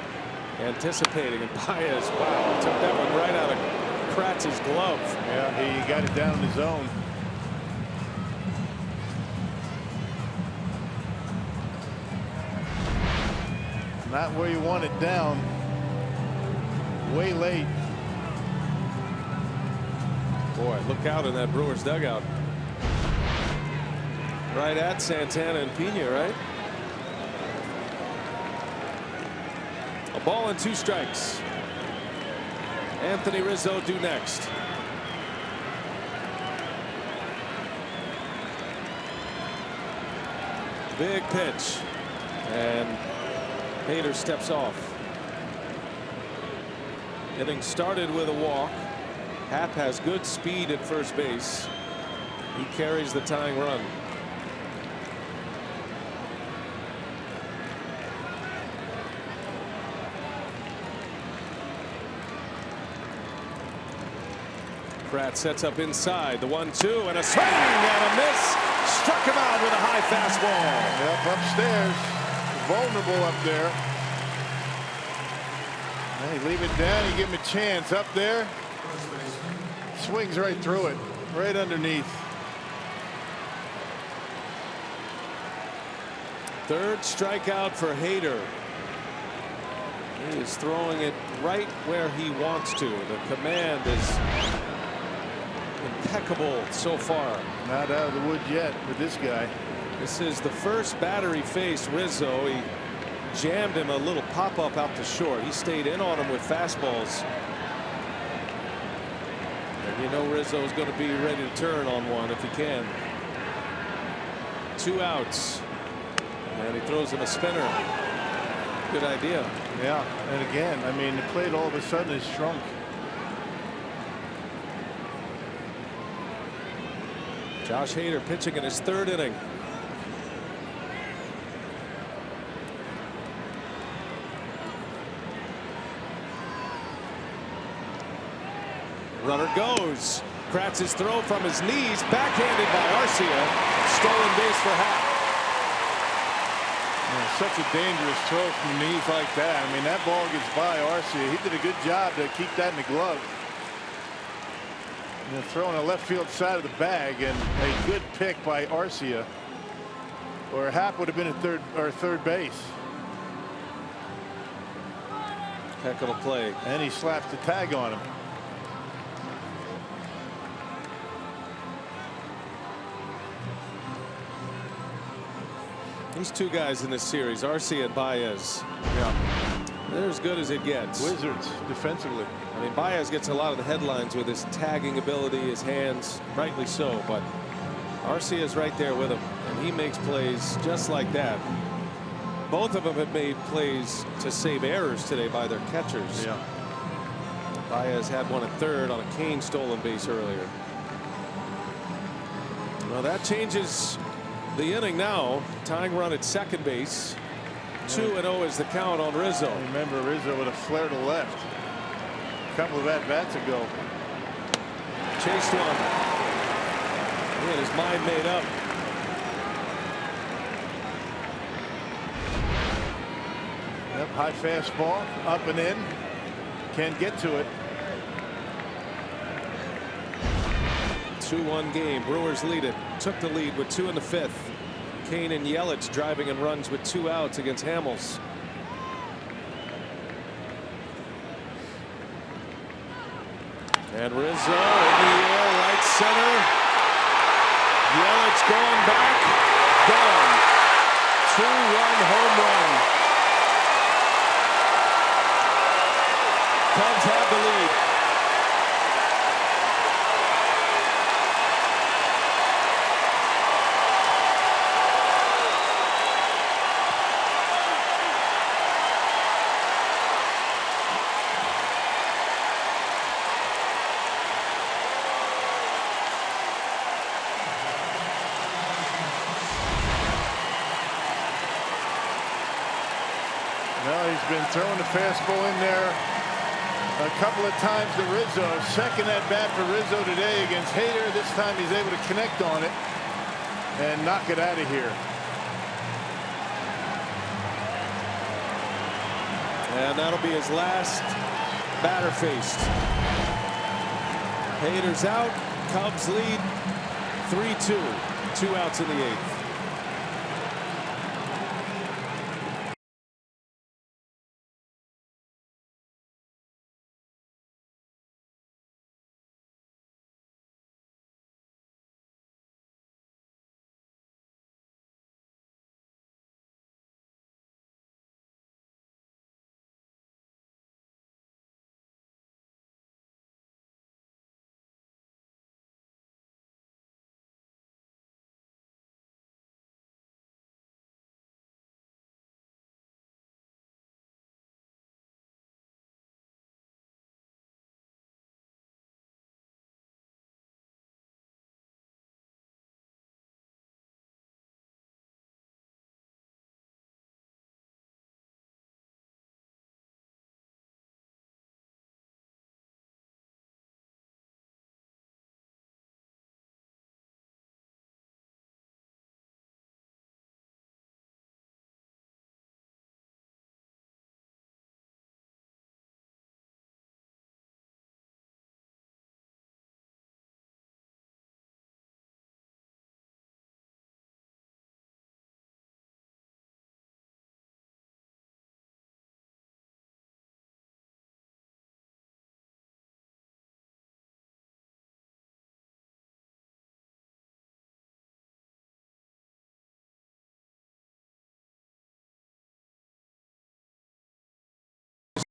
anticipating, and Baez, wow, took that one right out of Kratz's glove. Yeah, he got it down in the zone. Not where you want it down. Way late. Boy, look out in that Brewers dugout. Right at Santana and Pena, right? A ball and 2 strikes. Anthony Rizzo due next. Big pitch. And Hader steps off. Inning started with a walk. Happ has good speed at first base. He carries the tying run. Pratt sets up inside. The 1-2 and a swing and a miss. Struck him out with a high fastball. Yep, upstairs. Vulnerable up there. Hey, leave it down. You give him a chance up there. Swings right through it. Right underneath. Third strikeout for Hader. He is throwing it right where he wants to. The command is impeccable so far. Not out of the woods yet with this guy. This is the first batter he faced Rizzo. He jammed him a little pop-up out to short. He stayed in on him with fastballs. And you know Rizzo is going to be ready to turn on one if he can. 2 outs. And he throws him a spinner. Good idea. Yeah, and again, I mean, the plate all of a sudden is shrunk. Josh Hader pitching in his 3rd inning. Runner goes. Kratz's throw from his knees, backhanded by Arcia. Stolen base for Happ. Such a dangerous throw from the knees like that. I mean, that ball gets by Arcia. He did a good job to keep that in the glove. You know, throwing a left field side of the bag, and a good pick by Arcia. Or Happ would have been at third base. Heck of a play. And he slaps the tag on him. These 2 guys in this series, Arcia and Baez. Yeah. They're as good as it gets. Wizards defensively. I mean, Baez gets a lot of the headlines with his tagging ability, his hands, rightly so, but Arcia is right there with him, and he makes plays just like that. Both of them have made plays to save errors today by their catchers. Yeah. Baez had one at 3rd on a Kane stolen base earlier. Well, that changes the inning now. Tying run at 2nd base. 2-0 is the count on Rizzo. Remember, Rizzo with a flare to left a couple of at-bats ago. Chased one. He had his mind made up. Yep, high fastball, up and in. Can't get to it. 2-1 game. Brewers lead it. Took the lead with 2 in the 5th. Kane and Yelich driving and runs with 2 outs against Hamels. And Rizzo in the air, right center. Yelich going back. Gone. 2-run home run. Cubs have the lead. Well, he's been throwing the fastball in there a couple of times to Rizzo. 2nd at bat for Rizzo today against Hader. This time he's able to connect on it and knock it out of here. And that'll be his last batter faced. Hader's out. Cubs lead 3-2. 2 outs in the 8th.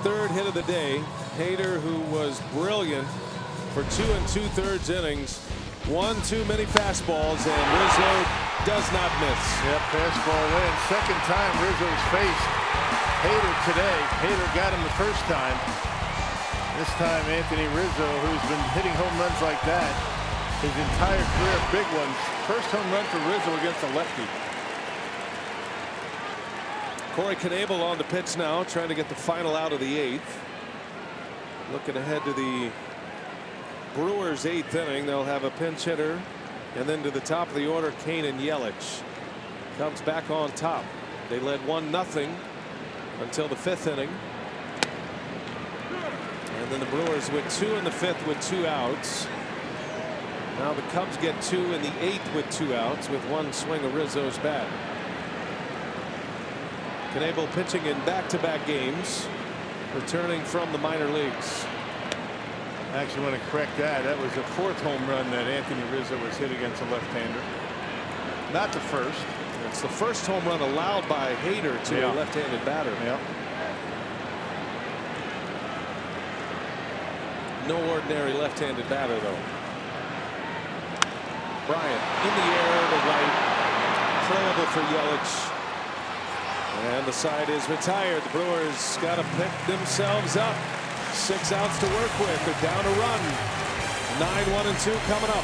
third hit of the day. Hader, who was brilliant for 2 2/3 innings, one too many fastballs, and Rizzo does not miss. Yep, fastball in. Second time Rizzo's faced Hader today. Hader got him the first time. This time Anthony Rizzo, who's been hitting home runs like that his entire career, big ones. First home run for Rizzo against a lefty. Corey Knebel on the pitch now, trying to get the final out of the 8th. Looking ahead to the Brewers' 8th inning. They'll have a pinch hitter, and then to the top of the order, Kane and Yelich. Cubs back on top. They led 1-0 until the 5th inning. And then the Brewers with 2 in the 5th with 2 outs. Now the Cubs get 2 in the 8th with 2 outs with one swing of Rizzo's bat. Knebel pitching in back-to-back games, returning from the minor leagues. I actually want to correct that. That was the 4th home run that Anthony Rizzo was hit against a left-hander. Not the first. It's the first home run allowed by Hader to a left-handed batter. Yep. No ordinary left-handed batter, though. Bryant in the air to right. Playable for Yelich. And the side is retired. The Brewers got to pick themselves up. 6 outs to work with. They're down a run. 9-1-2 coming up.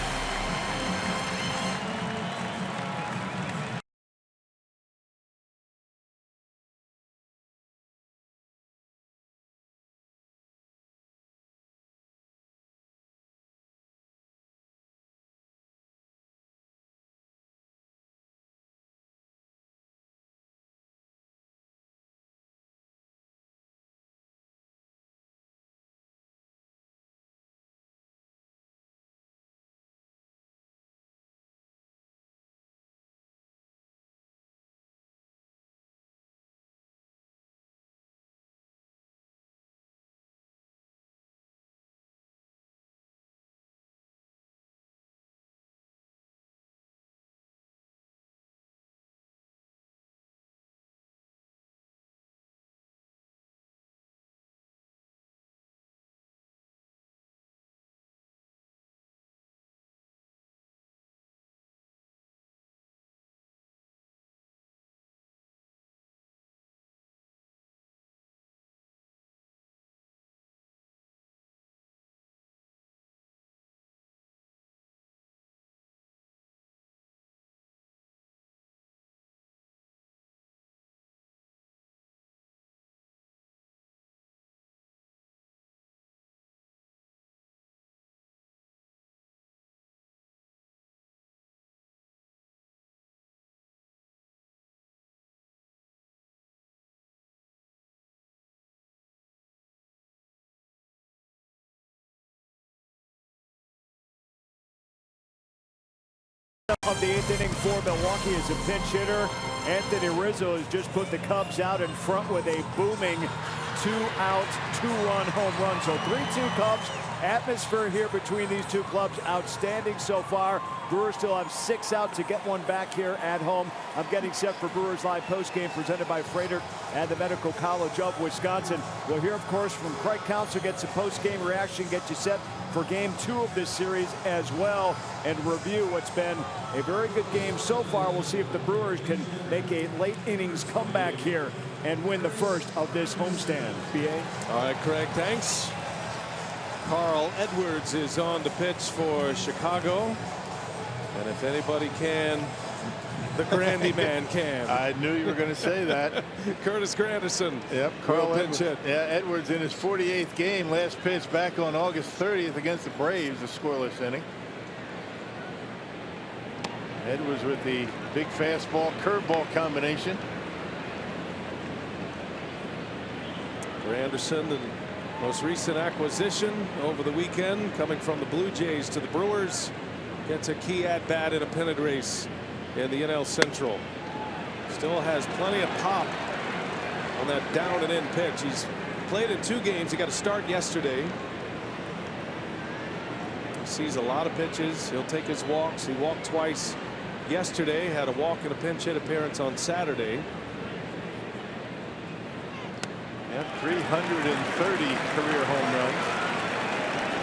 Of the 8th inning for Milwaukee as a pinch hitter. Anthony Rizzo has just put the Cubs out in front with a booming 2-out, 2-run home run. So 3-2 Cubs. Atmosphere here between these two clubs outstanding so far. Brewers still have 6 out to get one back here at home. I'm getting set for Brewers Live postgame presented by Freighter and the Medical College of Wisconsin. We'll hear, of course, from Craig Counsell, gets a postgame reaction, get you set for game 2 of this series as well, and review what's been a very good game so far. We'll see if the Brewers can make a late innings comeback here and win the first of this homestand. BA? All right, Craig, thanks. Carl Edwards is on the pitch for Chicago. And if anybody can, the Grandy man can. I knew you were going to say that. Curtis Granderson. Yep, Carl pinch hit. Yeah, Edwards in his 48th game, last pitch back on August 30th against the Braves, a scoreless inning. Edwards with the big fastball curveball combination. Granderson, the most recent acquisition over the weekend, coming from the Blue Jays to the Brewers, gets a key at bat in a pennant race in the NL Central. Still has plenty of pop on that down and in pitch. He's played in 2 games. He got a start yesterday. He sees a lot of pitches. He'll take his walks. He walked twice yesterday, had a walk and a pinch hit appearance on Saturday. Yeah, 330 career home runs.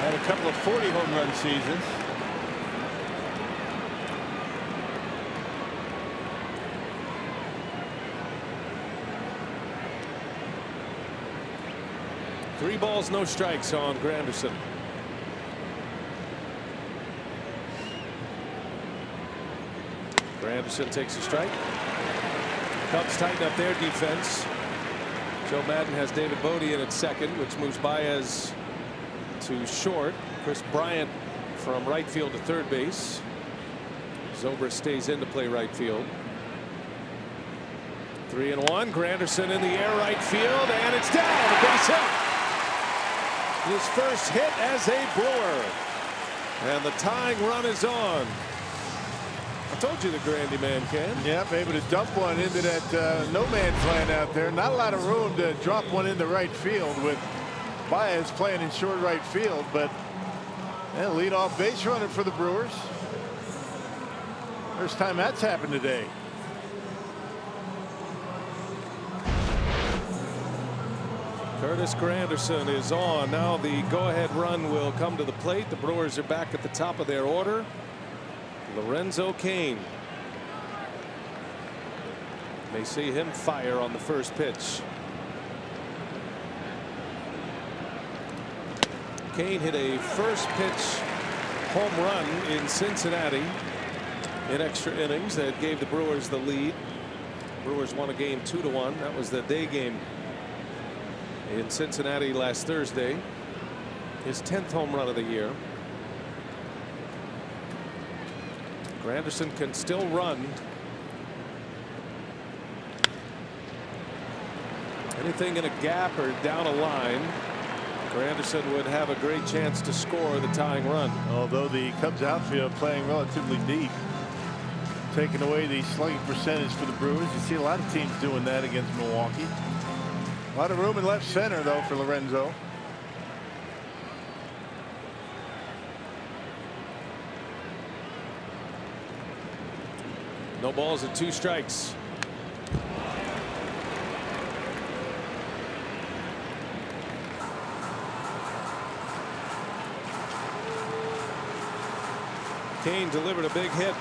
Had a couple of 40 home run seasons. Three balls, no strikes on Granderson. Granderson takes a strike. Cubs tighten up their defense. Joe Madden has David Bodie in at second, which moves Baez to short. Chris Bryant from right field to third base. Zobrist stays in to play right field. 3-1. Granderson in the air, right field, and it's down. A base hit. His first hit as a Brewer. And the tying run is on. I told you the Grandy man can. Yep, able to dump one into that no man's land out there. Not a lot of room to drop one into right field with Baez playing in short right field, but lead off base runner for the Brewers. First time that's happened today. Curtis Granderson is on. Now the go-ahead run will come to the plate. The Brewers are back at the top of their order. Lorenzo Cain. May see him fire on the first pitch. Cain hit a first pitch home run in Cincinnati in extra innings that gave the Brewers the lead. Brewers won a game 2-1. That was the day game in Cincinnati last Thursday. His 10th home run of the year. Granderson can still run. Anything in a gap or down a line, Granderson would have a great chance to score the tying run. Although the Cubs outfield playing relatively deep, taking away the slugging percentage for the Brewers. You see a lot of teams doing that against Milwaukee. A lot of room in left center though for Lorenzo. No balls and 2 strikes. Cain delivered a big hit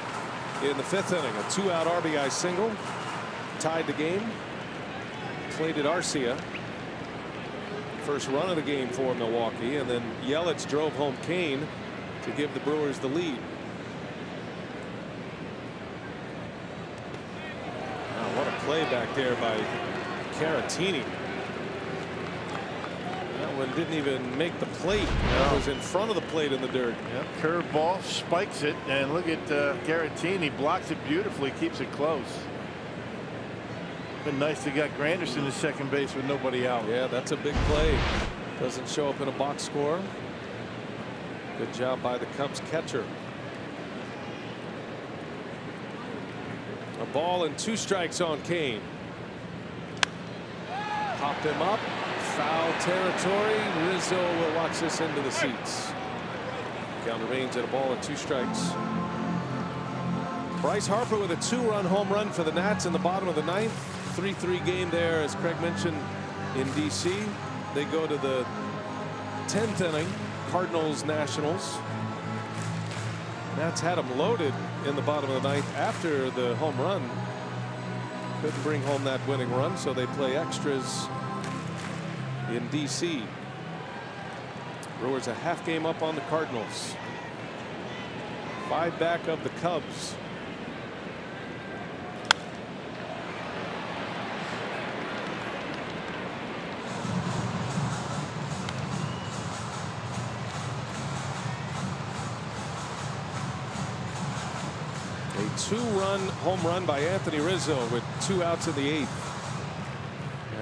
in the 5th inning. A 2-out RBI single. Tied the game. Plated Arcia. First run of the game for Milwaukee. And then Yelich drove home Cain to give the Brewers the lead. What a play back there by Caratini. That one didn't even make the plate. That was in front of the plate in the dirt. Yep, curve ball, spikes it, and look at Caratini, blocks it beautifully, keeps it close. Been nice to get Granderson to second base with nobody out. Yeah, that's a big play. Doesn't show up in a box score. Good job by the Cubs catcher. A ball and 2 strikes on Cain. Popped him up. Foul territory. Rizzo will watch this into the seats. Count remains at a ball and 2 strikes. Bryce Harper with a 2-run home run for the Nats in the bottom of the 9th. 3-3 game there, as Craig mentioned, in DC. They go to the 10th inning. Cardinals Nationals. Nats had them loaded in the bottom of the 9th after the home run. Couldn't bring home that winning run, so they play extras in DC. Brewers a half game up on the Cardinals. 5 back of the Cubs. A 2-run home run by Anthony Rizzo with 2 outs in the 8th.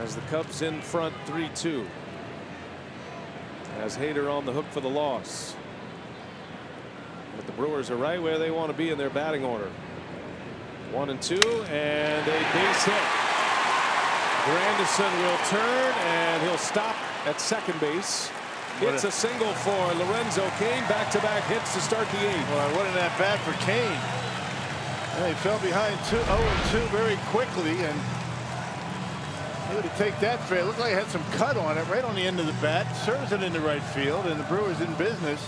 As the Cubs in front 3-2. As Hader on the hook for the loss. But the Brewers are right where they want to be in their batting order. 1 and 2, and a base hit. Granderson will turn, and he'll stop at second base. It's a single for Lorenzo Cain. Back-to-back hits to start the 8th. Well, what an at-bat for Cain. They fell behind 0-2 very quickly, and Able to take that fair. Looked like it had some cut on it, right on the end of the bat. Serves it into right field, and the Brewers in business.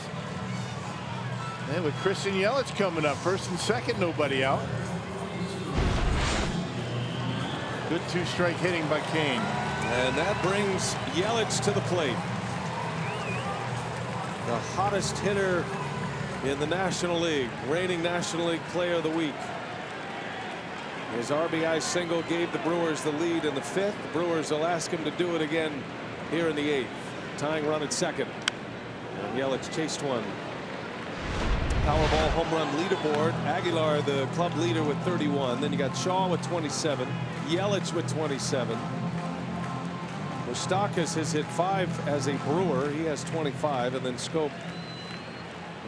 And with Christian Yelich coming up, first and second, nobody out. Good two-strike hitting by Kane. And that brings Yelich to the plate. The hottest hitter in the National League, reigning National League Player of the Week. His RBI single gave the Brewers the lead in the 5th. The Brewers will ask him to do it again here in the 8th. Tying run at second. And Yelich chased one. Powerball home run leaderboard. Aguilar, the club leader, with 31. Then you got Shaw with 27. Yelich with 27. Moustakas has hit 5 as a Brewer. He has 25. And then Scope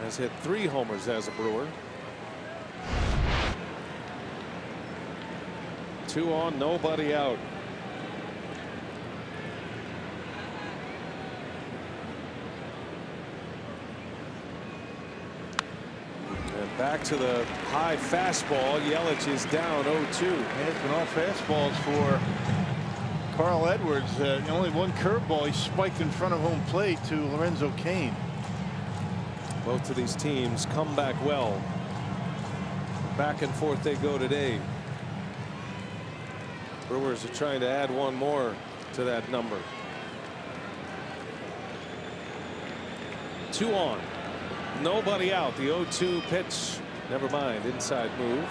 has hit 3 homers as a Brewer. 2 on, nobody out. And back to the high fastball. Yelich is down 0-2. It's been all fastballs for Carl Edwards. Only one curveball he spiked in front of home plate to Lorenzo Cain. Both of these teams come back well. Back and forth they go today. Brewers are trying to add one more to that number. 2 on. Nobody out. The 0-2 pitch. Never mind. Inside move.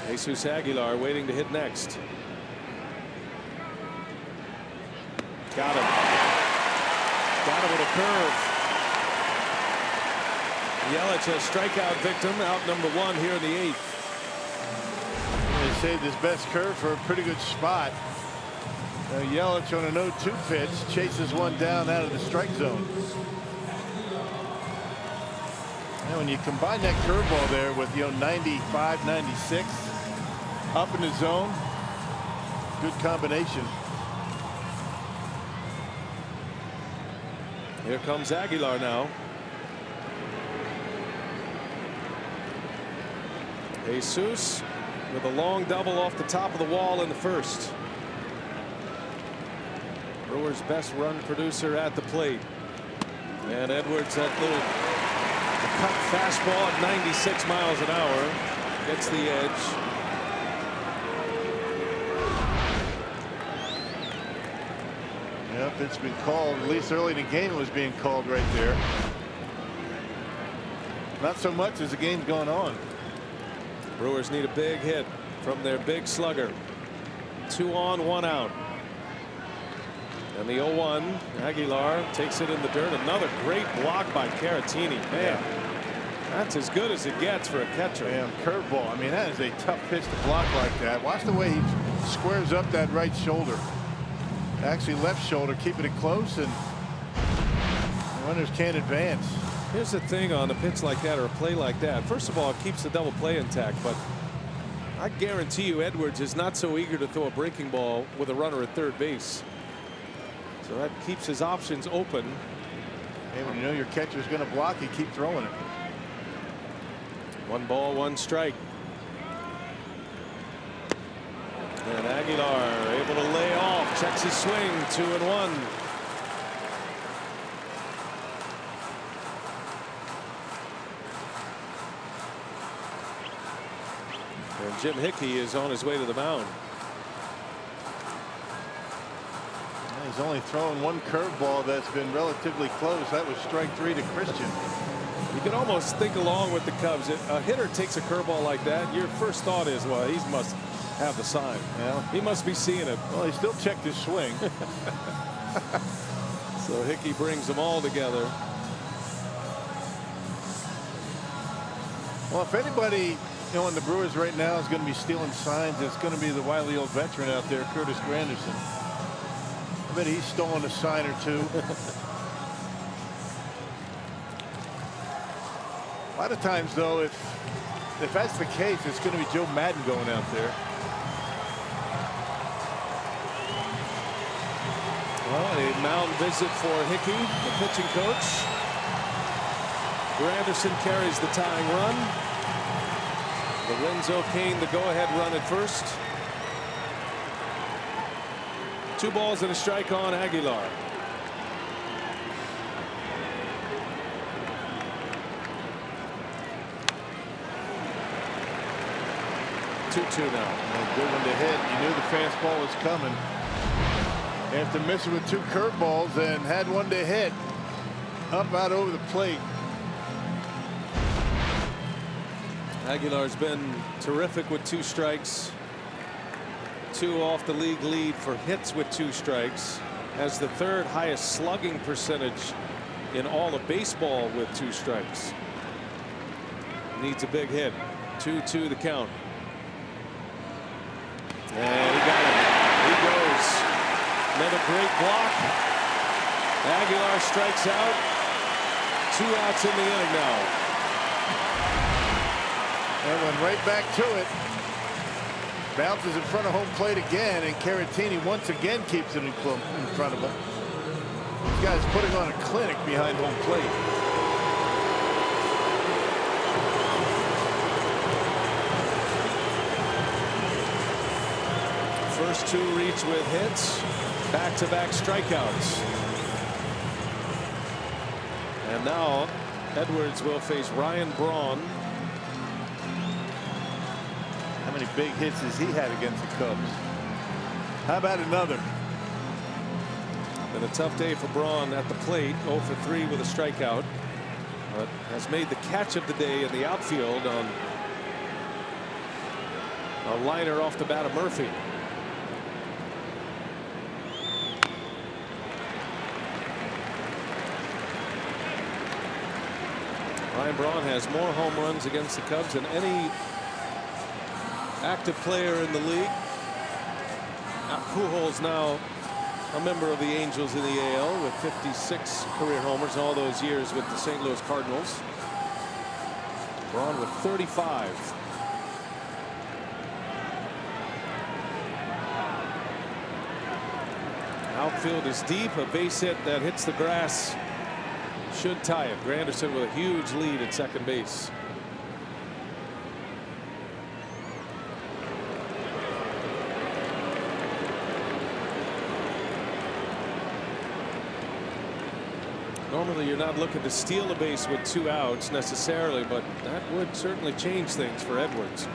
Jesus Aguilar waiting to hit next. Got him. Got him with a curve. Yelich, a strikeout victim, out number 1 here in the 8th. They saved his best curve for a pretty good spot. Yelich on an 0-2 pitch chases one down out of the strike zone. And when you combine that curveball there with 95, 96 up in the zone, good combination. Here comes Aguilar now. Jesus with a long double off the top of the wall in the 1st. Brewers' best run producer at the plate. And Edwards, that little cut fastball at 96 miles an hour, gets the edge. Yep, it's been called. At least early in the game it was being called right there. Not so much as the game's going on. Brewers need a big hit from their big slugger. 2 on, 1 out. And the 0-1, Aguilar takes it in the dirt. Another great block by Caratini. Man, that's as good as it gets for a catcher. Man, curveball. I mean, that is a tough pitch to block like that. Watch the way he squares up that right shoulder. Actually left shoulder, keeping it close, and the runners can't advance. Here's the thing on a pitch like that or a play like that. First of all, it keeps the double play intact, but I guarantee you Edwards is not so eager to throw a breaking ball with a runner at 3rd base. So that keeps his options open. Hey, when you know your catcher's going to block, you keep throwing it. 1 ball, 1 strike. And Aguilar able to lay off, checks his swing, 2-1. And Jim Hickey is on his way to the mound. He's only thrown 1 curveball that's been relatively close. That was strike 3 to Christian. You can almost think along with the Cubs. A hitter takes a curveball like that, your first thought is, well, he must have the sign. Yeah. He must be seeing it. Well, he still checked his swing. So Hickey brings them all together. Well, if anybody, in the Brewers right now is going to be stealing signs, it's going to be the wily old veteran out there, Curtis Granderson. I bet he's stolen a sign or 2. A lot of times, though, if that's the case, it's going to be Joe Madden going out there. Well, a mound visit for Hickey, the pitching coach. Granderson carries the tying run. Lorenzo Cain the go-ahead run at first. 2 balls and a strike on Aguilar. Two now. A good one to hit. You knew the fastball was coming. After missing with 2 curveballs and had one to hit. Up out over the plate. Aguilar's been terrific with 2 strikes. 2 off the league lead for hits with 2 strikes. Has the 3rd highest slugging percentage in all of baseball with 2 strikes. Needs a big hit. 2-2 the count. And he got him. He goes. Another great block. Aguilar strikes out. 2 outs in the inning now. And went right back to it. Bounces in front of home plate again, and Caratini once again keeps it in front of him. This guy's putting on a clinic behind home plate. First 2 reach with hits, back-to-back strikeouts. And now Edwards will face Ryan Braun. How many big hits has he had against the Cubs? How about another? Been a tough day for Braun at the plate. 0 for 3 with a strikeout, but has made the catch of the day in the outfield on a liner off the bat of Murphy. Ryan Braun has more home runs against the Cubs than any active player in the league. Pujols now a member of the Angels in the AL with 56 career homers all those years with the St. Louis Cardinals. Braun with 35. Outfield is deep. A base hit that hits the grass should tie it. Granderson with a huge lead at second base. Normally you're not looking to steal a base with 2 outs necessarily, but that would certainly change things for Edwards.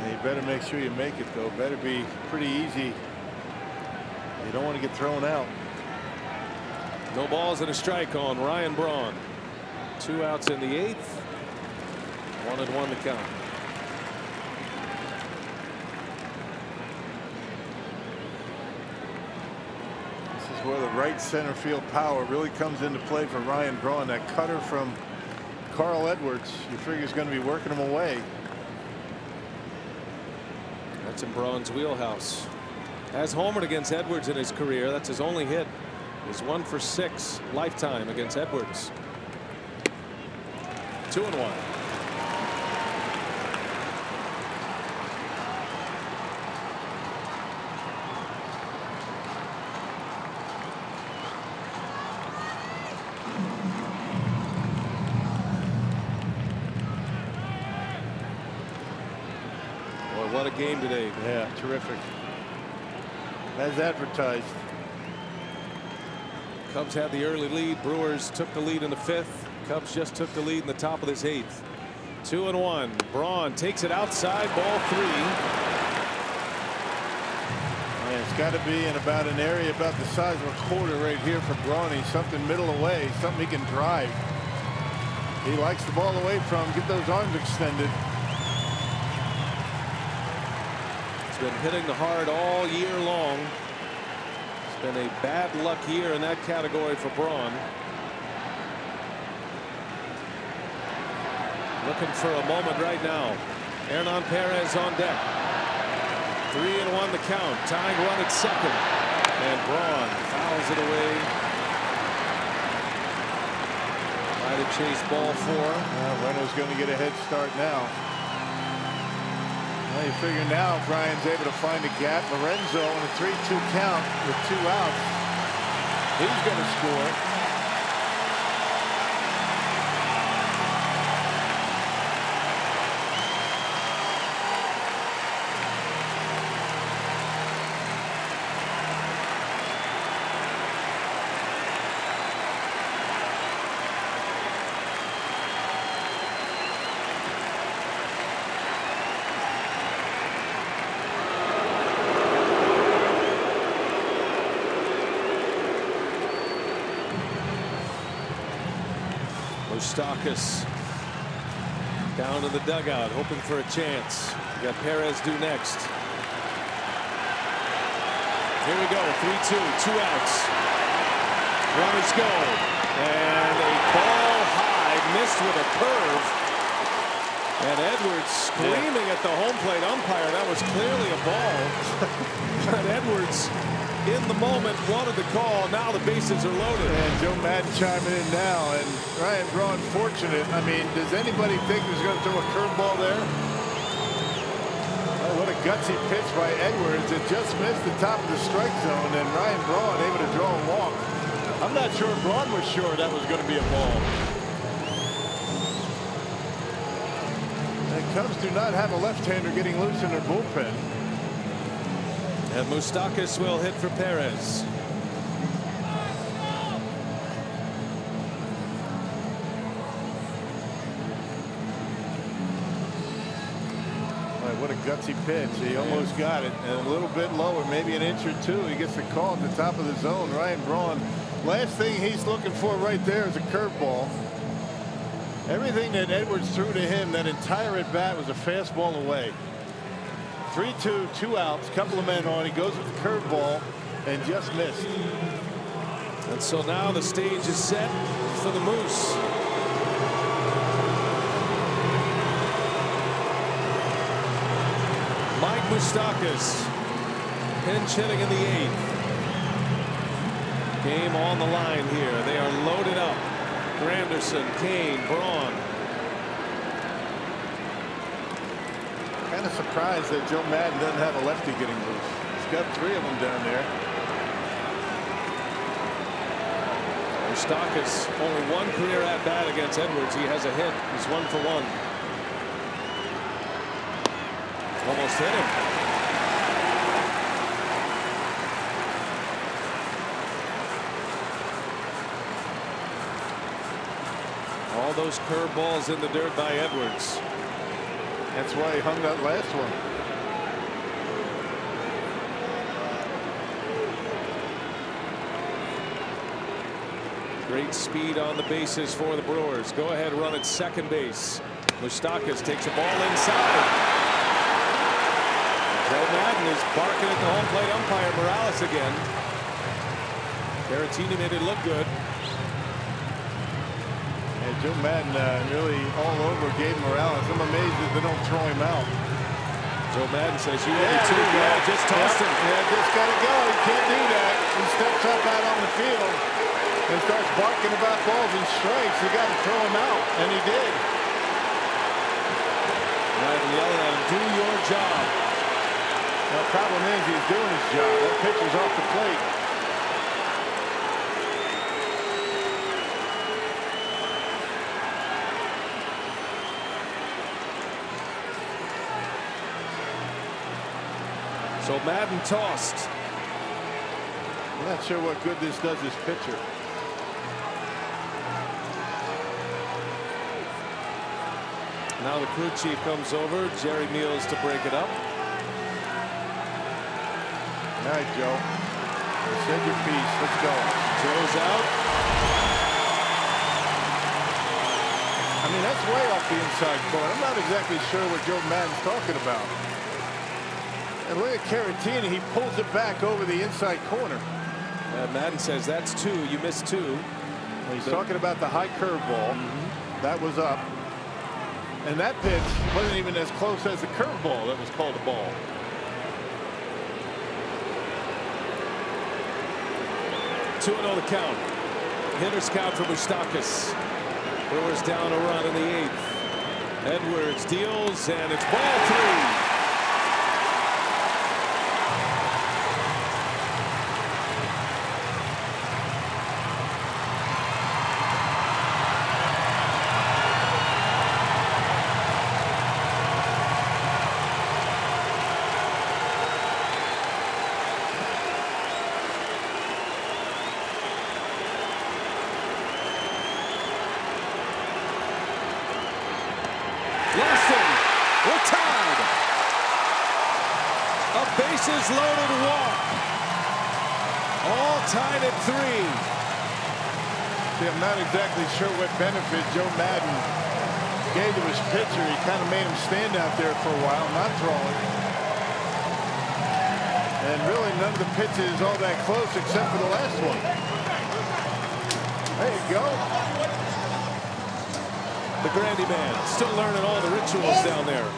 And you better make sure you make it, though. Better be pretty easy. You don't want to get thrown out. No balls and a strike on Ryan Braun. 2 outs in the 8th. 1-1 to count. This is where the right center field power really comes into play for Ryan Braun. That cutter from Carl Edwards, you figure he's going to be working him away. That's in Braun's wheelhouse. Has homered against Edwards in his career. That's his only hit. He's 1 for 6 lifetime against Edwards. 2-1. Boy, what a game today. Yeah, terrific. As advertised. Cubs had the early lead. Brewers took the lead in the 5th. Cubs just took the lead in the top of this 8th. 2-1. Braun takes it outside. Ball 3. Yeah, it's got to be in about an area about the size of a quarter right here for Braun. Something middle away. Something he can drive. He likes the ball away from. Get those arms extended. He's been hitting the hard all year long. Been a bad luck year in that category for Braun. Looking for a moment right now. Hernan Perez on deck. 3-1 the count. Tying run at second. And Braun fouls it away. Try to chase ball 4. Reynolds going to get a head start now. Well, you figure now if Bryant's able to find a gap. Lorenzo on a 3-2 count with 2 outs. He's going to score. Moustakas down in the dugout, hoping for a chance. We got Perez due next. Here we go, 3-2, 2 outs. Runners go, and a ball high, missed with a curve. And Edwards screaming at the home plate umpire. That was clearly a ball. But Edwards, in the moment, wanted the call. Now the bases are loaded. And Joe Madden chiming in now. And Ryan Braun fortunate. I mean, does anybody think he's going to throw a curveball there? Oh, what a gutsy pitch by Edwards. It just missed the top of the strike zone. And Ryan Braun able to draw a walk. I'm not sure Braun was sure that was going to be a ball. The Cubs do not have a left-hander getting loose in their bullpen. And Moustakas will hit for Perez. Boy, what a gutsy pitch. He almost got it. And a little bit lower, maybe an inch or two. He gets the call at the top of the zone. Ryan Braun, last thing he's looking for right there is a curveball. Everything that Edwards threw to him that entire at bat was a fastball away. 3-2, 2 outs, couple of men on. He goes with the curveball and just missed. And so now the stage is set for the Moose. Mike Moustakas, pinch hitting in the 8th. Game on the line here. They are loaded up. Granderson, Kane, Braun. Kind of surprised that Joe Madden doesn't have a lefty getting loose. He's got 3 of them down there. Moustakas only 1 career at bat against Edwards. He has a hit. He's 1 for 1. Almost hit him. All those curveballs in the dirt by Edwards. That's why he hung that last one. Great speed on the bases for the Brewers. Go ahead, run at second base. Moustakas takes a ball inside. Joe Madden is barking at the home plate umpire Morales again. Caratini made it look good. And Joe Madden really all over Gabe Morales. I'm amazed that they don't throw him out. Joe Madden says you want to too. Yeah, just tossed him. Yeah, just got to go. He can't do that. He steps up out on the field and starts barking about balls and strikes. You got to throw him out, and he did. Madden yelling at him, do your job. Now, the problem is he's doing his job. That pitcher's off the plate. So Madden tossed. I'm not sure what good this does his pitcher. Now the crew chief comes over. Jerry Meals to break it up. All right, Joe. Said your piece. Let's go. Joe's out. I mean, that's way off the inside corner. I'm not exactly sure what Joe Madden's talking about. And look at Caratini. He pulls it back over the inside corner. Madden says that's 2. You missed 2. Well, he's talking about the high curveball. That was up. And that pitch wasn't even as close as the curveball that was called a ball. Two and 0 the count. Hitter's count for Moustakas. Brewers down a run in the 8th. Edwards deals, and it's ball 3. bases loaded walk. All tied at 3. See, I'm not exactly sure what benefit Joe Madden gave to his pitcher. He kind of made him stand out there for a while, not throwing. And really none of the pitches is all that close except for the last one. There you go. The Grandy man still learning all the rituals down there.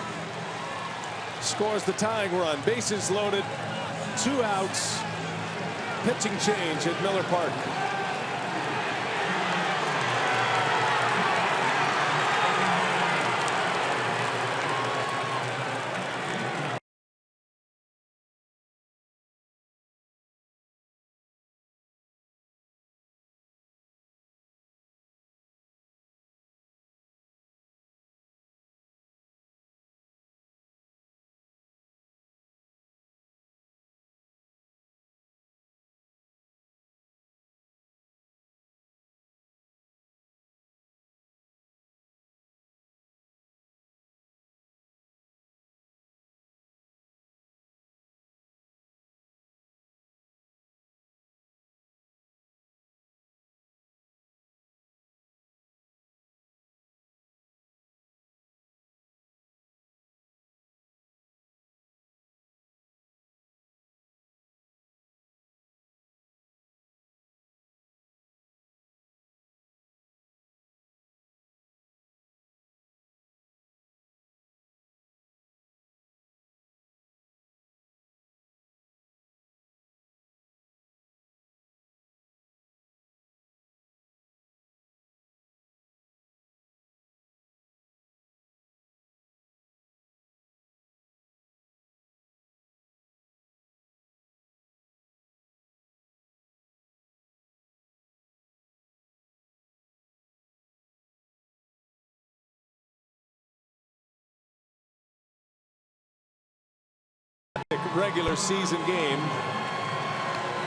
Scores the tying run. Bases loaded. 2 outs. Pitching change at Miller Park. Regular season game.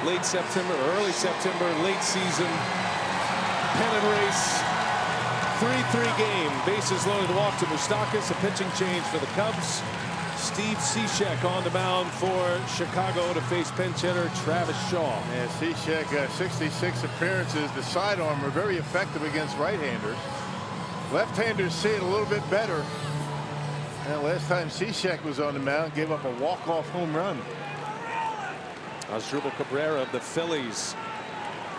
Late September, early September, late season pennant race. 3-3 game. Bases loaded walk to Moustakas. A pitching change for the Cubs. Steve Cishek on the mound for Chicago to face pinch hitter Travis Shaw. Yeah, Cishek, 66 appearances. The sidearm are very effective against right-handers. Left-handers see it a little bit better. And last time Cishek was on the mound, gave up a walk-off home run. Asdrubal Cabrera of the Phillies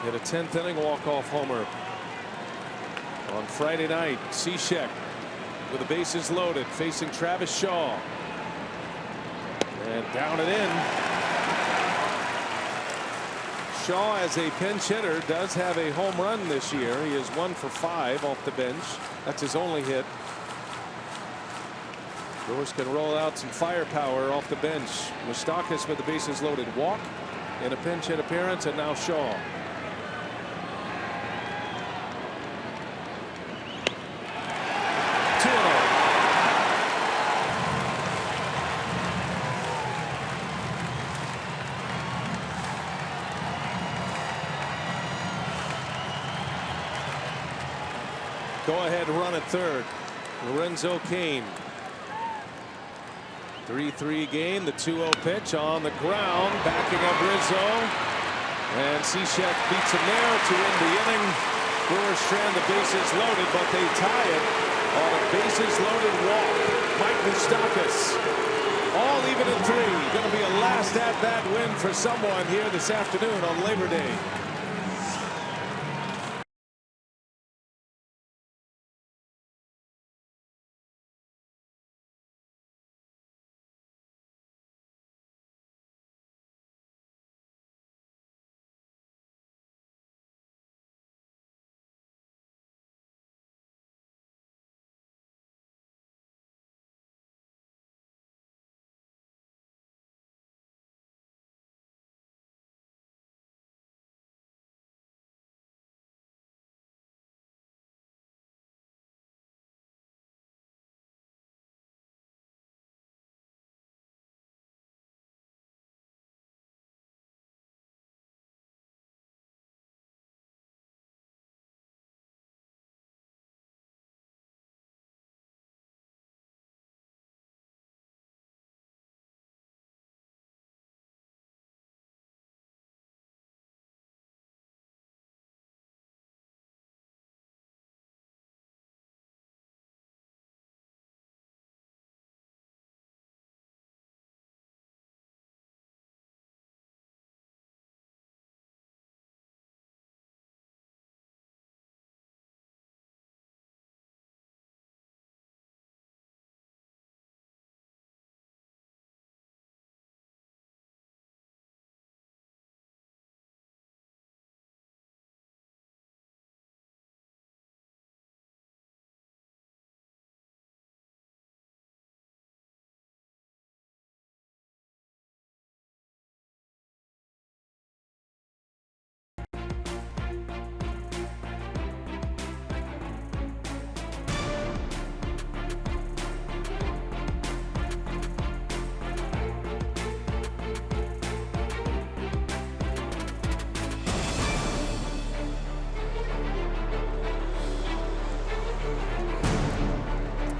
hit a 10th inning walk-off homer on Friday night. Cishek with the bases loaded, facing Travis Shaw. And down and in. Shaw, as a pinch hitter, does have a home run this year. He is 1 for 5 off the bench. That's his only hit. Brewers can roll out some firepower off the bench. Moustakas with the bases loaded walk in a pinch hit appearance, and now Shaw. Go ahead run at third. Lorenzo Cain. 3-3 game. The 2-0 pitch on the ground, backing up Rizzo, and Cishek beats him there to end the inning. Brewers strand the bases loaded, but they tie it on a bases loaded walk. Mike Moustakas, all even at 3. Going to be a last at bat win for someone here this afternoon on Labor Day.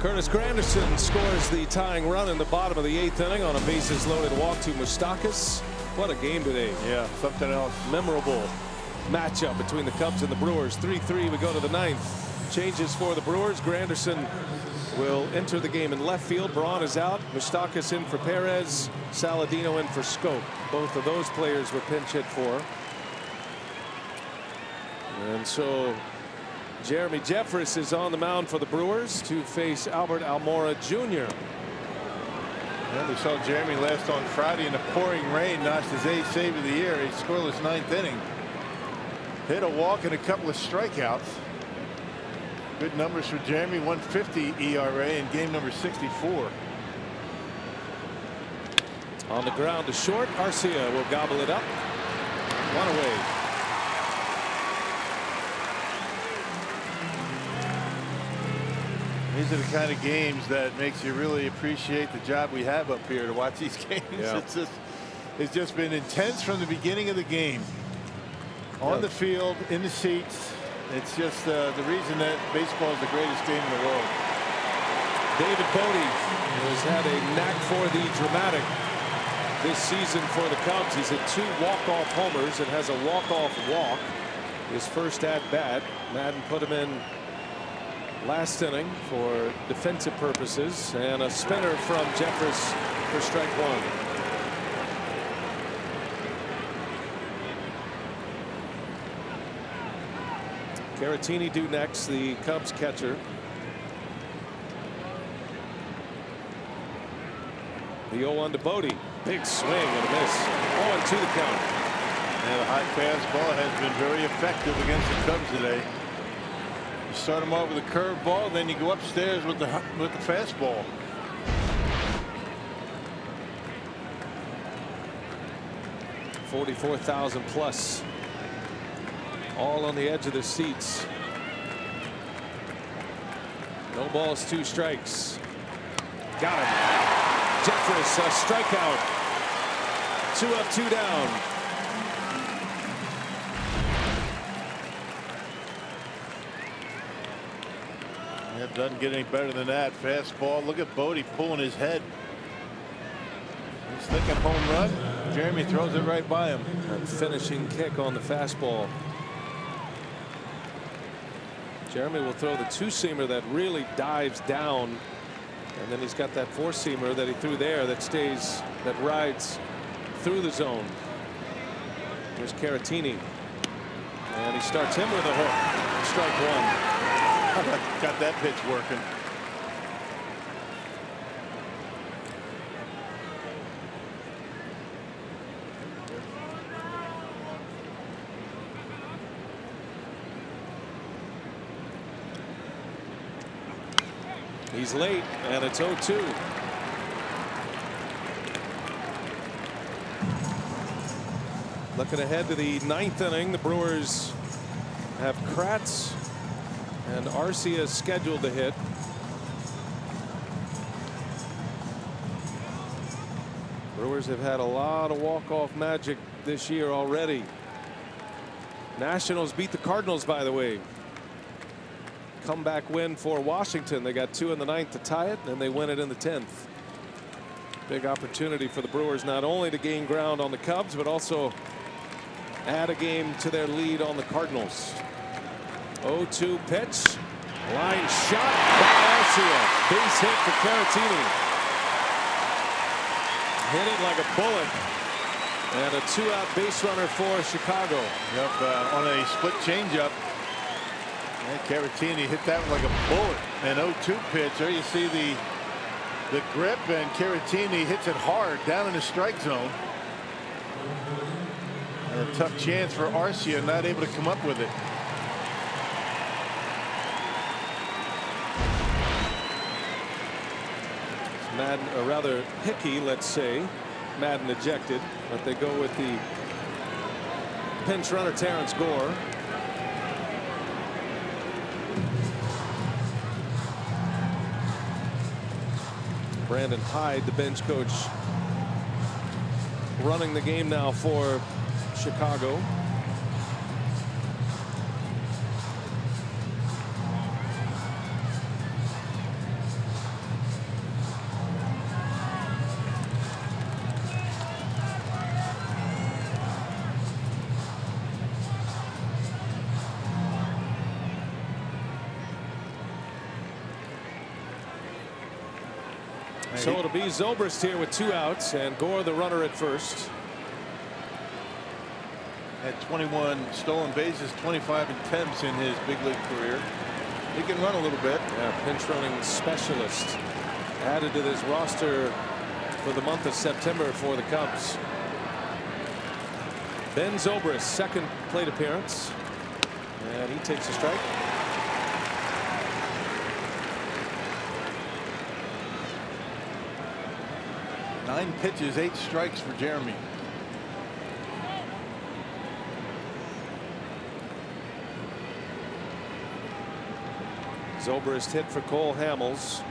Curtis Granderson scores the tying run in the bottom of the 8th inning on a bases loaded walk to Moustakas. What a game today. Yeah, something else. Memorable matchup between the Cubs and the Brewers. 3-3. We go to the 9th. Changes for the Brewers. Granderson will enter the game in left field. Braun is out. Moustakas in for Perez. Saladino in for Scope. Both of those players were pinch hit for. And so Jeremy Jeffress is on the mound for the Brewers to face Albert Almora Jr. And we saw Jeremy last on Friday in the pouring rain, notched his 8th save of the year. A scoreless 9th inning. Hit a walk and a couple of strikeouts. Good numbers for Jeremy. 1.50 ERA in game number 64. On the ground to short. Arcia will gobble it up. One away. These are the kind of games that makes you really appreciate the job we have up here to watch these games. Yeah. It's just been intense from the beginning of the game. On the field, in the seats. It's just the reason that baseball is the greatest game in the world. David Bodie has had a knack for the dramatic this season for the Cubs. He's hit 2 walk-off homers and has a walk-off walk. His first at bat. Madden put him in last inning for defensive purposes, and a spinner from Jeffress for strike 1. Caratini due next, the Cubs catcher. The 0-1 to Bodie. Big swing and a miss. 0-2 the count. And a high fastball has been very effective against the Cubs today. You start them off with a curveball, then you go upstairs with the fastball. $44,000 plus. All on the edge of the seats. No balls, 2 strikes. Got him. Jeffress, a strikeout. 2 up, 2 down. It doesn't get any better than that. Fastball. Look at Bodie pulling his head. He's thinking home run. Jeremy throws it right by him. A finishing kick on the fastball. Jeremy will throw the 2-seamer that really dives down, and then he's got that 4-seamer that he threw there that rides through the zone. Here's Caratini, and he starts him with a hook. Strike 1. Got that pitch working. He's late, and it's 0-2. Looking ahead to the 9th inning, the Brewers have Kratz and Arcia scheduled to hit. Brewers have had a lot of walk-off magic this year already. Nationals beat the Cardinals, by the way. Comeback win for Washington. They got 2 in the 9th to tie it, and they win it in the 10th. Big opportunity for the Brewers not only to gain ground on the Cubs, but also add a game to their lead on the Cardinals. 0-2 pitch. Line shot by Arcia. Base hit for Caratini. Hit it like a bullet. And a 2-out base runner for Chicago. Yep, on a split changeup. And Caratini hit that one like a bullet. An 0-2 pitch. There you see the grip, and Caratini hits it hard down in the strike zone. And a tough chance for Arcia, not able to come up with it. Madden, or rather Hickey, let's say. Madden ejected, but they go with the pinch runner Terrence Gore. Brandon Hyde, the bench coach, running the game now for Chicago. So it'll be Zobrist here with 2 outs and Gore the runner at first. Had 21 stolen bases, 25 attempts in his big league career. He can run a little bit. Yeah, pinch running specialist added to this roster for the month of September for the Cubs. Ben Zobrist, second plate appearance, and he takes a strike. Nine pitches, 8 strikes for Jeremy. Zobrist hit for Cole Hamels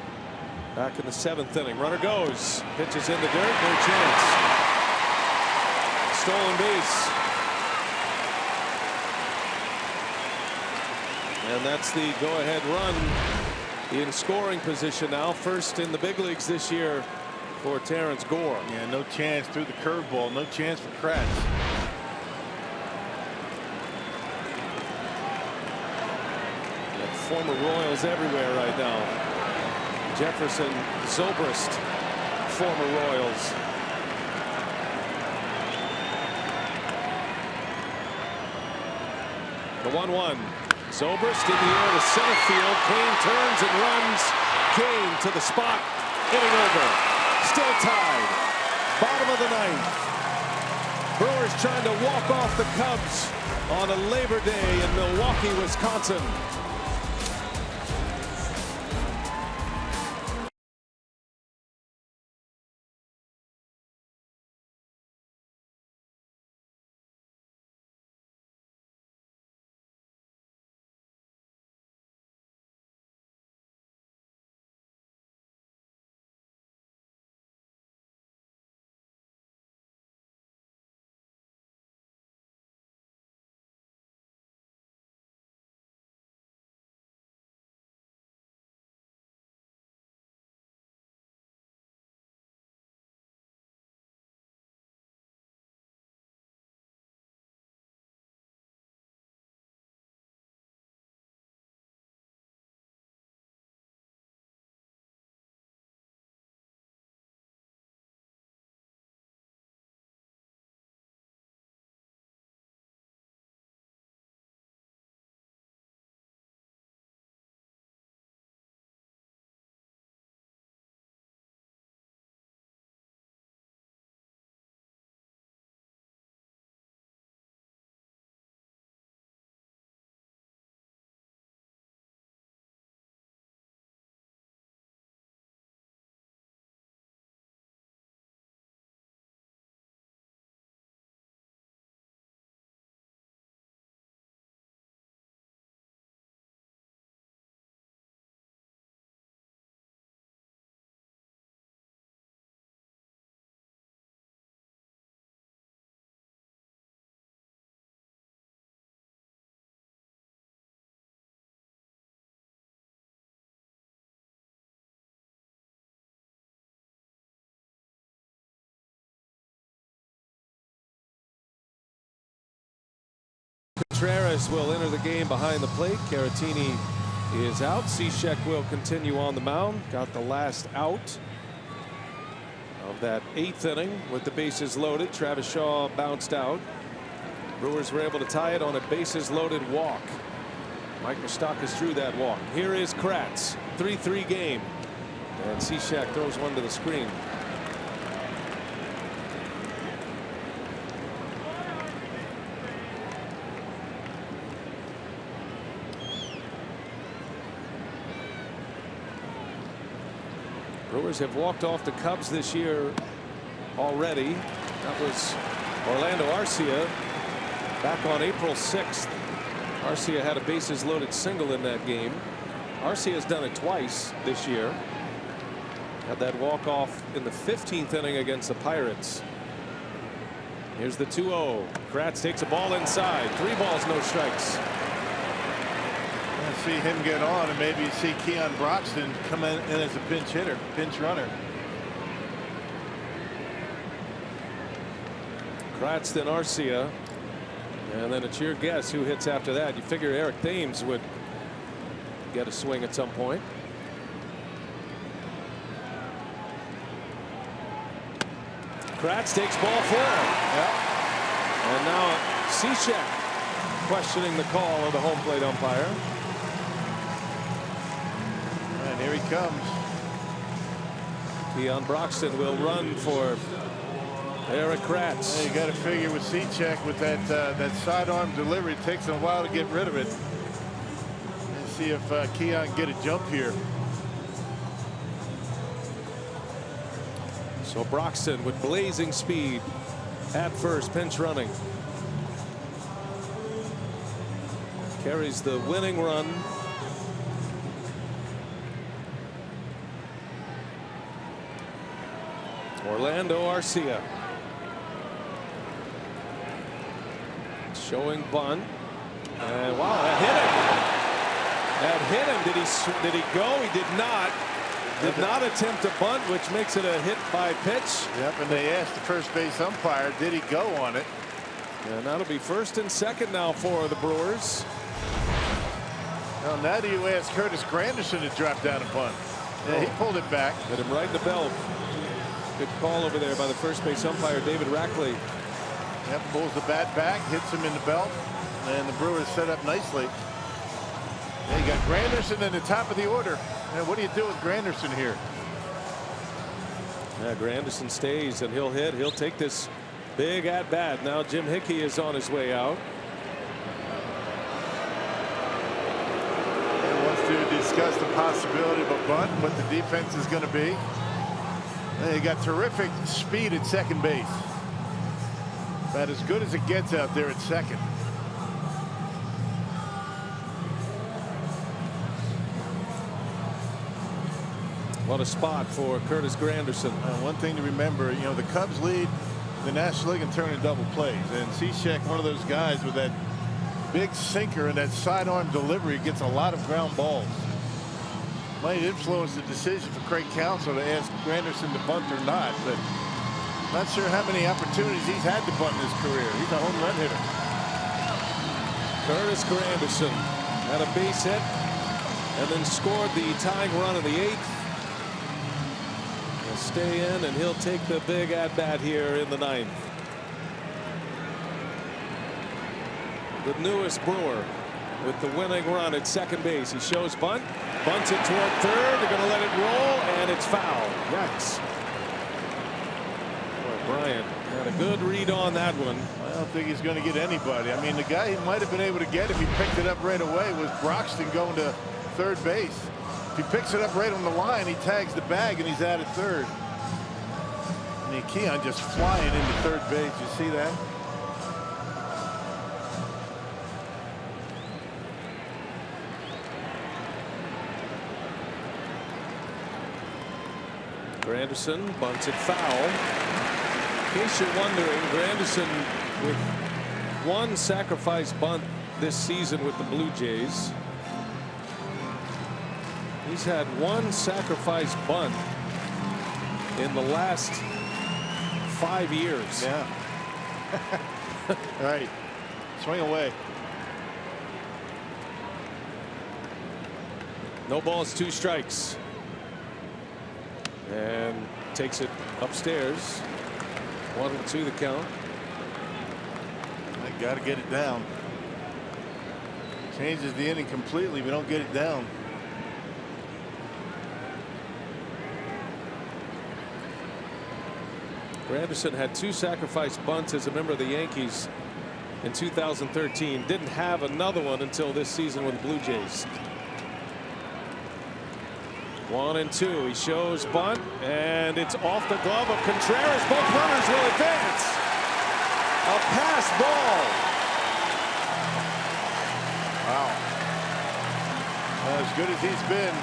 back in the 7th inning. Runner goes, pitches in the dirt, no chance. Stolen base. And that's the go-ahead run in scoring position now. First in the big leagues this year for Terrence Gore. Yeah, no chance through the curveball. No chance for Kratz. Former Royals everywhere right now. Jefferson, Zobrist, former Royals. The 1-1. Zobrist in the air to center field. Kane turns and runs. Kane to the spot. Inning over. Still tied. Bottom of the 9th. Brewers trying to walk off the Cubs on a Labor Day in Milwaukee, Wisconsin. Contreras will enter the game behind the plate. Caratini is out. Cishek will continue on the mound. Got the last out of that 8th inning with the bases loaded. Travis Shaw bounced out. Brewers were able to tie it on a bases loaded walk. Mike Moustakas drew that walk. Here is Kratz. 3-3 game. And Cishek throws one to the screen. Brewers have walked off the Cubs this year already. That was Orlando Arcia back on April 6th. Arcia had a bases loaded single in that game. Arcia has done it twice this year. Had that walk off in the 15th inning against the Pirates. Here's the 2-0. Kratz takes a ball inside. 3 balls, no strikes. See him get on, and maybe see Keon Broxton come in as a pinch hitter, pinch runner. Kratz, then Arcia, and then it's your guess who hits after that. You figure Eric Thames would get a swing at some point. Kratz takes ball 4. Yep. And now CHN questioning the call of the home plate umpire. And here he comes. Keon Broxton will run for Eric Kratz. Yeah, you got to figure with C-check with that sidearm delivery, it takes him a while to get rid of it. Let's see if Keon can get a jump here. So Broxton with blazing speed at first, pinch running. Carries the winning run. Orlando Arcia. Showing bunt. And wow, that hit him. Did he go? He did not. Did not attempt a bunt, which makes it a hit by pitch. Yep, and they asked the first base umpire, did he go on it? And that'll be first and second now for the Brewers. Now do you ask Curtis Granderson to drop down a bunt? Yeah, he pulled it back. Hit him right in the belt. Good call over there by the first base umpire, David Rackley. Yep, pulls the bat back, hits him in the belt, and the Brewers set up nicely. And you got Granderson in the top of the order. And what do you do with Granderson here? Yeah, Granderson stays and he'll hit. He'll take this big at bat. Now Jim Hickey is on his way out. He wants to discuss the possibility of a bunt, what the defense is going to be. And you got terrific speed at second base. About as good as it gets out there at second. What a spot for Curtis Granderson. One thing to remember, you know, the Cubs lead the National League in turning double plays, and Cishek, one of those guys with that big sinker and that sidearm delivery, gets a lot of ground balls. Might influence the decision for Craig Counsell to ask Granderson to bunt or not, but not sure how many opportunities he's had to bunt in his career. He's a home run hitter. Curtis Granderson had a base hit and then scored the tying run in the 8th. He'll stay in and he'll take the big at bat here in the 9th. The newest Brewer with the winning run at second base. He shows bunt, bunts it toward third. They're going to let it roll, and it's foul. Yikes. Boy, Bryant had a good read on that one. I don't think he's going to get anybody. I mean, the guy he might have been able to get if he picked it up right away was Broxton going to third base. If he picks it up right on the line, he tags the bag and he's out at third. And Keon just flying into third base. You see that? Granderson bunts it foul. In case you're wondering, Granderson with one sacrifice bunt this season with the Blue Jays. He's had one sacrifice bunt in the last 5 years. Yeah. Right. Swing away. No balls, 2 strikes. And takes it upstairs. 1-2 the count. They got to get it down. Changes the inning completely. We don't get it down. Granderson had 2 sacrifice bunts as a member of the Yankees in 2013. Didn't have another one until this season with the Blue Jays. 1-2. He shows bunt, and it's off the glove of Contreras. Both runners will advance. A pass ball. Wow. As good as he's been.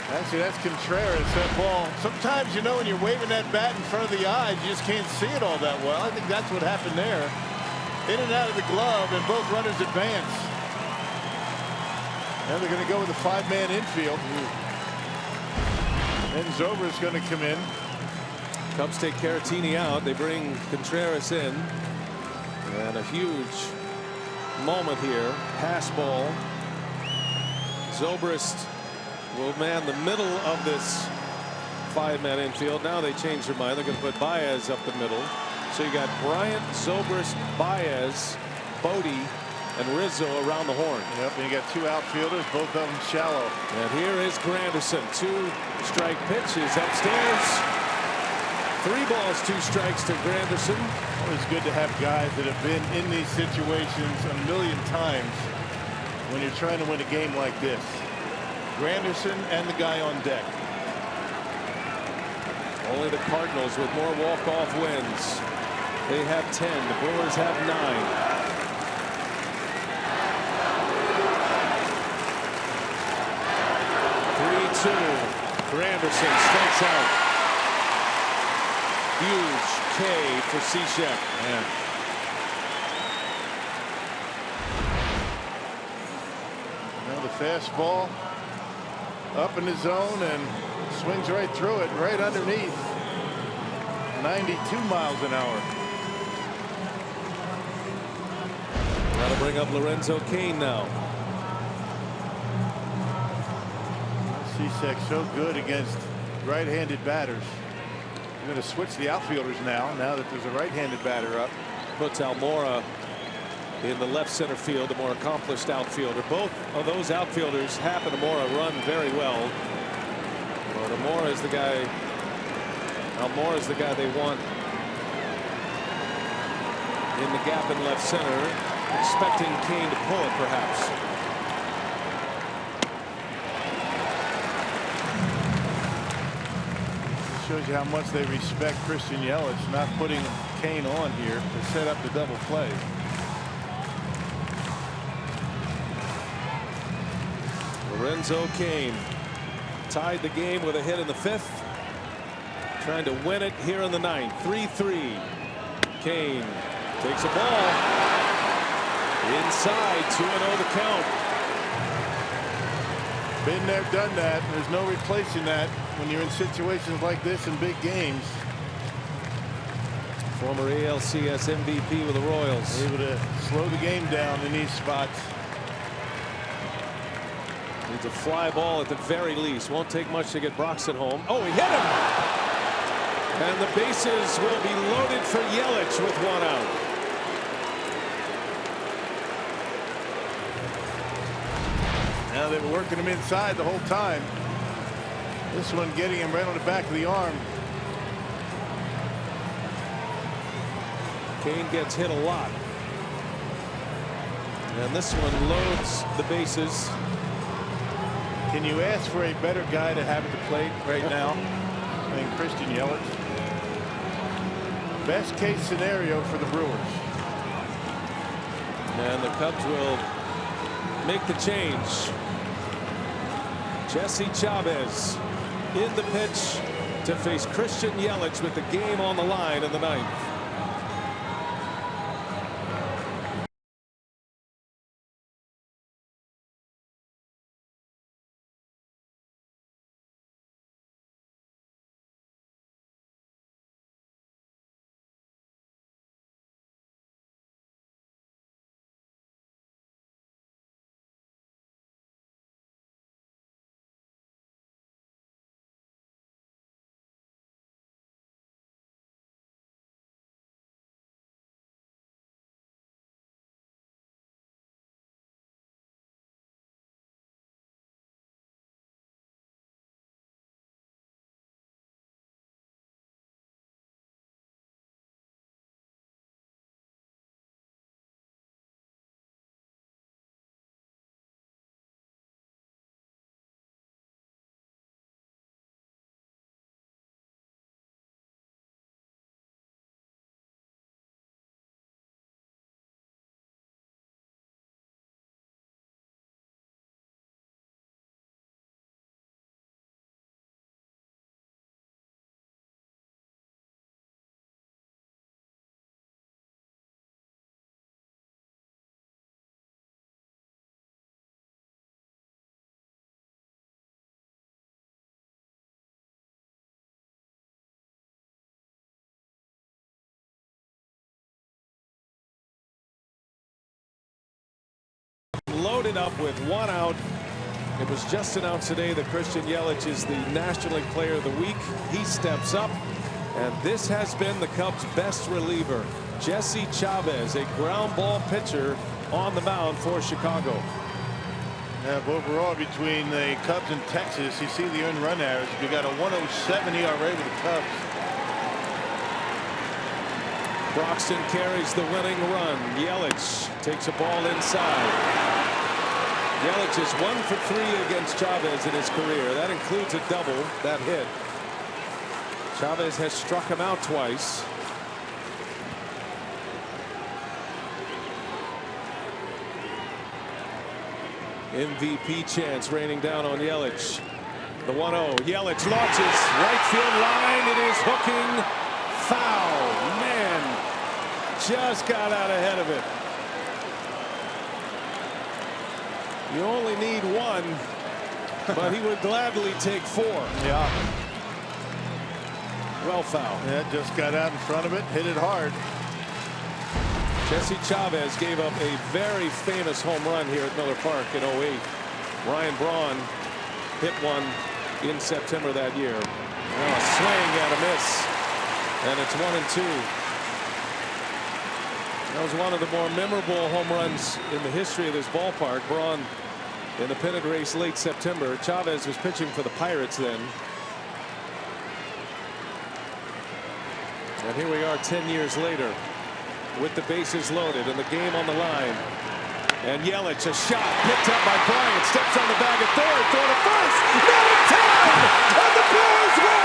Actually, that's Contreras. That ball. Sometimes, you know, when you're waving that bat in front of the eyes, you just can't see it all that well. I think that's what happened there. In and out of the glove, and both runners advance. And they're going to go with a 5-man infield. And Zober is going to come in. Cubs take Caratini out. They bring Contreras in. And a huge moment here. Pass ball. Zobrist will man the middle of this 5-man infield. Now they changed their mind. They're going to put Baez up the middle. So you got Bryant, Zobrist, Baez, Bodie, and Rizzo around the horn. Yep, and you got 2 outfielders, both of them shallow. And here is Granderson. 2 strike pitches upstairs. 3 balls, 2 strikes to Granderson. Always good to have guys that have been in these situations a million times when you're trying to win a game like this. Granderson and the guy on deck. Only the Cardinals with more walk-off wins. They have 10. The Brewers have 9. 3-2. Granderson strikes out. Huge K for CHN. Yeah. Now the fastball up in the zone and swings right through it, right underneath. 92 miles an hour. That'll bring up Lorenzo Cain now. Cishek's so good against right-handed batters. We're going to switch the outfielders now that there's a right-handed batter up. Puts Almora in the left center field, the more accomplished outfielder. Both of those outfielders happen Almora run very well. But Almora is the guy they want in the gap in left center, expecting Cain to pull it perhaps. Shows you how much they respect Christian Yelich, not putting Cain on here to set up the double play. Lorenzo Cain tied the game with a hit in the 5th. Trying to win it here in the 9th. 3-3. Cain takes a ball inside. 2-0 the count. Been there, done that. There's no replacing that when you're in situations like this in big games. Former ALCS MVP with the Royals. Able to slow the game down in these spots. Needs a fly ball at the very least. Won't take much to get Broxton home. Oh, he hit him! And the bases will be loaded for Yelich with 1 out. Now they were working him inside the whole time. This one getting him right on the back of the arm. Cain gets hit a lot. And this one loads the bases. Can you ask for a better guy to have at the plate right now than Christian Yelich? Best case scenario for the Brewers. And the Cubs will make the change. Jesse Chavez in the pitch to face Christian Yelich with the game on the line in the 9th. Loaded up with 1 out It was just announced today that Christian Yelich is the National League Player of the Week. He steps up, and this has been the Cubs' best reliever, Jesse Chavez, a ground ball pitcher on the mound for Chicago. Yeah, but overall, between the Cubs and Texas, you see the earned run average. We got a 107 ERA with the Cubs. Broxton carries the winning run. Yelich takes a ball inside. Yelich is 1 for 3 against Chavez in his career. That includes a double, that hit. Chavez has struck him out twice. MVP chance raining down on Yelich. The 1-0. Yelich launches right field line. It is hooking foul. Man, just got out ahead of it. You only need 1, but he would gladly take 4. Yeah. Well foul. Yeah, just got out in front of it, hit it hard. Jesse Chavez gave up a very famous home run here at Miller Park in 08. Ryan Braun hit one in September that year. Oh, a swing and a miss, and it's 1-2. That was one of the more memorable home runs in the history of this ballpark. Braun in the pennant race late September. Chavez was pitching for the Pirates then. And here we are 10 years later with the bases loaded and the game on the line. And Yelich, a shot picked up by Bryant, steps on the bag at third, throw to first, not in time, and the Brewers win!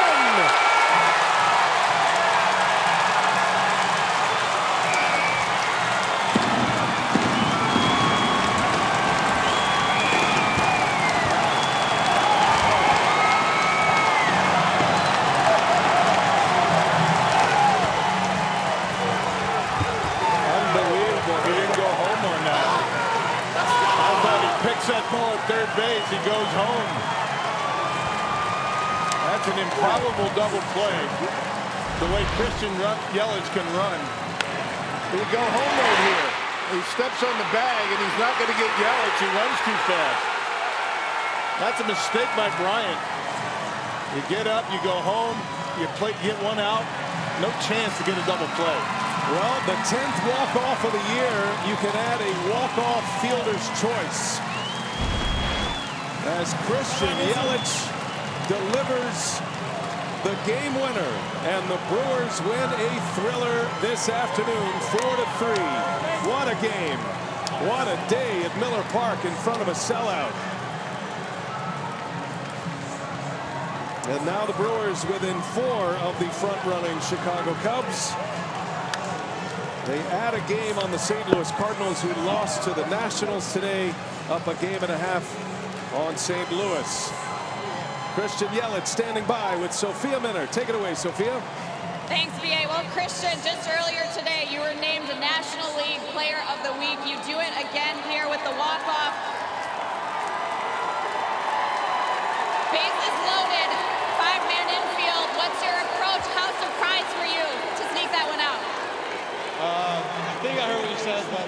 That ball at third base, he goes home. That's an improbable double play. The way Christian Yelich can run. He'll go home right here. He steps on the bag and he's not going to get Yelich. He runs too fast. That's a mistake by Bryant. You get up, you go home, you get 1 out. No chance to get a double play. Well, the 10th walk-off of the year, you can add a walk-off fielder's choice. As Christian Yelich delivers the game winner, and the Brewers win a thriller this afternoon, 4-3. What a game. What a day at Miller Park in front of a sellout. And now the Brewers within 4 of the front-running Chicago Cubs. They add a game on the St. Louis Cardinals, who lost to the Nationals today, up a game and a half on St. Louis. Christian Yelich standing by with Sophia Minner. Take it away, Sophia. Thanks, B.A. Well, Christian, just earlier today, you were named a National League Player of the Week. You do it again here with the walk-off. Bases loaded, 5-man infield. What's your approach? How surprised were you to sneak that one out? I think I heard what you said, but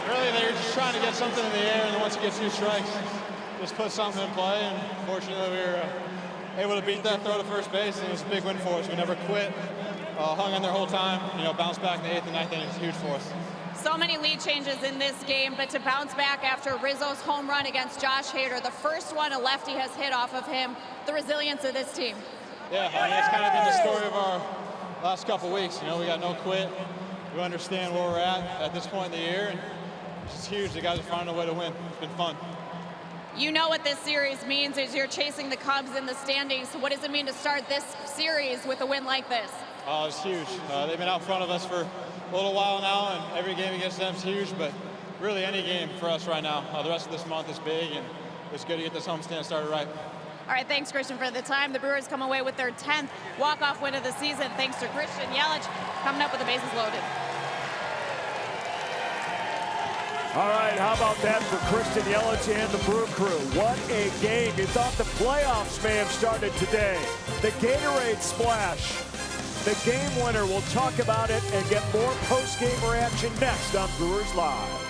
really they were just trying to get something in the air, and then once you get 2 strikes, just put something in play, and fortunately we were able to beat that throw to first base, and it was a big win for us. We never quit, hung in there whole time, bounced back in the 8th and 9th inning was huge for us. So many lead changes in this game, but to bounce back after Rizzo's home run against Josh Hader, the first one a lefty has hit off of him, the resilience of this team. Yeah, I mean, that's kind of been the story of our last couple weeks. We got no quit. We understand where we're at this point in the year, and it's just huge. The guys are finding a way to win. It's been fun. You know what this series means is you're chasing the Cubs in the standings. What does it mean to start this series with a win like this? Oh, it's huge. They've been out front of us for a little while now, and every game against them is huge, but really any game for us right now. The rest of this month is big, and it's good to get this homestand started right. All right, thanks, Christian, for the time. The Brewers come away with their 10th walk-off win of the season, thanks to Christian Yelich coming up with the bases loaded. All right, how about that for Christian Yelich and the Brew Crew? What a game. You thought the playoffs may have started today. The Gatorade splash. The game winner. We'll talk about it and get more post-game reaction next on Brewers Live.